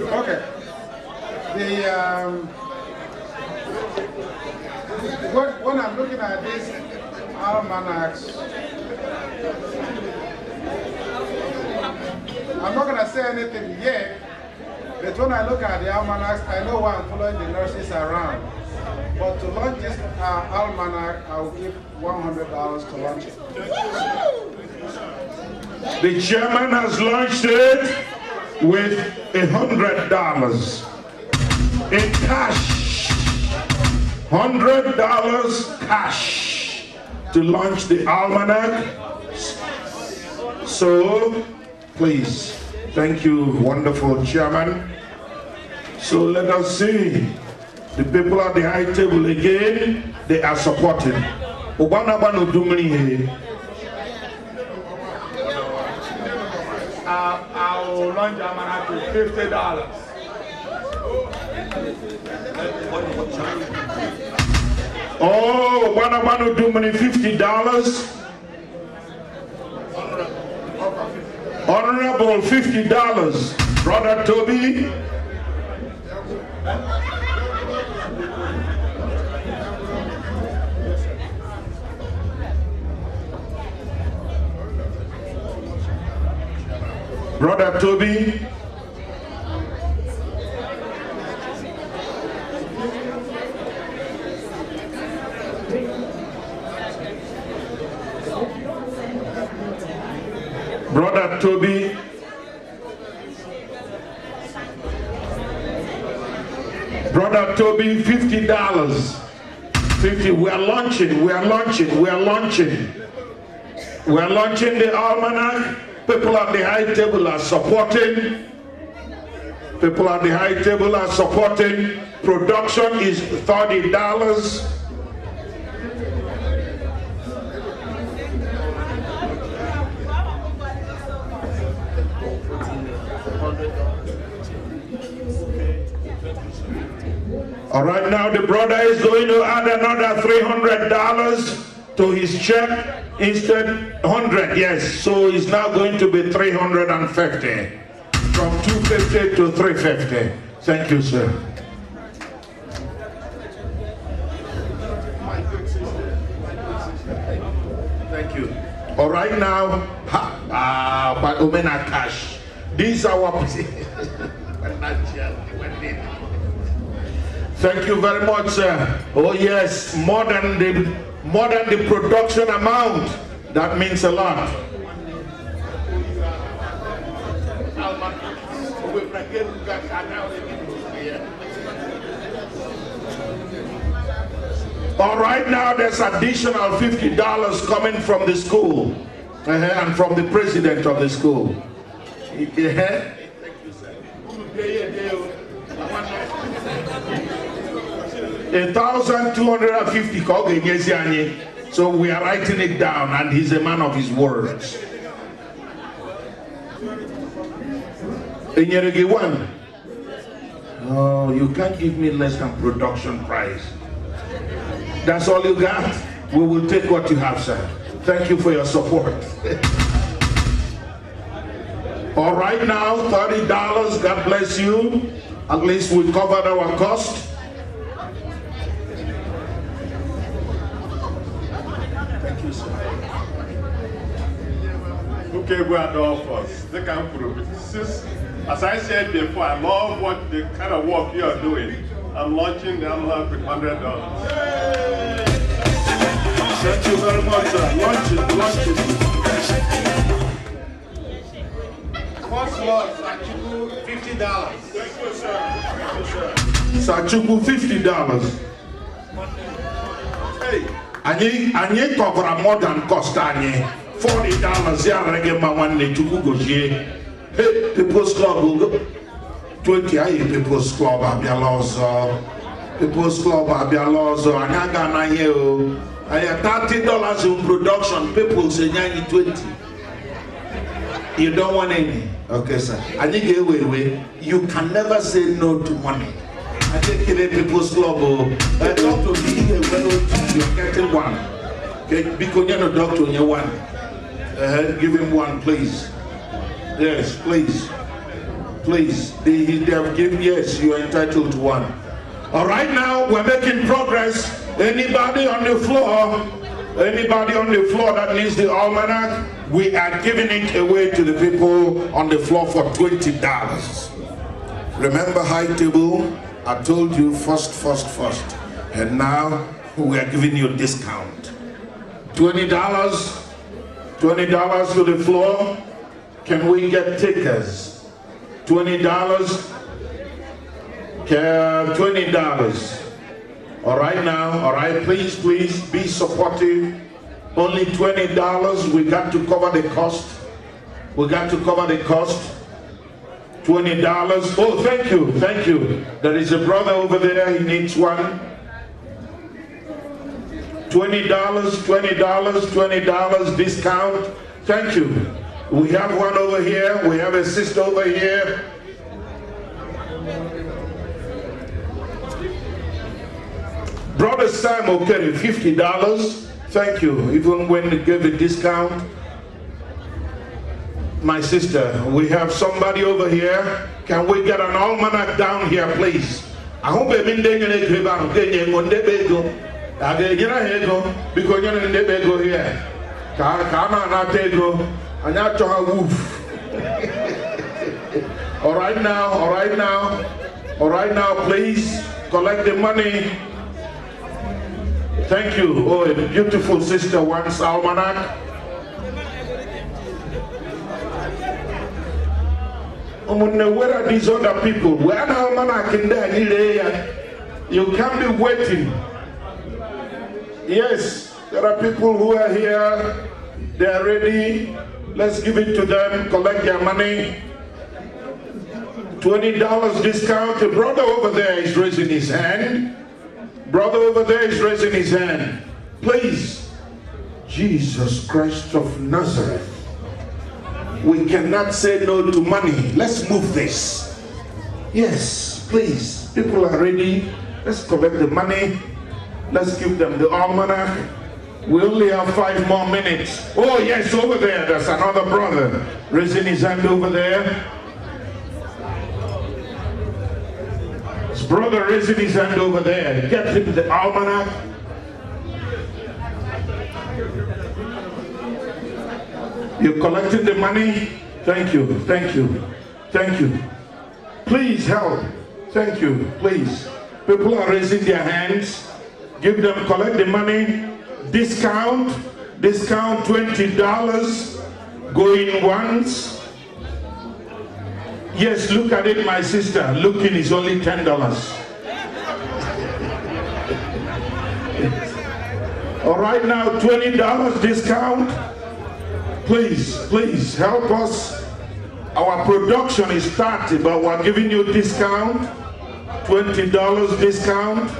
Okay. When I'm looking at these almanacs, I'm not going to say anything yet, but when I look at the almanacs, I know why I'm following the nurses around. But to launch this almanac, I'll give $100 to launch it. The chairman has launched it with $100 in cash. $100 cash to launch the almanac. So, please, thank you, wonderful chairman. So let us see. The people at the high table again, they are supporting. I'll launch almanac with $50. Oh, what about to do money $50? Honorable $50. Brother Toby. Brother Toby. Brother Toby. Brother Toby, $50. 50. We are launching the almanac. People at the high table are supporting. Production is $30. All right, now the brother is going to add another $300 to his check. Instead, 100, yes. So it's now going to be 350. From 250 to 350. Thank you, sir. Thank you. All right now, but Omena cash. These are our Thank you very much, sir. Oh yes, more than the production amount. That means a lot. All right, now there's additional $50 coming from the school and from the president of the school. $1,250. So we are writing it down, and he's a man of his words. Oh, you can't give me less than production price. That's all you got? We will take what you have, sir. Thank you for your support. All right, now, $30. God bless you. At least we covered our cost. Thank you, sir. Okay, we are done first. They can prove it. As I said before, I love what the kind of work you are doing. I'm launching the envelope with $100. Thank you very much, sir. Launch it. First lot, Sachuku, $50. Thank you, sir. Sachuku, $50. Hey, Anye cover more than cost Anye. $40. Yeah, reggae man one day to go here. Hey, People's Club will go. 20 aye People's Club Abialozo. People's Club Abialozo. Anyaga na ye o. Aye $30 in production. People say 20. You don't want any. Okay, sir. I think you can never say no to money. I think People's Club. Talk to me here when you're getting one. Okay, because you're no doctor, you're one. Give him one, please. Yes, please. Please. They have given, yes, you are entitled to one. All right, now we're making progress. Anybody on the floor that needs the almanac, we are giving it away to the people on the floor for $20. Remember, high table, I told you first. And now we are giving you a discount. $20 to the floor. Can we get takers? $20. $20. All right now, all right, please be supportive. Only $20. We got to cover the cost. We got to cover the cost. $20. Oh, thank you. There is a brother over there, he needs one. $20 discount. Thank you. We have one over here. We have a sister over here. Brother Sam O'Kerry, $50. Thank you. Even when they gave a discount. My sister, we have somebody over here. Can we get an almanac down here, please? I hope I've been doing it because you're in the bego here. All right now, please collect the money. Thank you. Oh, a beautiful sister wants almanac. Where are these other people? Where are almanac in there? You can't be waiting. Yes, there are people who are here. They are ready. Let's give it to them. Collect their money. $20 discount. A brother over there is raising his hand. Please. Jesus Christ of Nazareth. We cannot say no to money. Let's move this. Yes, please. People are ready. Let's collect the money. Let's give them the almanac. We only have 5 more minutes. Oh yes, over there, there's another brother raising his hand over there. His brother raising his hand over there. Get him the almanac. You're collecting the money. Thank you. Please help. Thank you, please. People are raising their hands. Give them, collect the money. Discount $20. Going once. Yes, look at it, my sister. Looking is only $10. All right, now $20 discount. Please help us. Our production is 30, but we're giving you discount. $20 discount.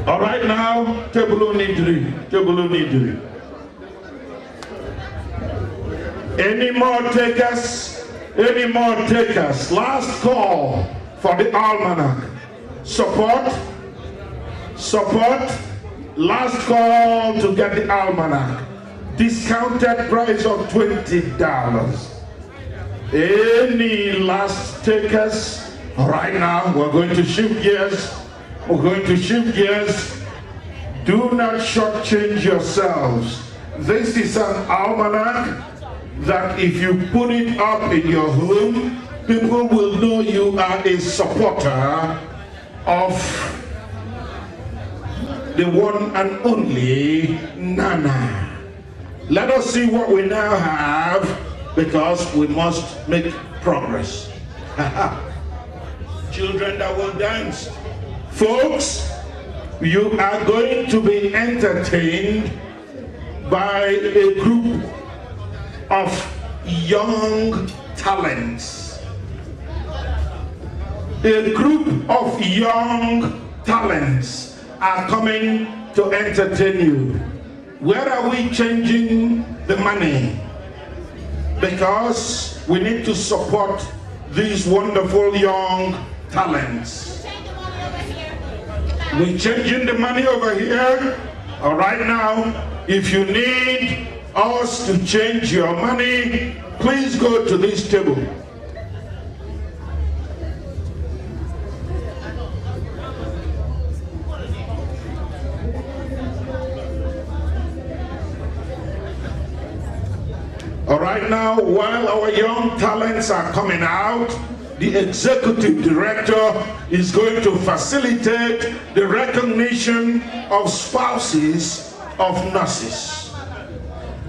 All right now, table need. Any more takers? Last call for the almanac. Support. Last call to get the almanac. Discounted price of $20. Any last takers? All right now, we're going to shift gears. Do not shortchange yourselves. This is an almanac that if you put it up in your home, people will know you are a supporter of the one and only Nannna. Let us see what we now have, because we must make progress. Children that will dance. Folks, you are going to be entertained by a group of young talents. A group of young talents are coming to entertain you. Where are we changing the money? Because we need to support these wonderful young talents. We're changing the money over here. All right now, if you need us to change your money, please go to this table. All right, now, while our young talents are coming out, the executive director is going to facilitate the recognition of spouses of nurses.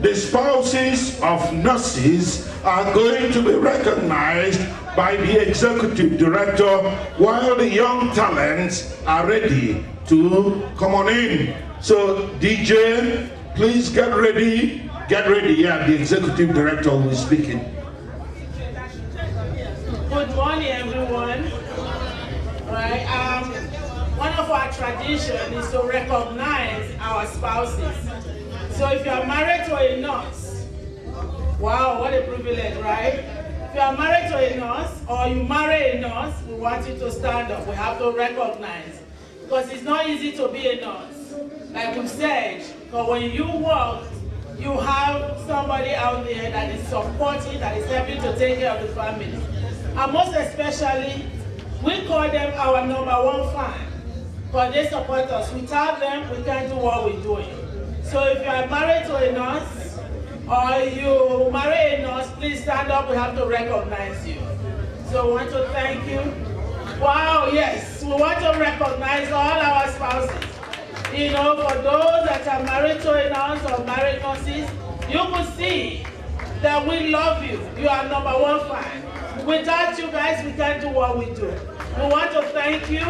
The spouses of nurses are going to be recognized by the executive director while the young talents are ready to come on in. So DJ, please get ready. Get ready. Yeah, the executive director will be speaking. Good morning, everyone. Right. One of our traditions is to recognize our spouses. So if you are married to a nurse, wow, what a privilege, right? If you are married to a nurse or you marry a nurse, we want you to stand up. We have to recognize. Because it's not easy to be a nurse. Like we've said, but when you work, you have somebody out there that is supporting, that is helping to take care of the family. And most especially, we call them our #1 fan. Because they support us. Without them, we can't do what we're doing. So if you are married to a nurse, or you marry a nurse, please stand up. We have to recognize you. So we want to thank you. Wow, yes. We want to recognize all our spouses. You know, for those that are married to a nurse or married nurses, you could see that we love you. You are #1 fan. Without you guys, we can't do what we do. We want to thank you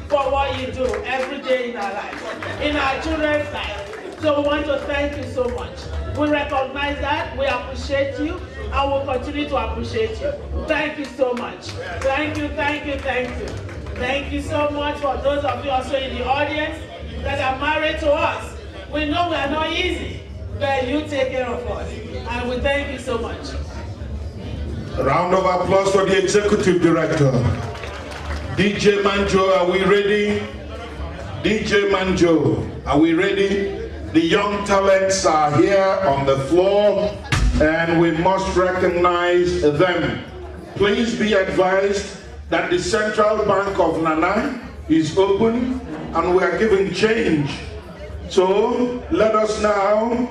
for what you do every day in our lives, in our children's life. So we want to thank you so much. We recognize that, we appreciate you, and we'll continue to appreciate you. Thank you so much. Thank you, thank you, thank you. Thank you so much for those of you also in the audience that are married to us. We know we are not easy, but you take care of us. And we thank you so much. A round of applause for the executive director. DJ Manjo, are we ready? DJ Manjo, are we ready? The young talents are here on the floor and we must recognize them. Please be advised that the Central Bank of Nannna is open and we are giving change. So let us now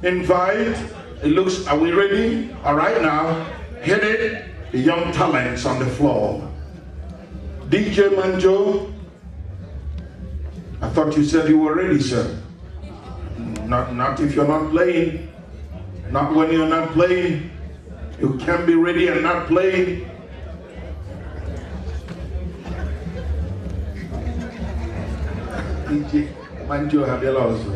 invite, are we ready? All right now, hit it, the young talents on the floor. DJ Manjo, I thought you said you were ready, sir. Not if you're not playing. Not when you're not playing. You can be ready and not play. DJ Manjo Habela also.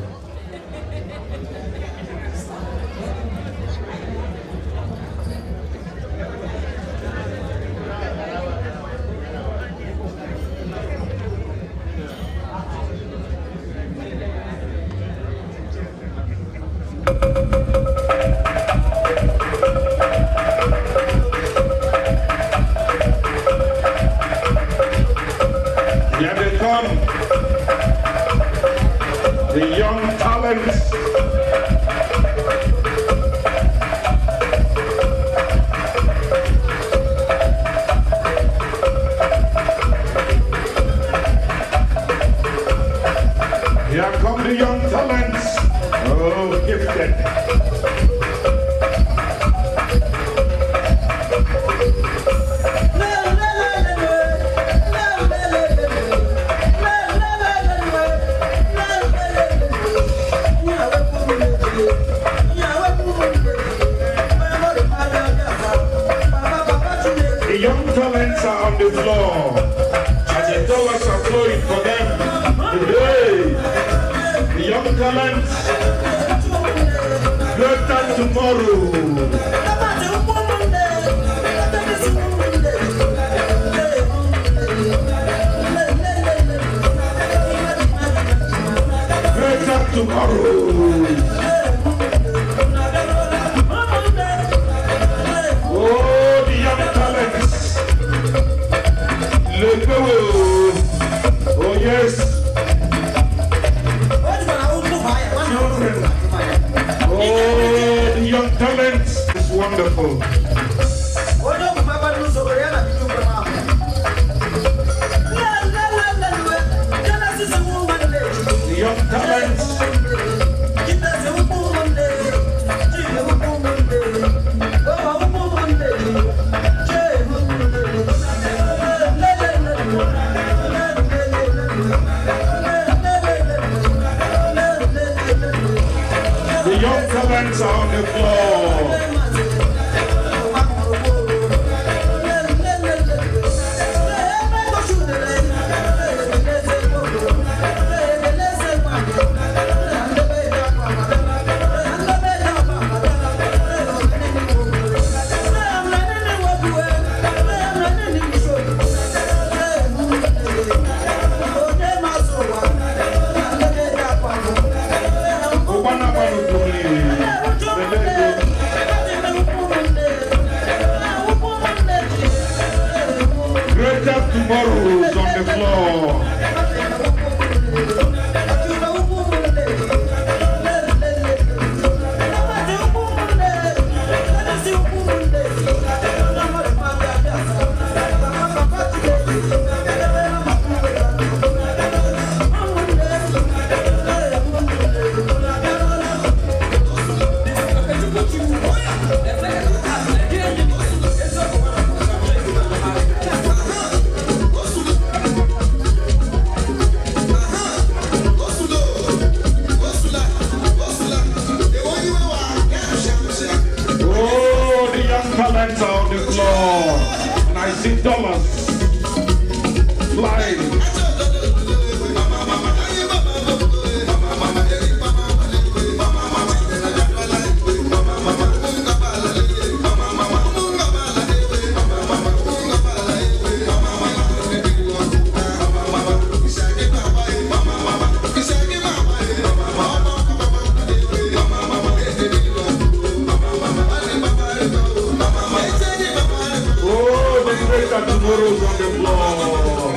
Here they come, the young talents. Here come the young talents. Oh, gifted. The young talents are on the floor, and the dollars are flowing for them. Hey, the young talents, greater tomorrow. Greater tomorrow. Oh, the young talents. Look oh yes. Children. Oh, the young talents. It's wonderful. The young talents. talents on the floor. Tomorrow's on the floor. Talents on the floor, and I see dollars flying. Tomorrow's on the floor.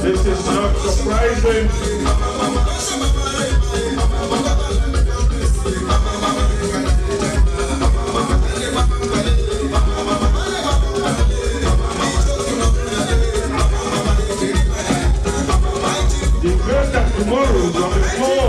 This is not surprising. The great of tomorrow's on the floor.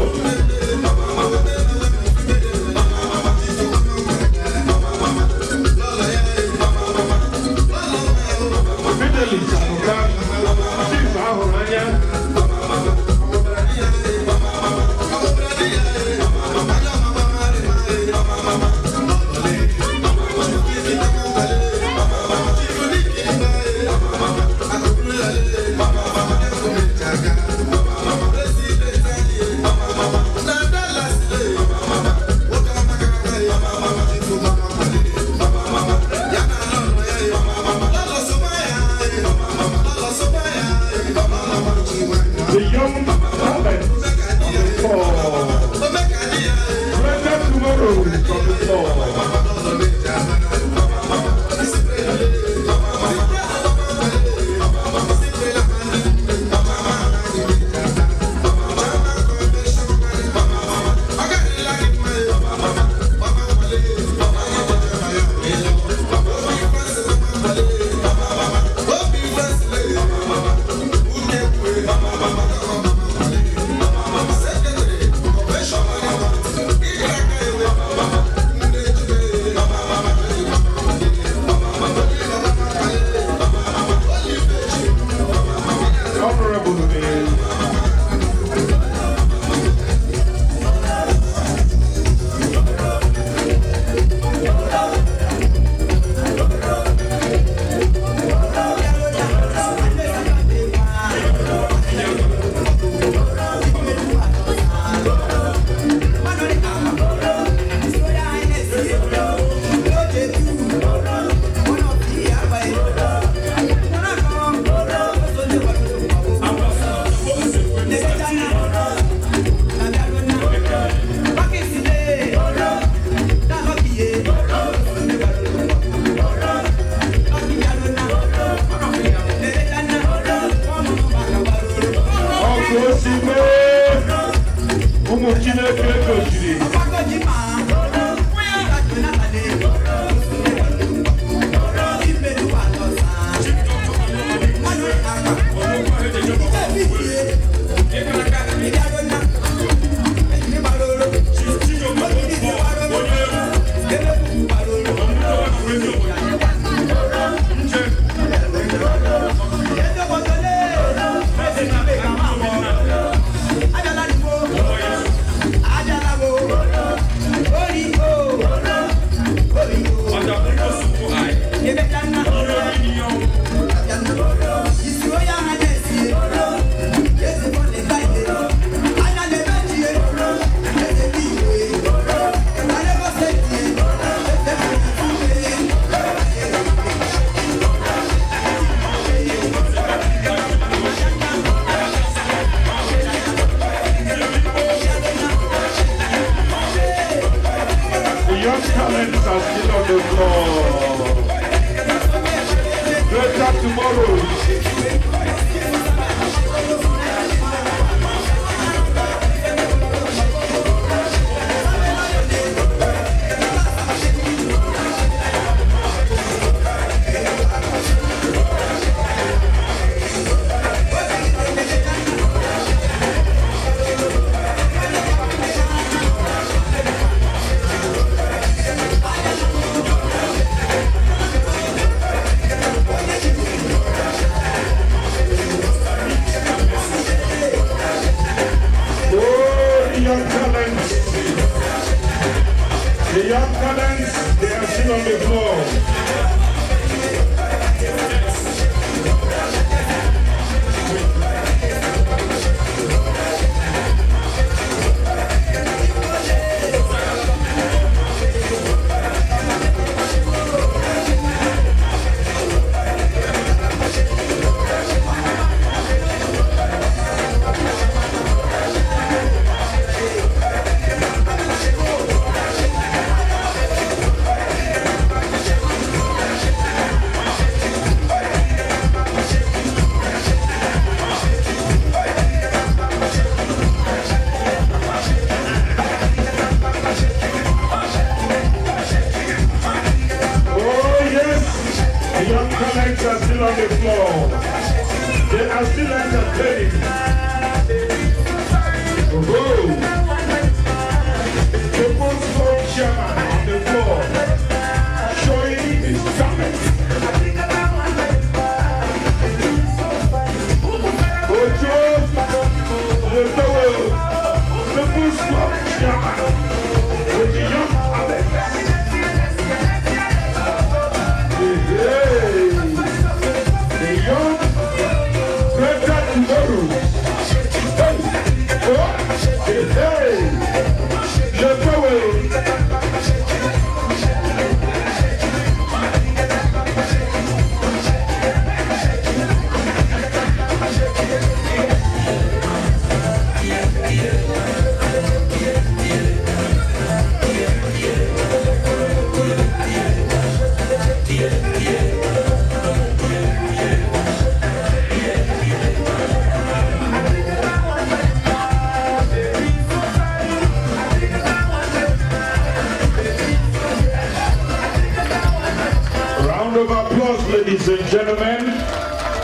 Ladies and gentlemen,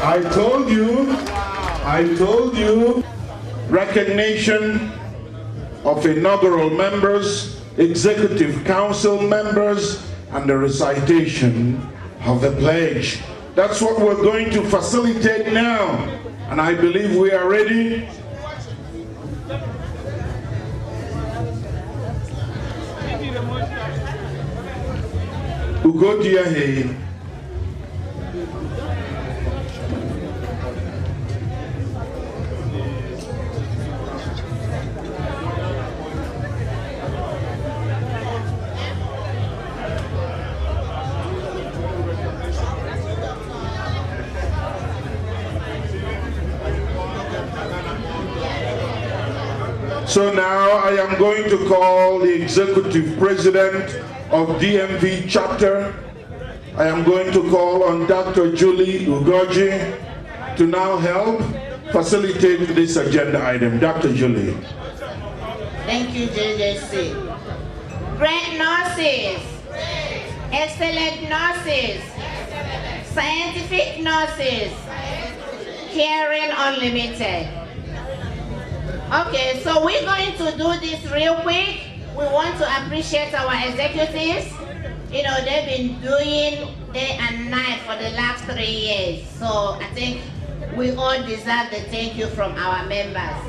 I told you, recognition of inaugural members, executive council members, and the recitation of the pledge. That's what we're going to facilitate now, and I believe we are ready. Ugodia. So now I am going to call the executive president of DMV chapter. I am going to call on Dr. Julie Ugoji to now help facilitate this agenda item. Dr. Julie. Thank you, JJC. Great nurses, excellent nurses, scientific nurses, caring unlimited. Okay, so we're going to do this real quick. We want to appreciate our executives. You know, they've been doing day and night for the last 3 years. So I think we all deserve the thank you from our members.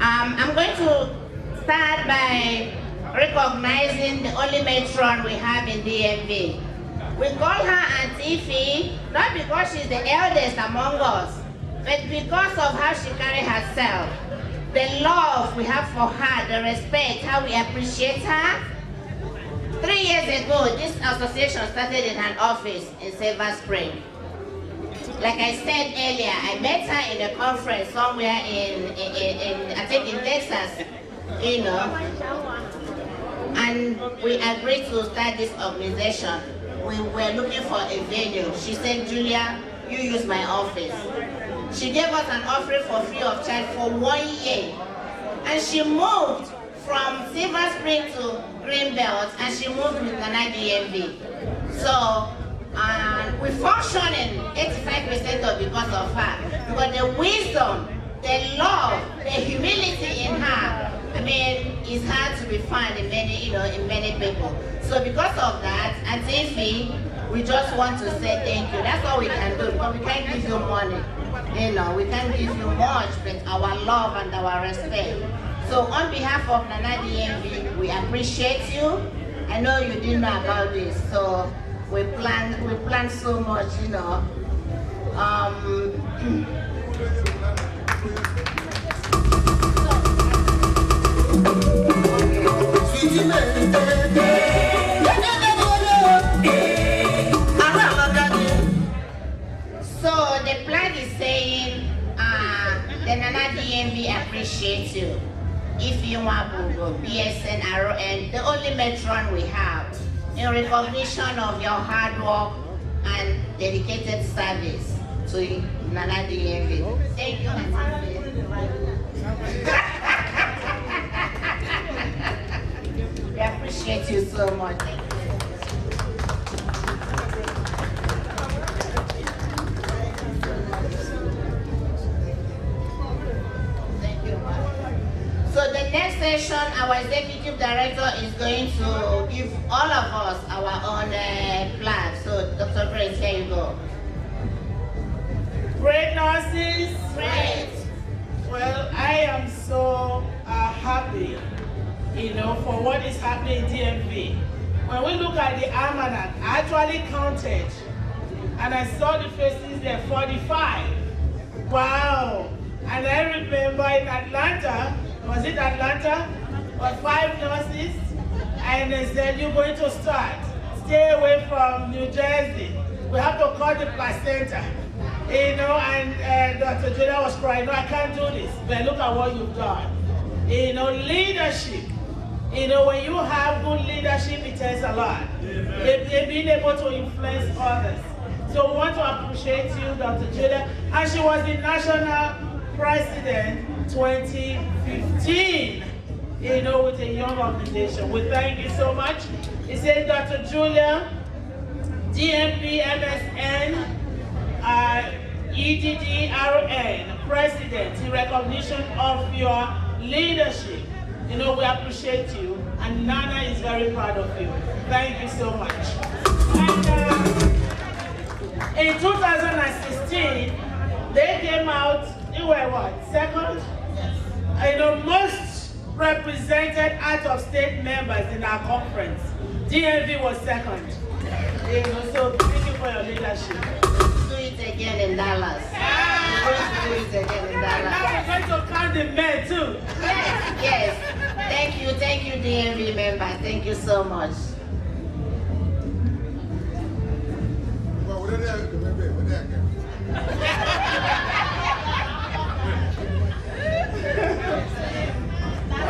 I'm going to start by recognizing the only matron we have in DMV. We call her Auntie Fee, not because she's the eldest among us, but because of how she carries herself. The love we have for her, the respect, how we appreciate her. 3 years ago, this association started in an office in Silver Spring. Like I said earlier, I met her in a conference somewhere I think in Texas, you know, and we agreed to start this organization. We were looking for a venue. She said, Julia, you use my office. She gave us an offering for free of charge for 1 year. And she moved from Silver Spring to Greenbelt, and she moved with Nannna DMV. So we function in 85% of because of her. Because the wisdom, the love, the humility in her, I mean, is hard to be found in many, you know, in many people. So because of that, at Ify, we just want to say thank you. That's all we can do, because we can't give you money. You know, we can't give you much, but our love and our respect. So on behalf of Nannna DMV, we appreciate you. I know you didn't know about this, so we plan so much, you know. So the flag is saying, the Nannna DMV appreciates you. If you want Google, BSN, RON, the only matron we have, in recognition of your hard work and dedicated service to Nannna DMV. Thank you. We appreciate you so much. So the next session, our executive director is going to give all of us our own plan. So Dr. Grace, here you go. Great nurses. Great. Well, I am so happy, you know, for what is happening in DMV. When we look at the almanac, I actually counted, and I saw the faces there, 45. Wow. And I remember in Atlanta, was it Atlanta? Or 5 nurses, and they said, you're going to start. Stay away from New Jersey. We have to cut the placenta. You know, and Dr. Julia was crying, no, I can't do this. But look at what you've done. You know, leadership. You know, when you have good leadership, it takes a lot. Being able to influence others. So we want to appreciate you, Dr. Julia. And she was the national president 2015, you know, with a young organization. We thank you so much. It says Dr. Julia, DMP, MSN, EDDRN President in recognition of your leadership. You know, we appreciate you, and Nannna is very proud of you. Thank you so much. And in 2016, they came out, they were what, second? You know, most represented out-of-state members in our conference. DMV was second. You know, so thank you for your leadership. Do it again in Dallas. We're going to do it again in Dallas. Now we're going to count the men too. Yes. Thank you, DMV members. Thank you so much.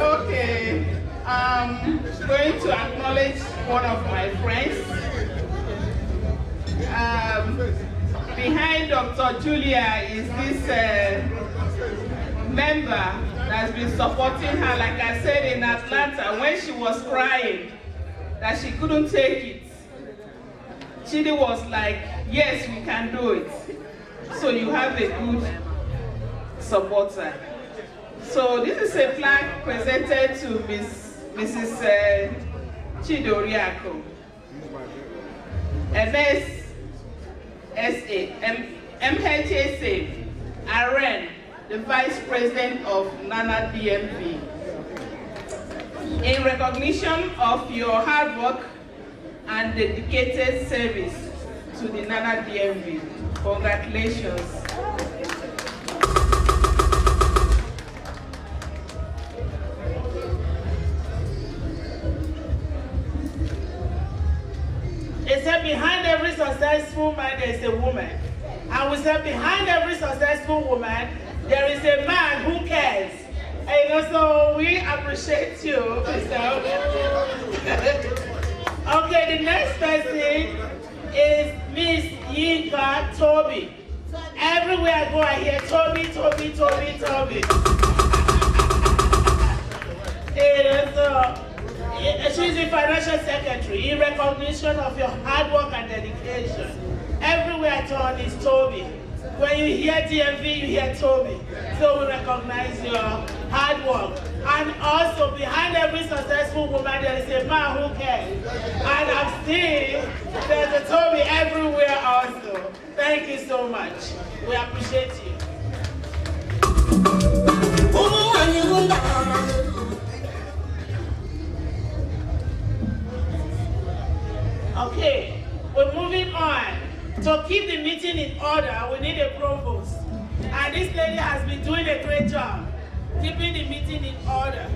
Okay, I'm going to acknowledge one of my friends. Behind Dr. Julia is this member that's been supporting her, like I said, in Atlanta, when she was crying, that she couldn't take it. Chidi was like, yes, we can do it. So you have a good supporter. So this is a plaque presented to Mrs. Chidoriako, MHSA, Aren, the Vice President of Nannna DMV. In recognition of your hard work and dedicated service to the Nannna DMV. Congratulations. They said behind every successful man there is a woman. And we said behind every successful woman there is a man who cares. And you know, so we appreciate you, Mr. Okay, the next person is Miss Yinka Toby. Everywhere I go, I hear Toby. She's the financial secretary in recognition of your hard work and dedication. Everywhere I turn is Toby. When you hear DMV, you hear Toby. So we recognize your hard work. And also behind every successful woman, there is a man who cares. And I'm seeing there's a Toby everywhere also. Thank you so much. We appreciate you. Okay, we're moving on. To keep the meeting in order, we need a provost. And this lady has been doing a great job keeping the meeting in order.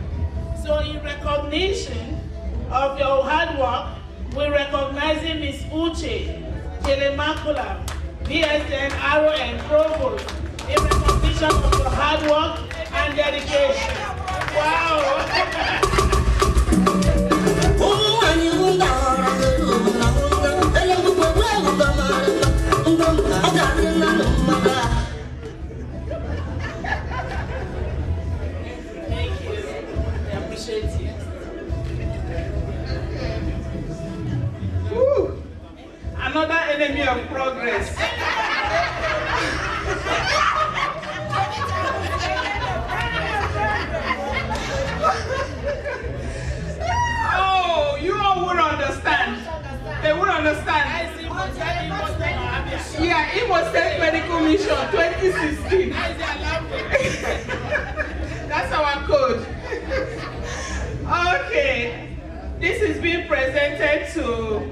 So in recognition of your hard work, we're recognizing Ms. Uche Telemakula, BSN, RON, Provost, in recognition of your hard work and dedication. Wow! Thank you. I appreciate you. Woo. Another enemy of progress. Oh, you all would understand. They would understand. Yeah, it was State Medical Mission 2016. That's our code. Okay, this is being presented to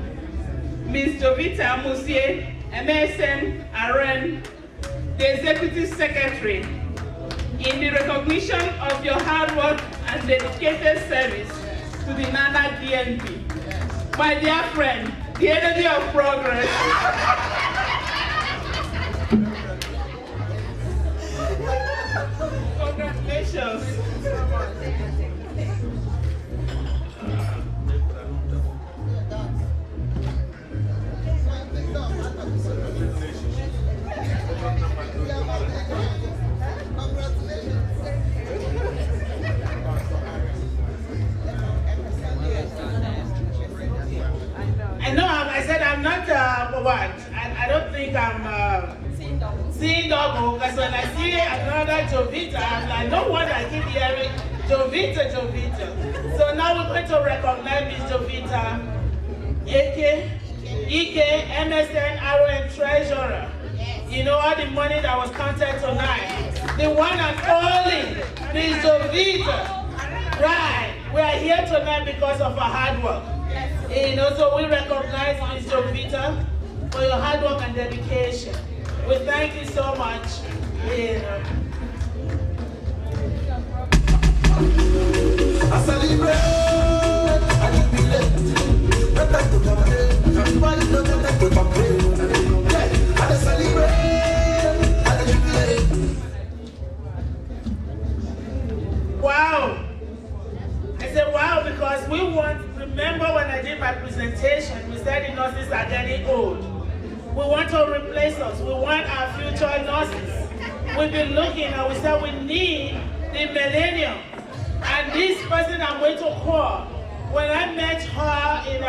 Ms. Jovita Musier, MSN RN, the Executive Secretary, in the recognition of your hard work and dedicated service to the Nannna DMV. My dear friend, the enemy of progress. Congratulations. I know, I said I'm not, what? I don't think I'm seeing double, because when I see another Jovita, I'm like, no wonder I keep hearing Jovita, Jovita. So now we're going to recognize Miss Jovita, Ike, MSN, RON Treasurer. You know all the money that was counted tonight. The one and only Miss Jovita. Right. We are here tonight because of her hard work. You know, so we recognize Miss Jovita for your hard work and dedication. We thank you so much. You know. I celebrate, I jubilate. Not time to complain. Everybody know that time to complain. Yeah, I celebrate, I jubilate. Wow. I said wow because we want, remember when I did my presentation, we said the nurses are getting old. We want to replace us. We want our future nurses. We've been looking and we said we need the millennium. And this person I'm going to call, when I met her in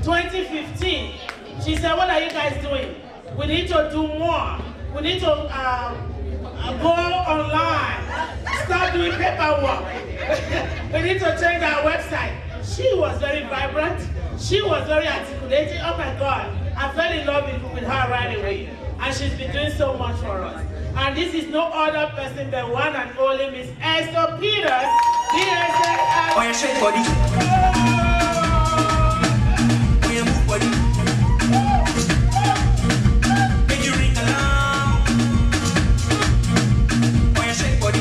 2015, she said, what are you guys doing? We need to do more. We need to go online. Stop doing paperwork. We need to change our website. She was very vibrant. She was very articulated. Oh my God. I fell in love with her right away. And she's been doing so much for us. And this is no other person than one and only Miss Esther Peters. Oh, you shake body. Oh, you move body. Make you ring alarm. Oh, you shake body.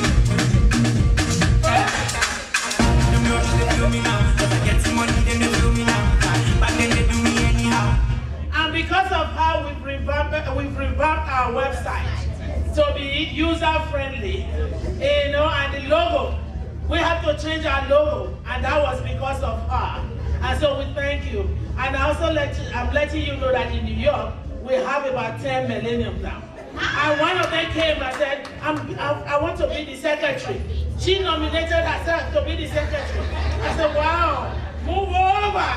Them girls, they feel me now. If I get some money, then they feel me now. But then they do me anyhow. And because of how we've revamped our website to be user-friendly, you know, and the logo, we have to change our logo, and that was because of her. And so we thank you. And I also I'm letting you know that in New York, we have about 10 millenniums now. And one of them came and said, I want to be the secretary. She nominated herself to be the secretary. I said, wow, move over.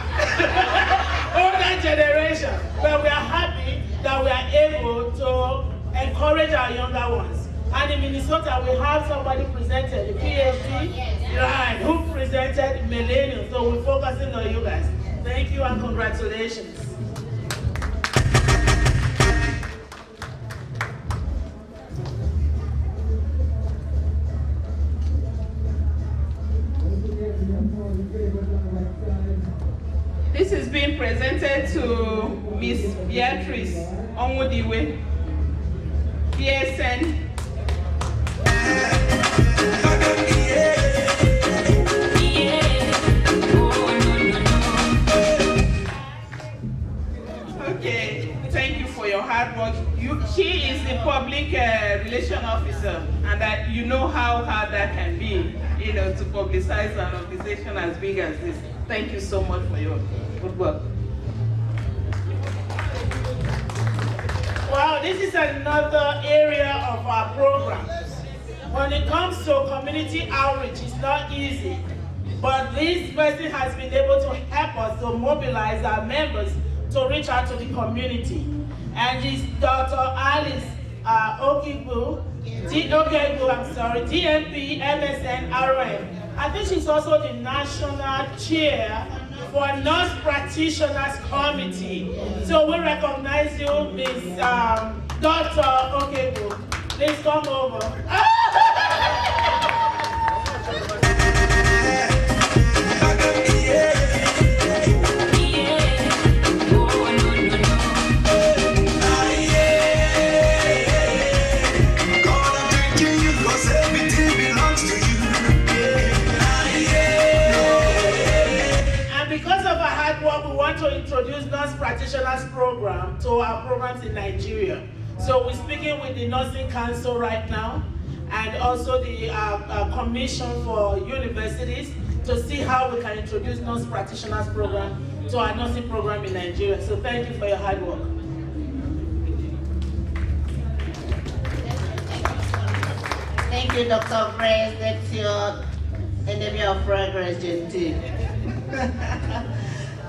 Older generation. But we are happy that we are able to encourage our younger ones. And in Minnesota, we have somebody presented, a PhD, right, who presented millennials. So we're focusing on you guys. Thank you and congratulations. This is being presented to Miss Beatrice Onwudiwe, PSN. Okay, thank you for your hard work. She is the public relation officer, and that you know how hard that can be, you know, to publicize an organization as big as this. Thank you so much for your good work. Well, this is another area of our program. When it comes to community outreach, it's not easy. But this person has been able to help us to mobilize our members to reach out to the community. And it's Dr. Alice Okigbu, DNP, MSN, RON. I think she's also the national chair for Nurse Practitioners Committee. So we recognize you, Miss Dr. Okigbu. Please come over. To introduce Nurse Practitioners Program to our programs in Nigeria. So we're speaking with the Nursing Council right now and also the Commission for Universities to see how we can introduce Nurse Practitioners Program to our nursing program in Nigeria. So thank you for your hard work. Thank you, Dr. Grace. That's your enemy of progress, Gentil.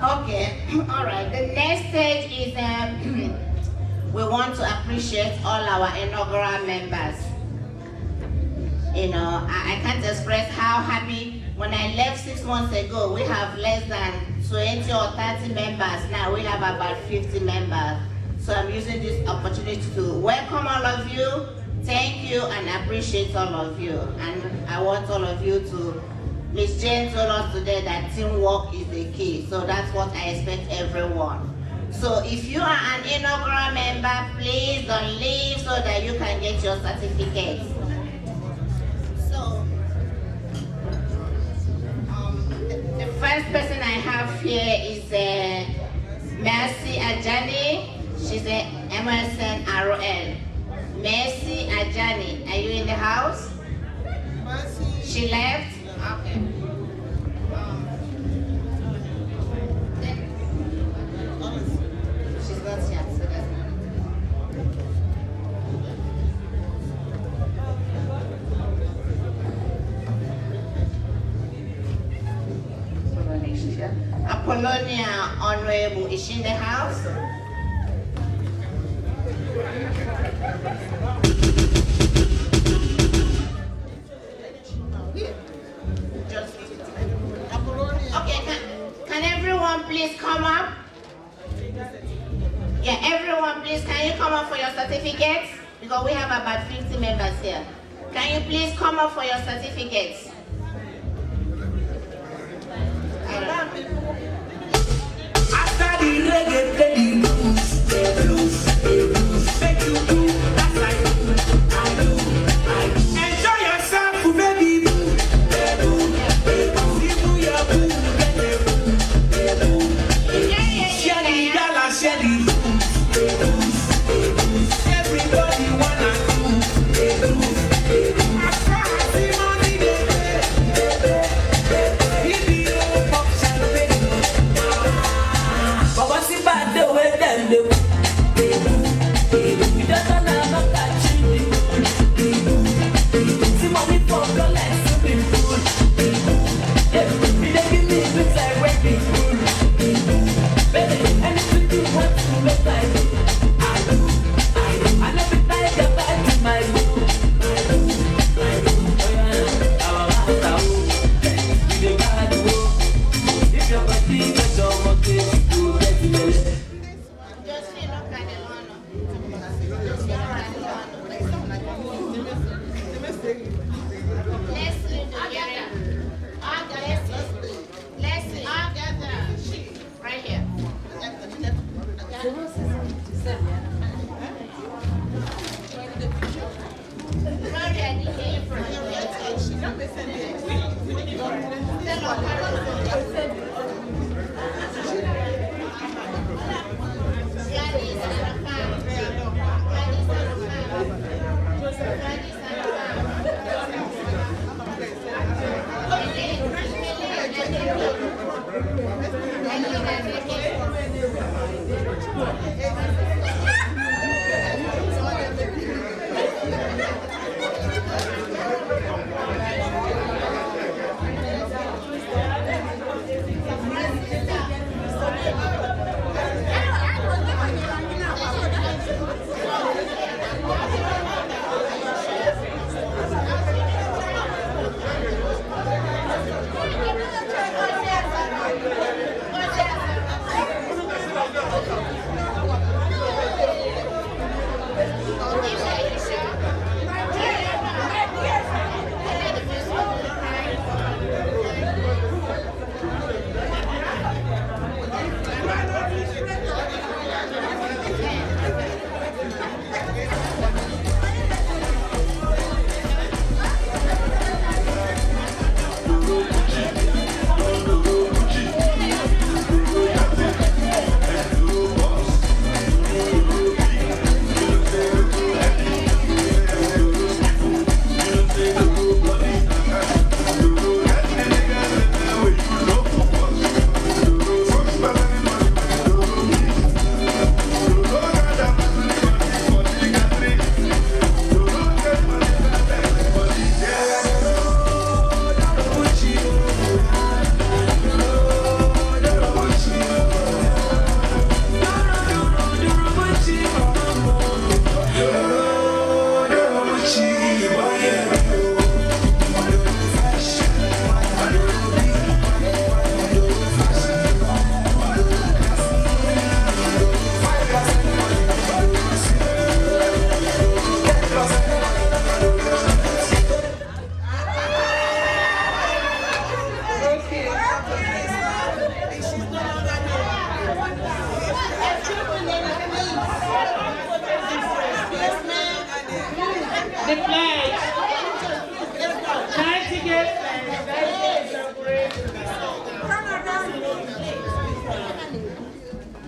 Okay, all right. The next stage is we want to appreciate all our inaugural members. You know, I can't express how happy. When I left 6 months ago, we have less than 20 or 30 members. Now we have about 50 members. So I'm using this opportunity to welcome all of you, thank you, and appreciate all of you. And I want all of you to, Ms. Jane told us today that teamwork is the key. So that's what I expect everyone. So if you are an inaugural member, please don't leave so that you can get your certificate. So the first person I have here is Mercy Ajani. She's a MSN ROL. Mercy Ajani, are you in the house? She left? Okay. She's not here, so that's Apollonia Honorable, is she in the house? Okay, can everyone please come up? Yeah, everyone please, can you come up for your certificates? Because we have about 50 members here. Can you please come up for your certificates? After the reggae, play the blues, make you do, that's I do. Enjoy yourself, baby, see your boo, get the boo, share the gala, share the everybody wanna do, as far as the money they pay,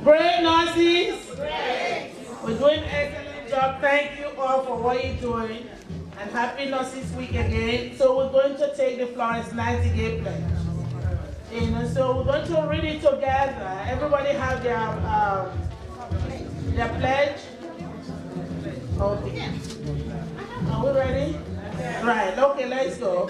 Great nurses. Great. We're doing an excellent job. Thank you all for what you're doing. And happy Nurses Week again. So we're going to take the Florence Nightingale pledge. So we're going to read it together. Everybody have their pledge. Okay. Are we ready? Right. Okay, let's go.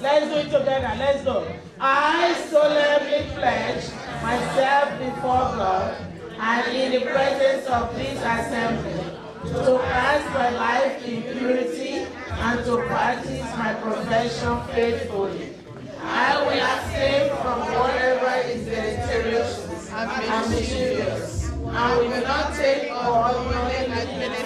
Let's do it together. Let's go. I solemnly pledge myself before God and in the presence of this assembly to pass my life in purity and to practice my profession faithfully. I will abstain from whatever is deleterious and mischievous, and will not take or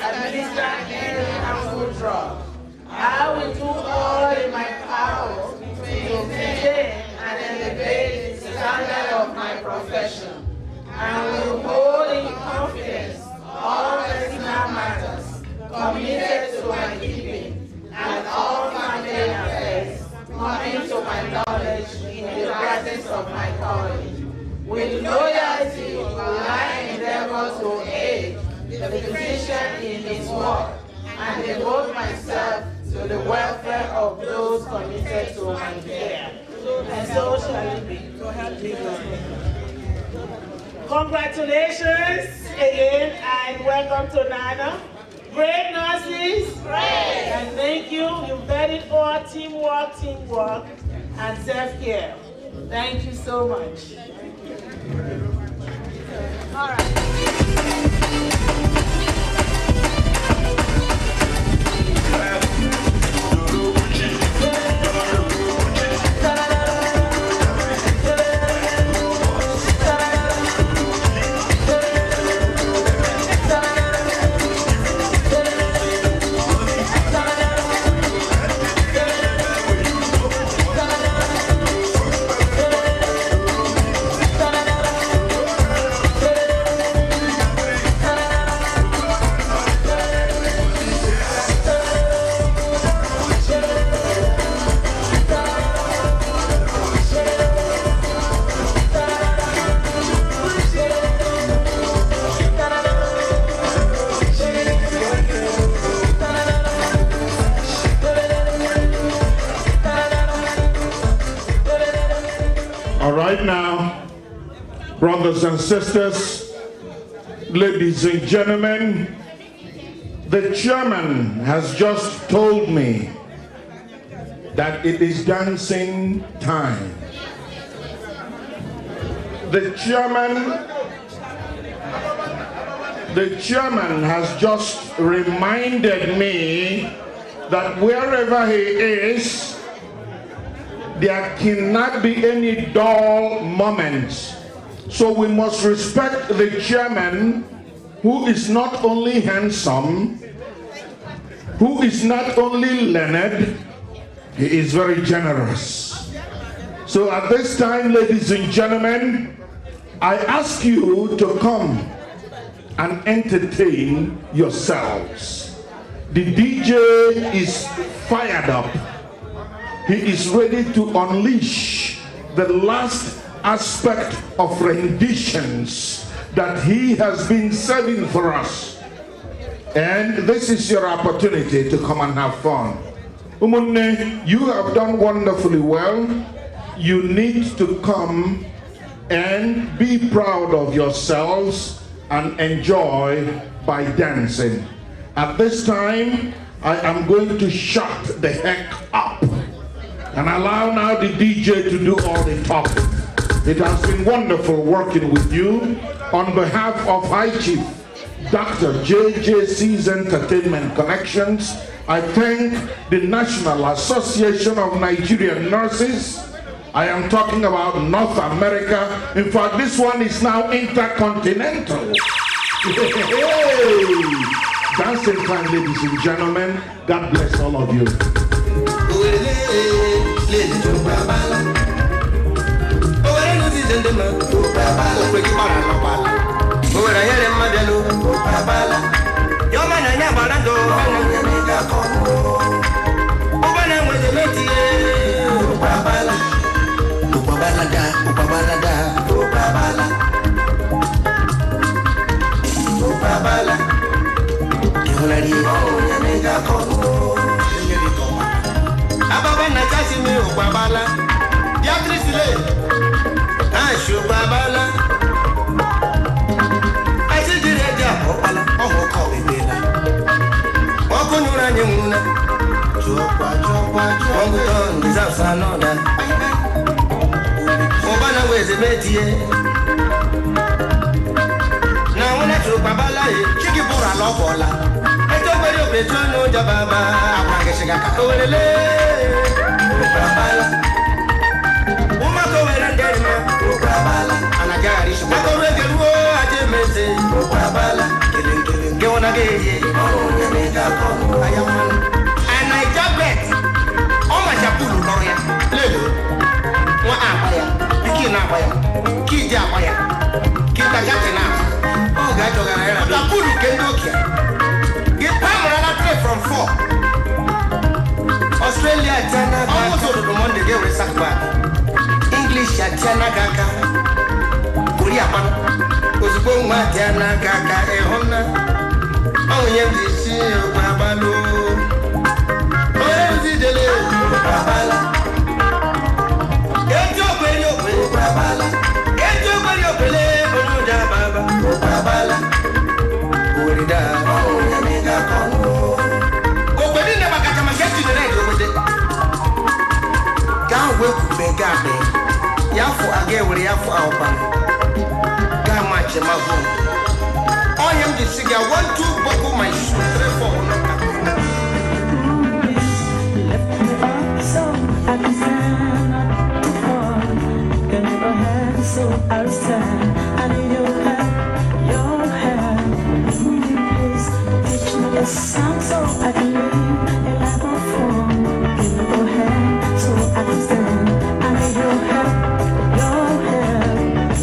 administer any harmful drug. I will do all in my power to maintain and elevate the standard of my profession, and will hold in confidence all personal matters committed to my keeping and all family affairs coming to my knowledge in the presence of my calling. With loyalty will I endeavor to aid the physician in his work and devote myself to the welfare of those committed to my care. And so shall it be. So help me God. Congratulations again and welcome to Nannna. Great nurses. Great. And thank you. You vetted all teamwork, and self-care. Thank you so much. All right. Right now, brothers and sisters, ladies and gentlemen, the chairman has just told me that it is dancing time. The chairman has just reminded me that wherever he is, there cannot be any dull moments. So we must respect the chairman, who is not only handsome, who is not only learned, he is very generous. So at this time, ladies and gentlemen, I ask you to come and entertain yourselves. The DJ is fired up. He is ready to unleash the last aspect of renditions that he has been saving for us. And this is your opportunity to come and have fun. Umunne, you have done wonderfully well. You need to come and be proud of yourselves and enjoy by dancing. At this time, I am going to shut the heck up and allow now the DJ to do all the talking. It has been wonderful working with you. On behalf of High Chief Dr. JJC's Entertainment Connections, I thank the National Association of Nigerian Nurses. I am talking about North America. In fact, this one is now intercontinental. Dancing time, ladies and gentlemen. God bless all of you. Konari, Yamega Kono, Ababa Nakasimi, Babala, Yatrisile, Ashu Babala, I said, Babala, oh, call it Bela. Okunura Yamuna, Jonguton, Dizasanoda, Obana, where's the métier? Now, when I took Babala, she give her a lobola. I don't wear your better no Jababa, I guess I got Babala. Woman go in and get me, Babala, and I got it. I go with the road, I did me, Babala, killing, go on again. I am one. And I just bet. Oh, my Japulu, Korea, Lulu, what Apaya, Kina Paya, Kija Paya, Kita Katina. Oh, God, Japulu can look here. Get Pamela play from 4. Australia, China, almost all of the Monday, they were sacked back. English, China, Kaka, Korea, was going to China, Kaka, Ehona. Oh, yes, Babalo. Oh, yes, Babala. Get your way, Babala. Get your way, Babala. Babala. Urida. Oh, Yamega Kono. Oh, but in the back, I'm getting the radio with it. Can't wait to make up there. Yafu again with Yafu open. Can't match him up. I am the cigar, 1, 2, buckle my shoe, 3, 4, So I can stand up to fall. Can never have, so I'll stand. I need your help, please teach me a song so I can live a life of fun. Can never have, so I can stand. I need your help,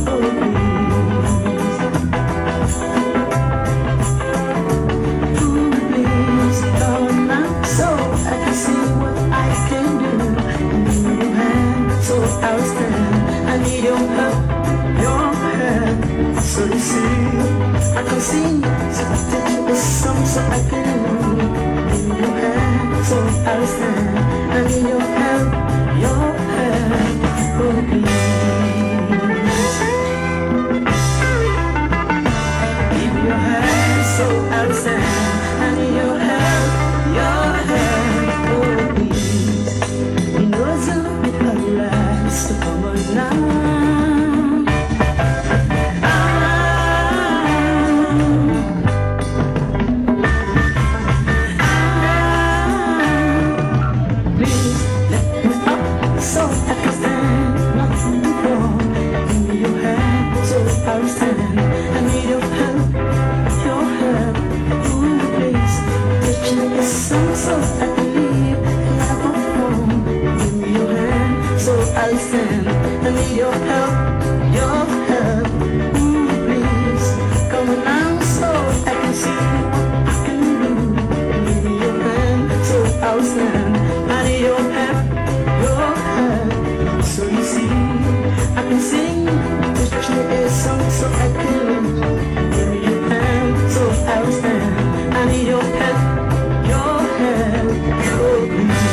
oh please. Lord, now so I can see what I can do. I need your hand, so I'll stand. I need your help, so you see, I can sing, so take a song so I can do. I need your hand, so I'll stand. I need your help, oh please. Give me your hand, so I'll stand. I need your help, oh please. You know it's a little bit last, so come on now. Please let me up so I can stand, nothing to go. Give me your hand, so I'll stand. I need your help, ooh please. Teach me a song so I can live a life of home. Give me your hand, so I'll stand. I need your help, ooh please. Come on now, so I can see what I can do. Give me your hand, so I'll stand. I need your help, so you see, I can sing. Teach me a song so I can live. Give me your hand, so I'll stand. I need your help, oh please.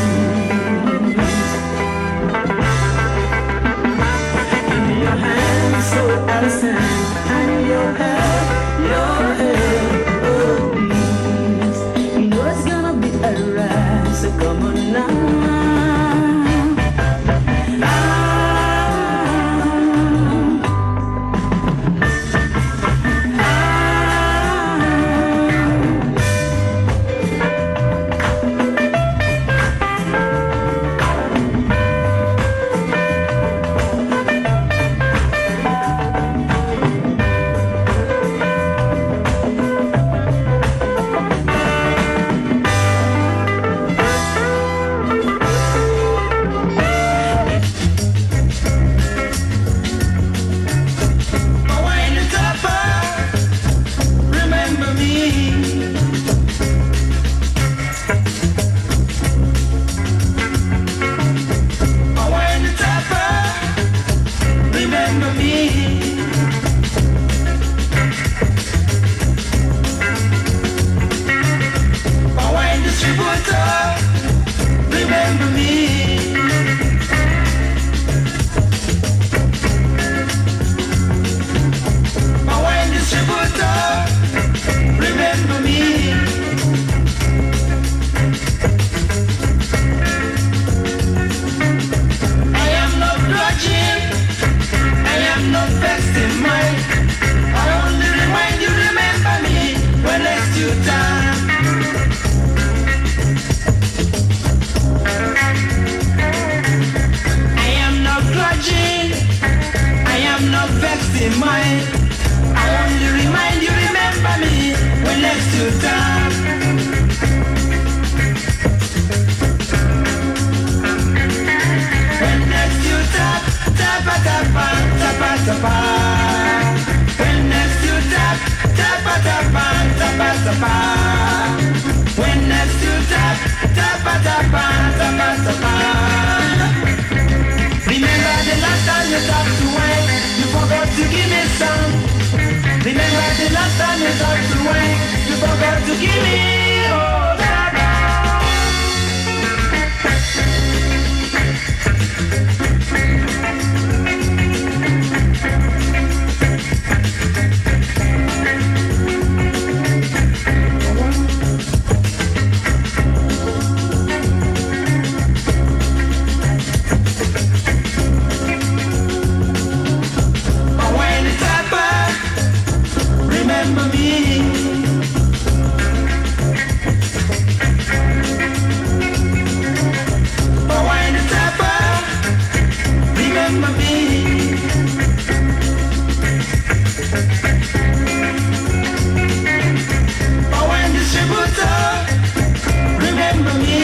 Give me your hand. away. I only remind you, remember me when next you tap. When next you tap, tapa tapa, tapa tapa. When next you tap, tapa tapa, tapa tapa. When next you tap, tapa tapa, tapa tapa. Remember the last time you talked to Wayne, you forgot to give me some. Remember the last time you talked to Wayne, you forgot to give me remember me. But when the tapper, remember me. But when the distributor, remember me.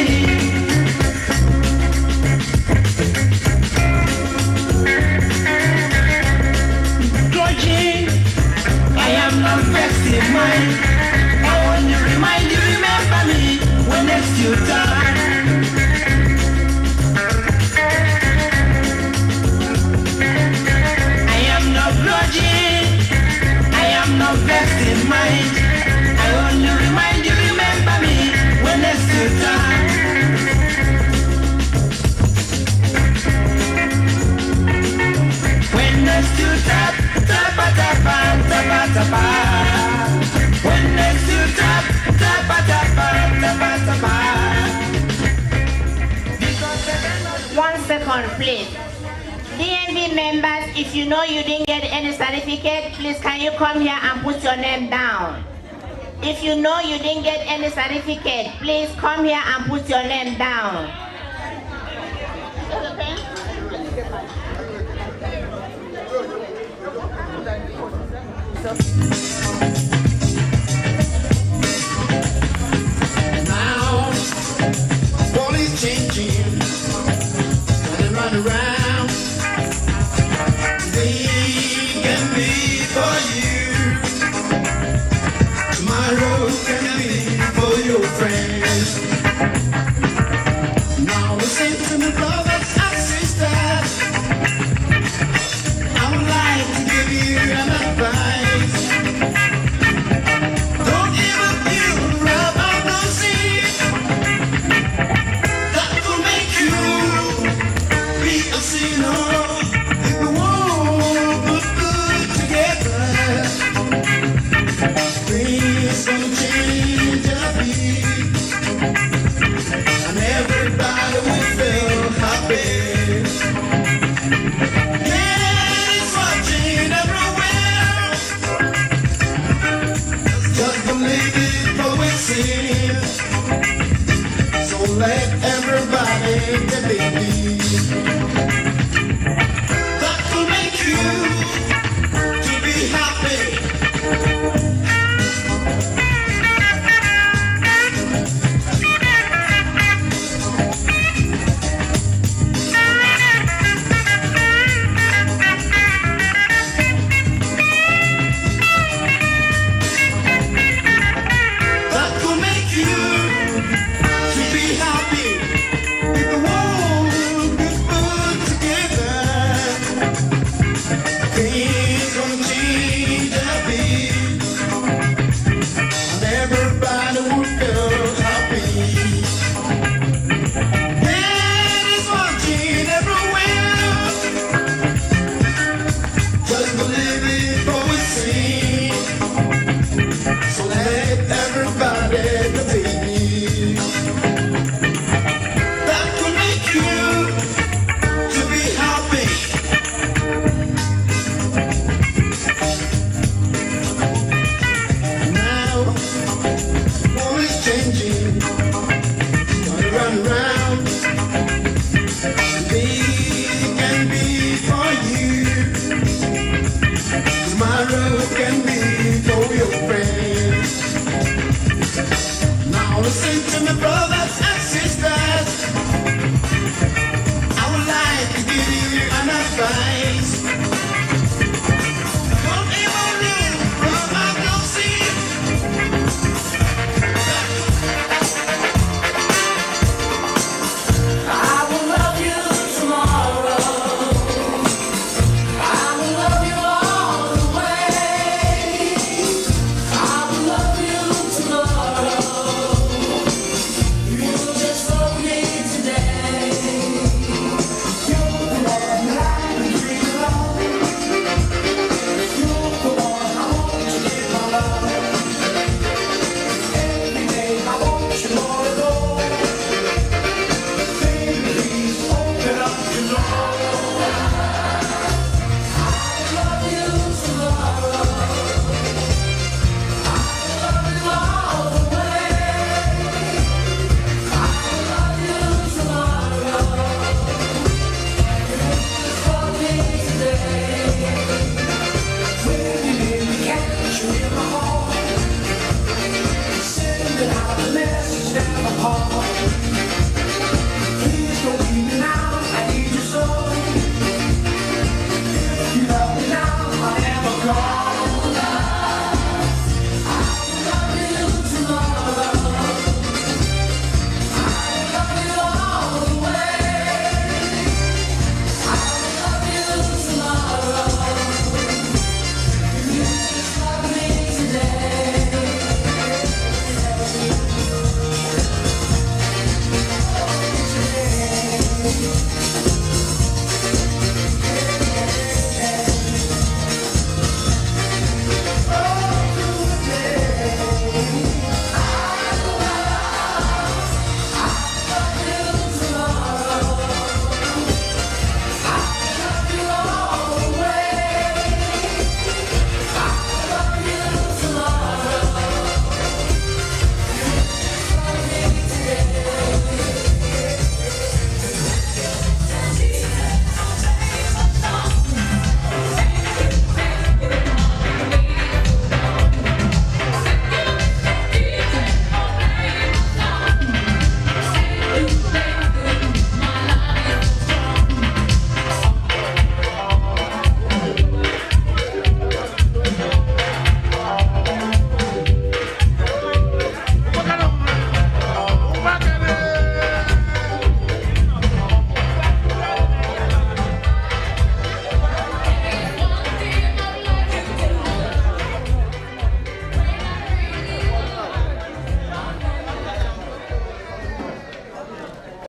Grudging, I am not vexed in mind. I want to remind you, remember me when next you die. I am not grudging, I am not vexed in mind. I want to remind you, remember me when next you die. When next you tap, tapa tapa, tapa tapa. When next you tap, tapa tapa, tapa tapa. 1 second, please. DNV members, if you know you didn't get any certificate, please can you come here and put your name down? If you know you didn't get any certificate, please come here and put your name down. Now, world is changing, running round around. Today can be for you, tomorrow can be for your friends. Now listen to me, brothers and sisters. I would like to give you an advice. Don't ever feel rub on no seed that will make you be a fine.